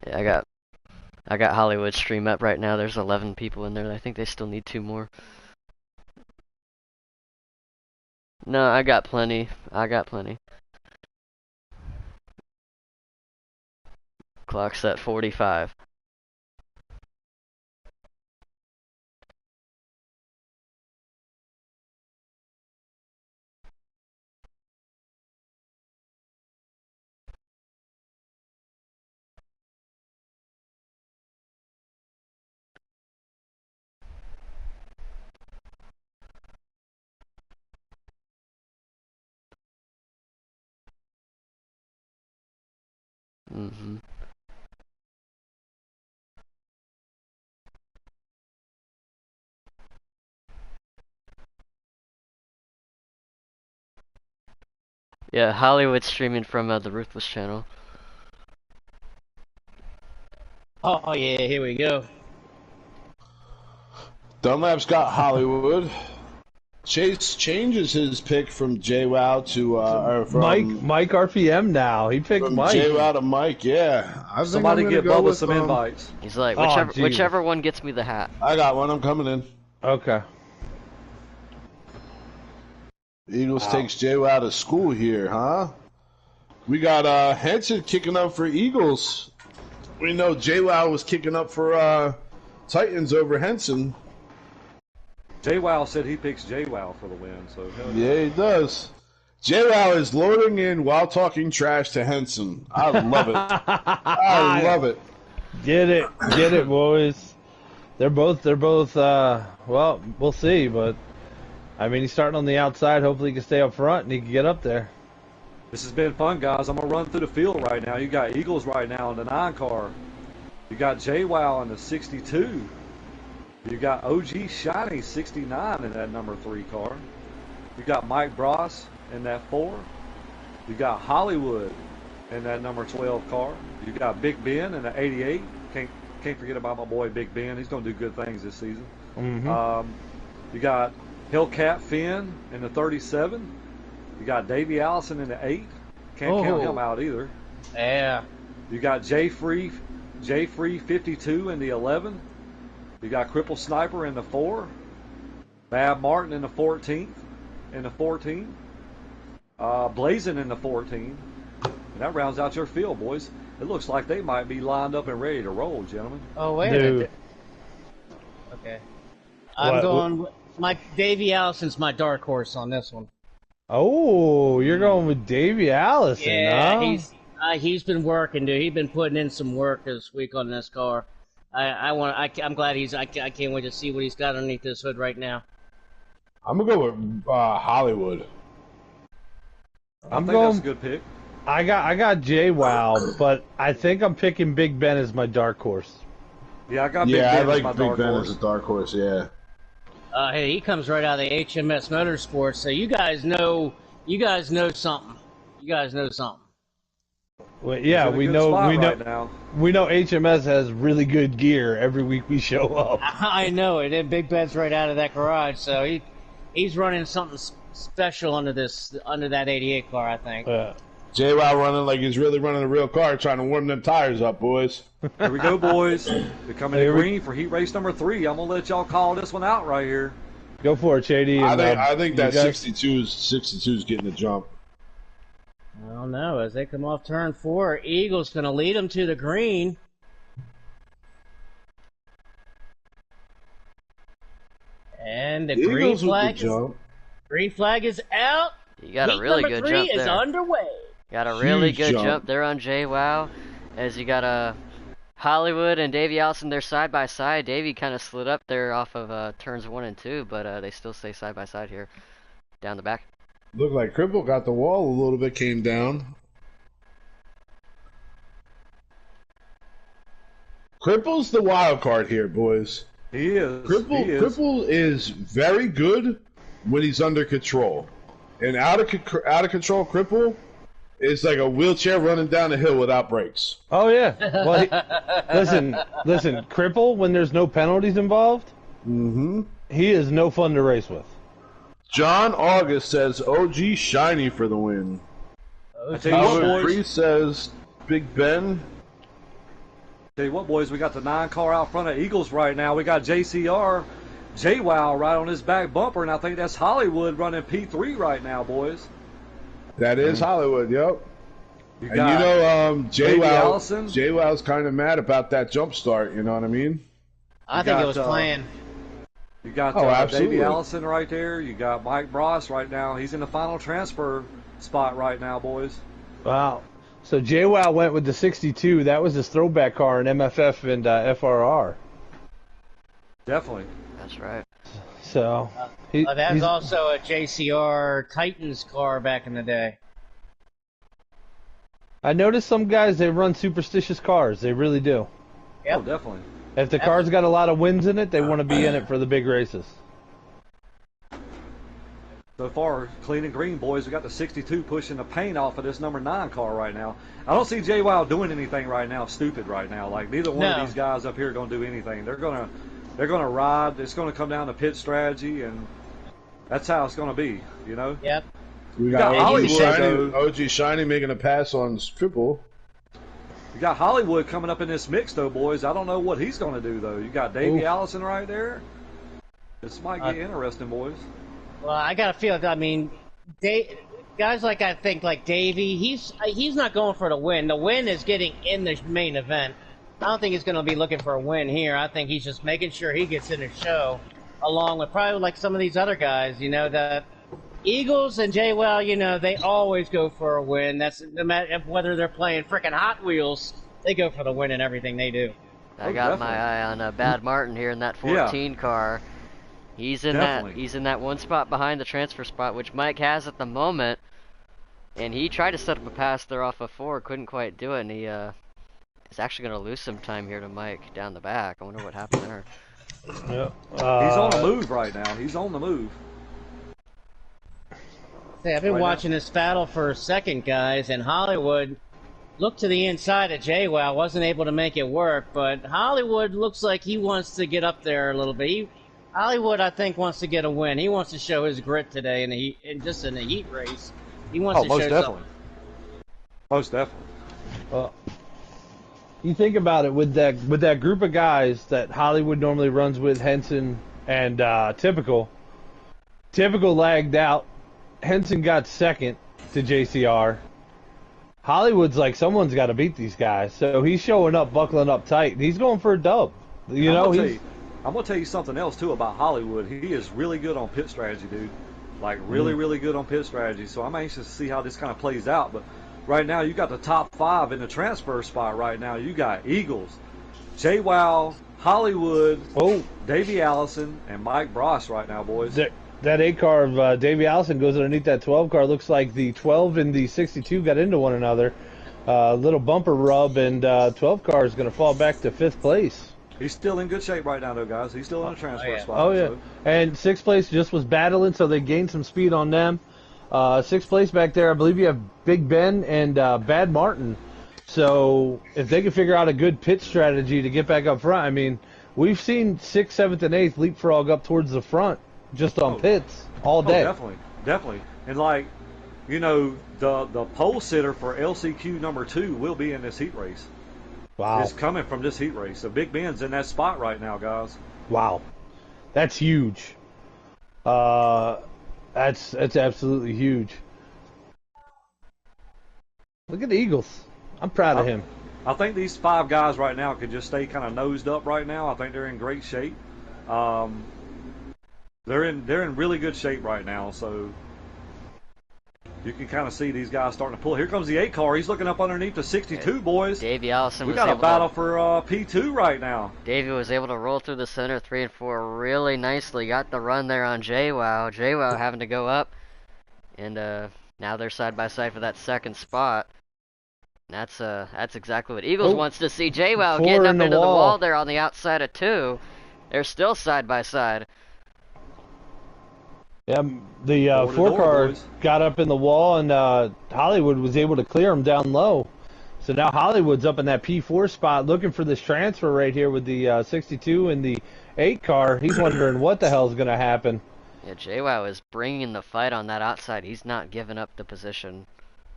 Yeah, I got Hollywood stream up right now. There's 11 people in there. I think they still need 2 more. No, I got plenty. Clock's at 45. Mm-hmm. Yeah, Hollywood streaming from the Ruthless channel. Oh yeah, here we go. Dunlap's got Hollywood. Chase changes his pick from JWoww to from Mike RPM now. He picked from Mike. JWoww to Mike. Yeah, Somebody get Bubba some invites. He's like, Oh, whichever one gets me the hat. I got one. I'm coming in. Okay. Eagles takes JWoww to school here, huh? We got Henson kicking up for Eagles. We know JWoww was kicking up for Titans over Henson. JWoww said he picks JWoww for the win, so hell Yeah, he does. JWoww is loading in while talking trash to Henson. I love it. I love it. Get it, boys. They're both. Well, we'll see, but I mean, he's starting on the outside. Hopefully, he can stay up front and he can get up there. This has been fun, guys. I'm going to run through the field right now. You got Eagles right now in the 9 car. You got JWoww in the 62. You got OG Shiny 69 in that number 3 car. You got Mike Bross in that 4. You got Hollywood in that number 12 car. You got Big Ben in the 88. Can't forget about my boy Big Ben. He's going to do good things this season. Mm-hmm. You got Hellcat Finn in the 37. You got Davey Allison in the 8. Can't count him out either. Yeah. You got J Free 52 in the 11. You got Cripple Sniper in the 4. Bab Martin in the 14th. Blazing in the 14. And that rounds out your field, boys. It looks like they might be lined up and ready to roll, gentlemen. Oh, wait a minute. Okay. I'm going with Davey Allison's my dark horse on this one. Oh, you're going with Davey Allison, Yeah, huh? he's been working, dude. He's been putting in some work this week on this car. I'm glad I can't wait to see what he's got underneath this hood right now. I'm gonna go with Hollywood. I think that's a good pick. I got JWoww, but I think I'm picking Big Ben as my dark horse. Yeah, I got Big Ben I as like my Big dark Ben horse. as a dark horse. Yeah. Hey, he comes right out of the HMS Motorsports, so you guys know something. You guys know something. Well, yeah, we know HMS has really good gear every week we show up. I know it. And Big Ben's right out of that garage, so he's running something special under that 88 car, I think. JWoww running like he's really running a real car, trying to warm them tires up, boys. Here we go, boys. They're coming to green for heat race number 3. I'm gonna let y'all call this one out right here. Go for it, Shady. I think that 62 is getting the jump. I don't know. As they come off turn 4, Eagle's going to lead them to the green. And the green flag is out. You got a really good jump there. Heat number 3 is underway. Got a really good jump there on JWoww, as you got Hollywood and Davey Allison, they're side by side. Davey kind of slid up there off of turns 1 and 2, but they still stay side by side here, down the back. Looked like Cripple got the wall a little bit, came down. Cripple's the wild card here, boys. He is. Cripple is very good when he's under control, and out of control Cripple is like a wheelchair running down a hill without brakes. Oh yeah. Well, listen. Cripple, when there's no penalties involved, he is no fun to race with. John August says OG Shiny for the win. Calvin Priest says Big Ben. Tell you what, boys, we got the 9 car out front of Eagles right now. We got JCR, JWoww right on his back bumper, and I think that's Hollywood running P3 right now, boys. That is Hollywood, yep. You and you know, JWoww, JWoww's kind of mad about that jump start. You know what I mean? I think it was planned. You got Davey Allison right there. You got Mike Bross right now. He's in the final transfer spot right now, boys. Wow. So JWoww went with the 62. That was his throwback car in MFF and FRR. Definitely. That's right. So that was also a JCR Titans car back in the day. I noticed some guys, they run superstitious cars. They really do. Yep. Oh, definitely. If the car's got a lot of wins in it, they want to be in it for the big races. So far, clean and green, boys. We got the 62 pushing the paint off of this number 9 car right now. I don't see JWoww doing anything right now stupid right now. Like, neither one of these guys up here are going to do anything. They're going to ride. It's going to come down to pit strategy, and that's how it's going to be, you know? Yep. We got OG Shiny making a pass on Triple. You got Hollywood coming up in this mix, though, boys. I don't know what he's going to do, though. You got Davey Allison right there. This might get interesting, boys. Well, I got to feel. I mean, guys like Davey, he's not going for the win. The win is getting in the main event. I don't think he's going to be looking for a win here. I think he's just making sure he gets in the show, along with probably like some of these other guys. You know, the Eagles and JWoww, you know, they always go for a win. That's no matter whether they're playing freaking Hot Wheels, they go for the win in everything they do. I got my eye on Bad Martin here in that 14 car. He's in that one spot behind the transfer spot, which Mike has at the moment, and he tried to set up a pass there off of 4, couldn't quite do it, and he is actually going to lose some time here to Mike down the back. I wonder what happened there. Yeah. He's on the move right now. He's on the move. Hey, I've been watching this battle for a second, guys, and Hollywood looked to the inside of JWoww, wasn't able to make it work, but Hollywood looks like he wants to get up there a little bit. Hollywood, I think, wants to get a win. He wants to show his grit today in the heat race. He wants to show something. Most definitely. Well, you think about it with that group of guys that Hollywood normally runs with, Henson and Typical. Typical lagged out. Henson got second to JCR. Hollywood's like, someone's got to beat these guys, so he's showing up, buckling up tight. He's going for a dub. I'm gonna tell you something else too about Hollywood. He is really good on pit strategy, dude. Like really good on pit strategy. So I'm anxious to see how this kind of plays out. But right now, you got the top 5 in the transfer spot. Right now, you got Eagles, JWoww, Hollywood, Davey Allison, and Mike Bross. Right now, boys. That 8 car of Davey Allison goes underneath that 12 car. Looks like the 12 and the 62 got into one another. Little bumper rub, and 12 car is going to fall back to 5th place. He's still in good shape right now, though, guys. He's still in a transfer spot. Oh, yeah. So. And 6th place just was battling, so they gained some speed on them. 6th place back there, I believe you have Big Ben and Bad Martin. So if they can figure out a good pit strategy to get back up front, I mean, we've seen 6th, 7th, and 8th leapfrog up towards the front just on pits all day. Definitely. And, like, you know, the pole sitter for LCQ number 2 will be in this heat race. Wow. It's coming from this heat race. So Big Ben's in that spot right now, guys. Wow. That's huge. That's absolutely huge. Look at the Eagles. I'm proud of him. I think these 5 guys right now could just stay kind of nosed up right now. I think they're in great shape. They're in really good shape right now. So You can kind of see these guys starting to pull. Here comes the 8 car. He's looking up underneath the 62, boys. Davey Allison We was got a able battle to, for P2 right now. Davey was able to roll through the center 3 and 4 really nicely. Got the run there on JWoww. JWoww having to go up, and now they're side by side for that second spot. That's exactly what Eagles wants to see. JWoww getting up into the wall there on the outside of 2. They're still side by side. Yeah, the 4 car got up in the wall, and Hollywood was able to clear him down low. So now Hollywood's up in that P4 spot looking for this transfer right here with the 62 and the 8 car. He's wondering what the hell's going to happen. Yeah, JWoww is bringing the fight on that outside. He's not giving up the position.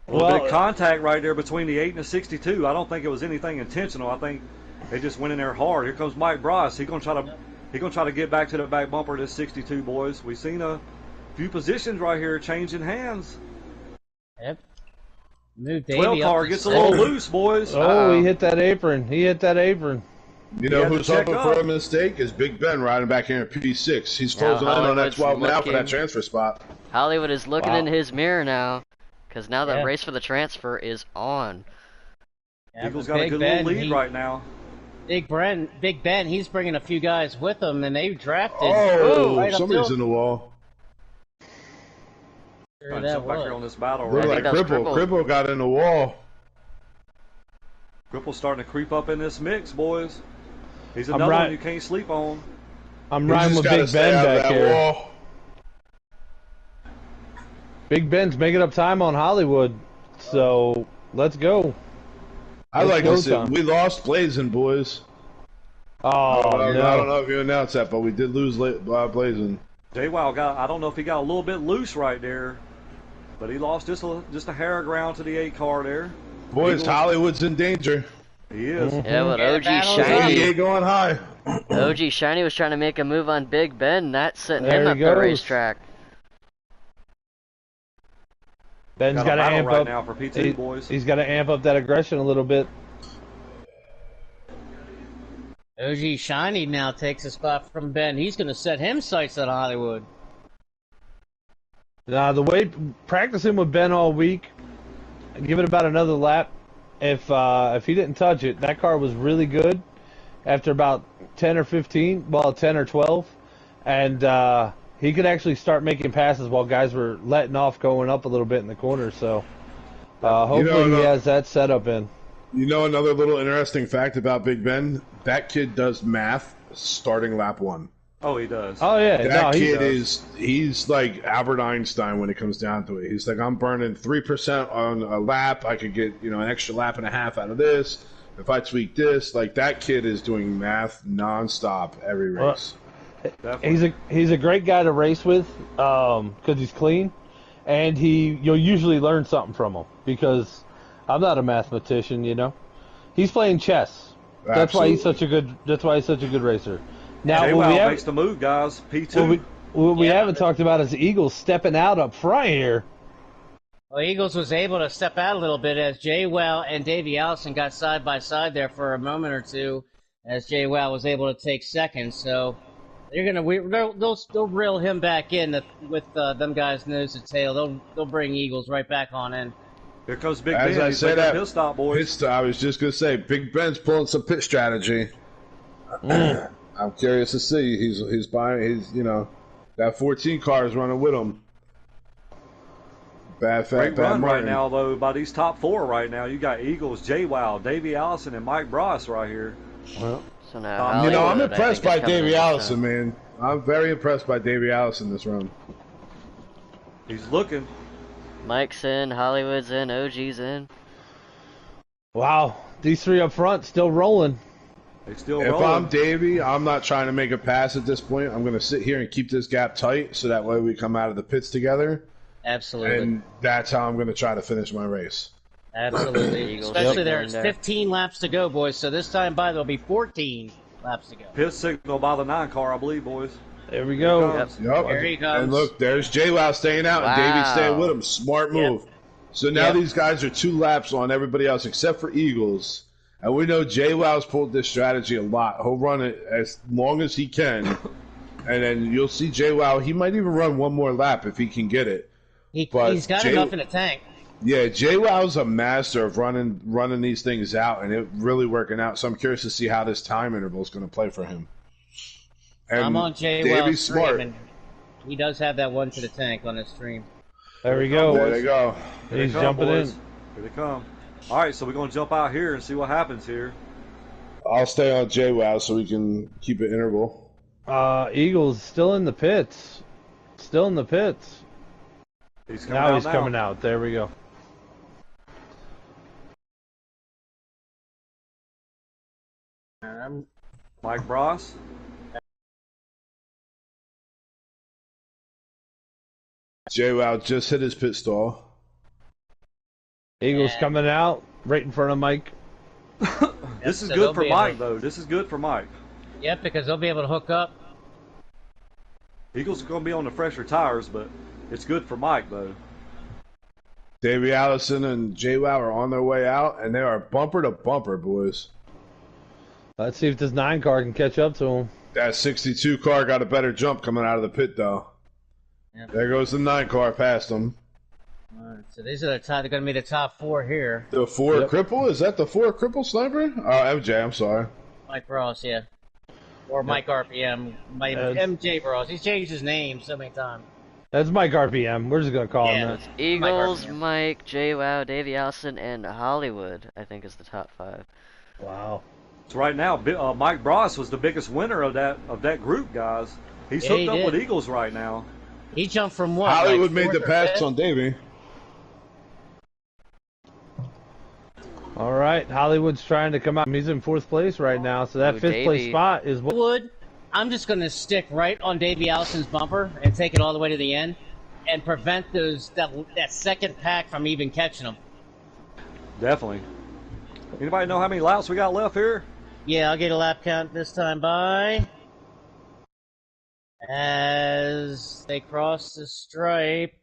A little bit of contact right there between the 8 and the 62. I don't think it was anything intentional. I think they just went in there hard. Here comes Mike Bryce. He's gonna try to get back to the back bumper of this 62, boys. We've seen a few positions right here changing hands. Yep. Move 12 car gets a little loose, boys. Oh, he hit that apron. You know who's hoping for a mistake is Big Ben riding back here in P6. He's closing in on that 12 now for that transfer spot. Hollywood is looking in his mirror now, because now the race for the transfer is on. Yeah, Eagles got a good little lead right now. Big Ben, he's bringing a few guys with him, and they drafted. Oh, right somebody's in the wall. Sure Jump back here on this battle Look right like Cripple got in the wall. Cripple's starting to creep up in this mix, boys. He's another one you can't sleep on. I'm riding with Big Ben back here. Wall. Big Ben's making up time on Hollywood, so let's go. I like to see we lost Blazing, boys. Oh, no. I don't know if you announced that, but we did lose Blazing. JWoww I don't know if he got a little bit loose right there, but he lost just a hair of ground to the 8 car there. Boys, Hollywood's in danger. He is. Yeah, but OG Shiny going high. OG Shiny was trying to make a move on Big Ben. That's setting him up the racetrack. Ben's got to amp right up now for P2, boys. He's got to amp up that aggression a little bit. OG Shiny now takes a spot from Ben. He's going to set him sights at Hollywood. The way practicing with Ben all week, give it about another lap. If he didn't touch it, that car was really good. After about 10 or 15, well, 10 or 12, and he could actually start making passes while guys were letting off, going up a little bit in the corner. So hopefully he has that setup in. You know, another little interesting fact about Big Ben, that kid does math starting lap 1. Oh, he does. Oh, yeah. That kid he's like Albert Einstein when it comes down to it. He's like, I'm burning 3% on a lap. I could get, an extra lap and a half out of this. If I tweak this, like that kid is doing math nonstop every race. He's a great guy to race with because he's clean, and you'll usually learn something from him because I'm not a mathematician, He's playing chess. That's why he's such a good racer. Now, what makes the move, guys. P2. What we haven't talked about is the Eagles stepping out up front here. Well, Eagles was able to step out a little bit as JWoww and Davey Allison got side by side there for a moment or two, as JWoww was able to take second. So they'll reel him back in with them guys nose to tail. They'll bring Eagles right back on in. Here comes Big Ben. As I said, that pit stop, boys. I was just gonna say, Big Ben's pulling some pit strategy. I'm curious to see. He's buying. That 14 car is running with him. Great run right now, though, by these top 4 right now. You got Eagles, JWoww, Davey Allison, and Mike Bryce right here. Well, so now I'm impressed by Davey Allison, man. I'm very impressed by Davey Allison this run. He's looking. Mike's in, Hollywood's in, OG's in. Wow, these 3 up front still rolling. They still if rolling. I'm Davey, I'm not trying to make a pass at this point. I'm going to sit here and keep this gap tight so that way we come out of the pits together. Absolutely. And that's how I'm going to try to finish my race. Absolutely. Especially there's 15 laps to go, boys. So this time by there'll be 14 laps to go. Pit signal by the 9 car, I believe, boys. There we go. Yep. Here he comes. And look, there's JWoww staying out and Davey staying with him. Smart move. So now these guys are 2 laps on everybody else except for Eagles. And we know JWoww's pulled this strategy a lot. He'll run it as long as he can. And then you'll see JWoww, he might even run one more lap if he can get it. He's got enough in the tank. Yeah, JWoww's a master of running these things out, and it really working out. So I'm curious to see how this time interval is going to play for him. And I'm on JWoww's stream, and he does have that one to the tank on his stream. There we go. There they go. He's jumping in. Here they come. All right, so we're going to jump out here and see what happens here. I'll stay on JWoww so we can keep it interval. Eagles still in the pits. Still in the pits. He's coming out now. Coming out. There we go. Mike Bross. JWoww just hit his pit stall. Eagles coming out right in front of Mike. This is good for Mike, though. This is good for Mike. Yep, because they'll be able to hook up. Eagles are going to be on the fresher tires, but it's good for Mike, though. Davey Allison and JWoww are on their way out, and they are bumper to bumper, boys. Let's see if this 9 car can catch up to him. That 62 car got a better jump coming out of the pit, though. Yep. There goes the 9 car past them. So these are they're going to be the top 4 here. The 4 cripple? Is that the 4 cripple sniper? Oh, MJ, I'm sorry. Mike Ross, yeah. Or Mike RPM. MJ Ross. He's changed his name so many times. That's Mike RPM. We're just going to call him that. Eagles, Mike, JWoww, Davey Allison, and Hollywood, I think, is the top 5. Wow. So right now, Mike Bross was the biggest winner of that group, guys. He's hooked up with Eagles right now. He jumped from what? Hollywood made the pass on Davey. All right, Hollywood's trying to come out. He's in 4th place right now, so that 5th place spot is what. Hollywood, I'm just going to stick right on Davey Allison's bumper and take it all the way to the end, and prevent that second pack from even catching them. Definitely. Anybody know how many laps we got left here? Yeah, I'll get a lap count this time by as they cross the stripe.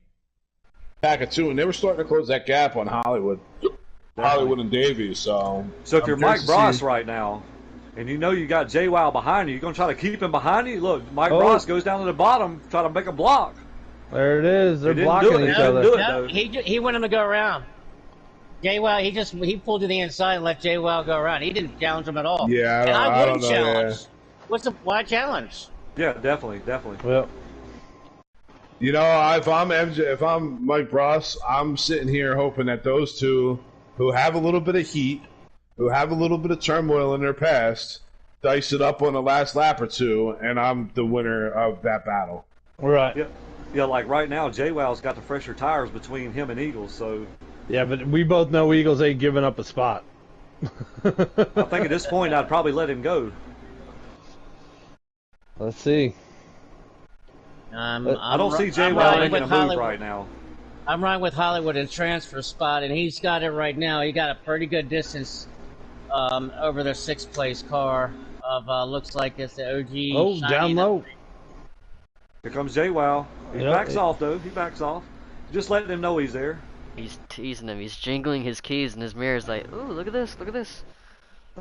Pack of 2, and they were starting to close that gap on Hollywood. Hollywood and Davey, so if you're Mike Bross right now, and you know you got JWoww behind you, you're going to try to keep him behind you? Look, Mike Bross goes down to the bottom, try to make a block. There it is. They're blocking each other. No, he wanted him to go around. JWoww, he pulled to the inside and let JWoww go around. He didn't challenge him at all. Yeah, I wouldn't challenge. Yeah. Why challenge? Yeah, definitely. Well, you know, if I'm Mike Bross, I'm sitting here hoping that those two who have a little bit of heat, who have a little bit of turmoil in their past, dice it up on the last lap or 2, and I'm the winner of that battle. Right. Yeah, like right now, JWoww's got the fresher tires between him and Eagles, so. Yeah, but we both know Eagles ain't giving up a spot. I think at this point I'd probably let him go. Let's see. I don't see JWoww making a move right now. I'm riding with Hollywood in transfer spot, and he's got it right now. He got a pretty good distance over the 6th place car of looks like it's the OG. Oh, down low. Here comes JWoww. He backs off though. He backs off. Just letting him know he's there. He's teasing him. He's jingling his keys in his mirrors like, ooh, look at this, look at this.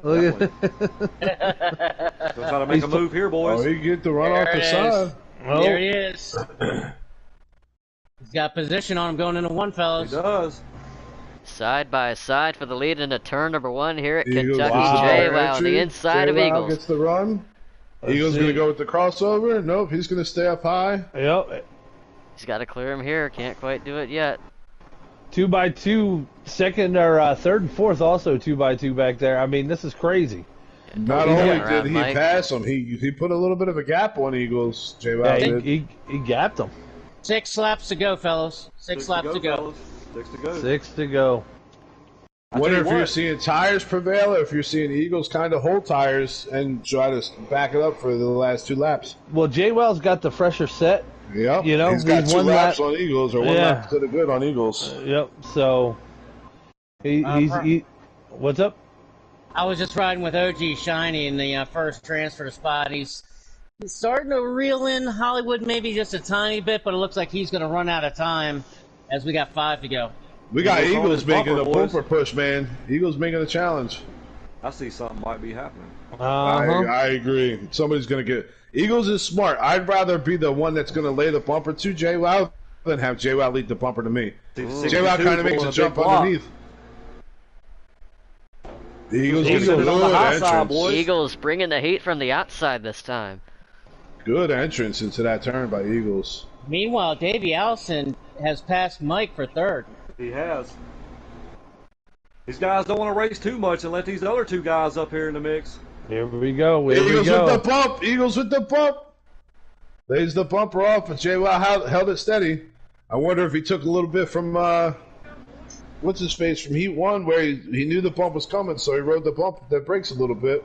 Look at Gonna try to make a move here, boys. Oh, he get the run off the side. Oh. There he is. He's got position on him going into 1, fellas. He does. Side by side for the lead into turn number 1 here at Eagles, Kentucky. JWoww, the inside of Eagles. Gets the run. Eagles going to go with the crossover. Nope, he's going to stay up high. Yep. He's got to clear him here. Can't quite do it yet. 2x2, 2nd or 3rd and 4th also 2x2 back there. I mean, this is crazy. Not only did he pass him, he put a little bit of a gap on Eagles. JWoww did. He gapped him. 6 laps to go, fellas. 6 laps to go. 6 to go. 6 to go. I wonder if you're seeing tires prevail, or if you're seeing Eagles kind of hold tires and try to back it up for the last 2 laps. Well, JWoww's got the fresher set. Yep. You know, he's got 2 laps on Eagles, or 1 lap to the good on Eagles. Yep. So he's what's up? I was just riding with OG Shiny in the first transfer spot. He's starting to reel in Hollywood maybe just a tiny bit, but it looks like he's going to run out of time as we got 5 to go. We got Eagles making a bumper push, man. Eagles making a challenge. I see something might be happening. I agree. Somebody's going to get... Eagles is smart. I'd rather be the one that's going to lay the bumper to JWoww and have JWoww lead the bumper to me. Ooh. JWoww kind of makes a jump underneath. The Eagles on the high side, boys. Eagles bringing the heat from the outside this time. Good entrance into that turn by Eagles. Meanwhile, Davey Allison has passed Mike for third. He has. These guys don't want to race too much and let these other two guys up here in the mix. Here we go. Here Eagles we go. with the bump. Eagles with the bump. Lays the bumper off, but JWoww held it steady. I wonder if he took a little bit from what's his face from Heat 1, where he knew the bump was coming, so he rode the bump that brakes a little bit.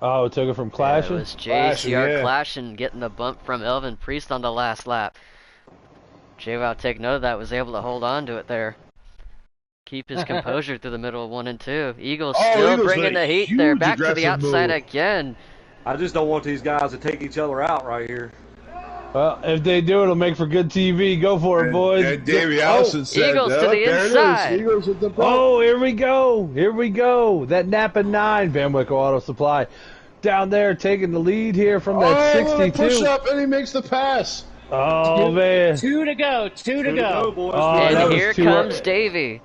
Oh, it took it from Clashing? Yeah, it was JCR Clashing getting the bump from Elvin Priest on the last lap. JWoww, take note of that, was able to hold on to it there. Keep his composure through the middle of 1 and 2. Eagles still bringing the heat there, back to the outside again. I just don't want these guys to take each other out right here. Well, if they do, it'll make for good TV. Go for it, boys. And Davey Allison said, Eagles to the inside. Eagles with the bump. Oh, here we go. Here we go. That Napa 9, Van Wickle Auto Supply. Down there taking the lead here from that 62. Push up, and he makes the pass. Oh, man. 2 to go. 2 to go. Boys. Oh, And here comes Davey.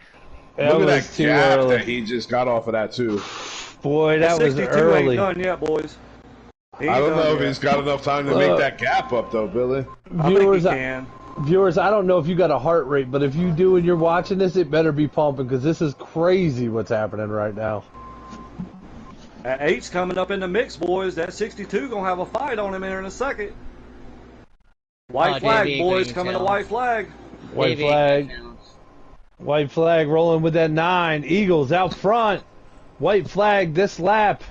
That Look at was that too gap early. that he just got off of that, too. Boy, that was 62 early. ain't done yet, boys. I don't know if he's got enough time to make that gap up, though, Billy. Viewers, I think he can. Viewers, I don't know if you got a heart rate, but if you do and you're watching this, it better be pumping because this is crazy what's happening right now. That 8's coming up in the mix, boys. That 62 gonna have a fight on him here in a second. White flag, Davey, boys, green coming to challenge. white flag. White flag. White flag rolling with that 9. Eagles out front. White flag this lap.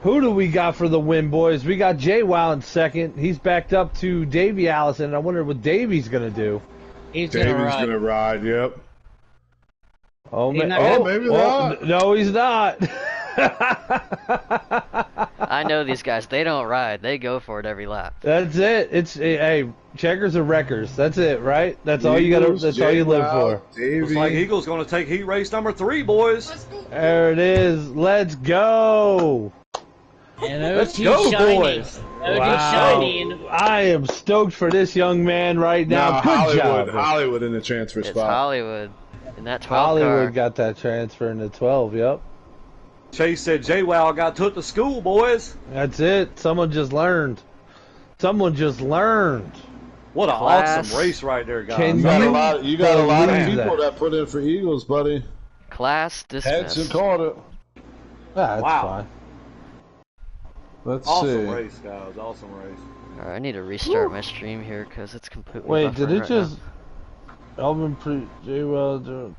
Who do we got for the win, boys? We got JWoww in second. He's backed up to Davey Allison. I wonder what Davey's going to do. He's Davy's going to ride, yep. Oh, He's not oh, maybe oh, not. No, he's not. I know these guys. They don't ride. They go for it every lap. That's it. It's hey, checkers or wreckers. That's it, right? That's all you got. That's all you live for. Looks like Eagles gonna take heat race number 3, boys. There it is. Let's go. And Let's go, boys. Shiny. I am stoked for this young man right now. Good job. Hollywood in the transfer It's spot. Hollywood in that 12 Hollywood car. got that transfer in the 12. Yep. Chase said JWoww got took to school, boys. That's it. Someone just learned. Someone just learned. What an Class. awesome race right there, guys. Can You got a lot. You got a lot of believe people that? that put in for Eagles, buddy. Class Heads and dismissed. caught it. That's Wow. fine. Let's Awesome see. race, guys. Awesome race. Alright, I need to restart my stream here because it's completely Wait, did buffering it right just? Alvin JWoww.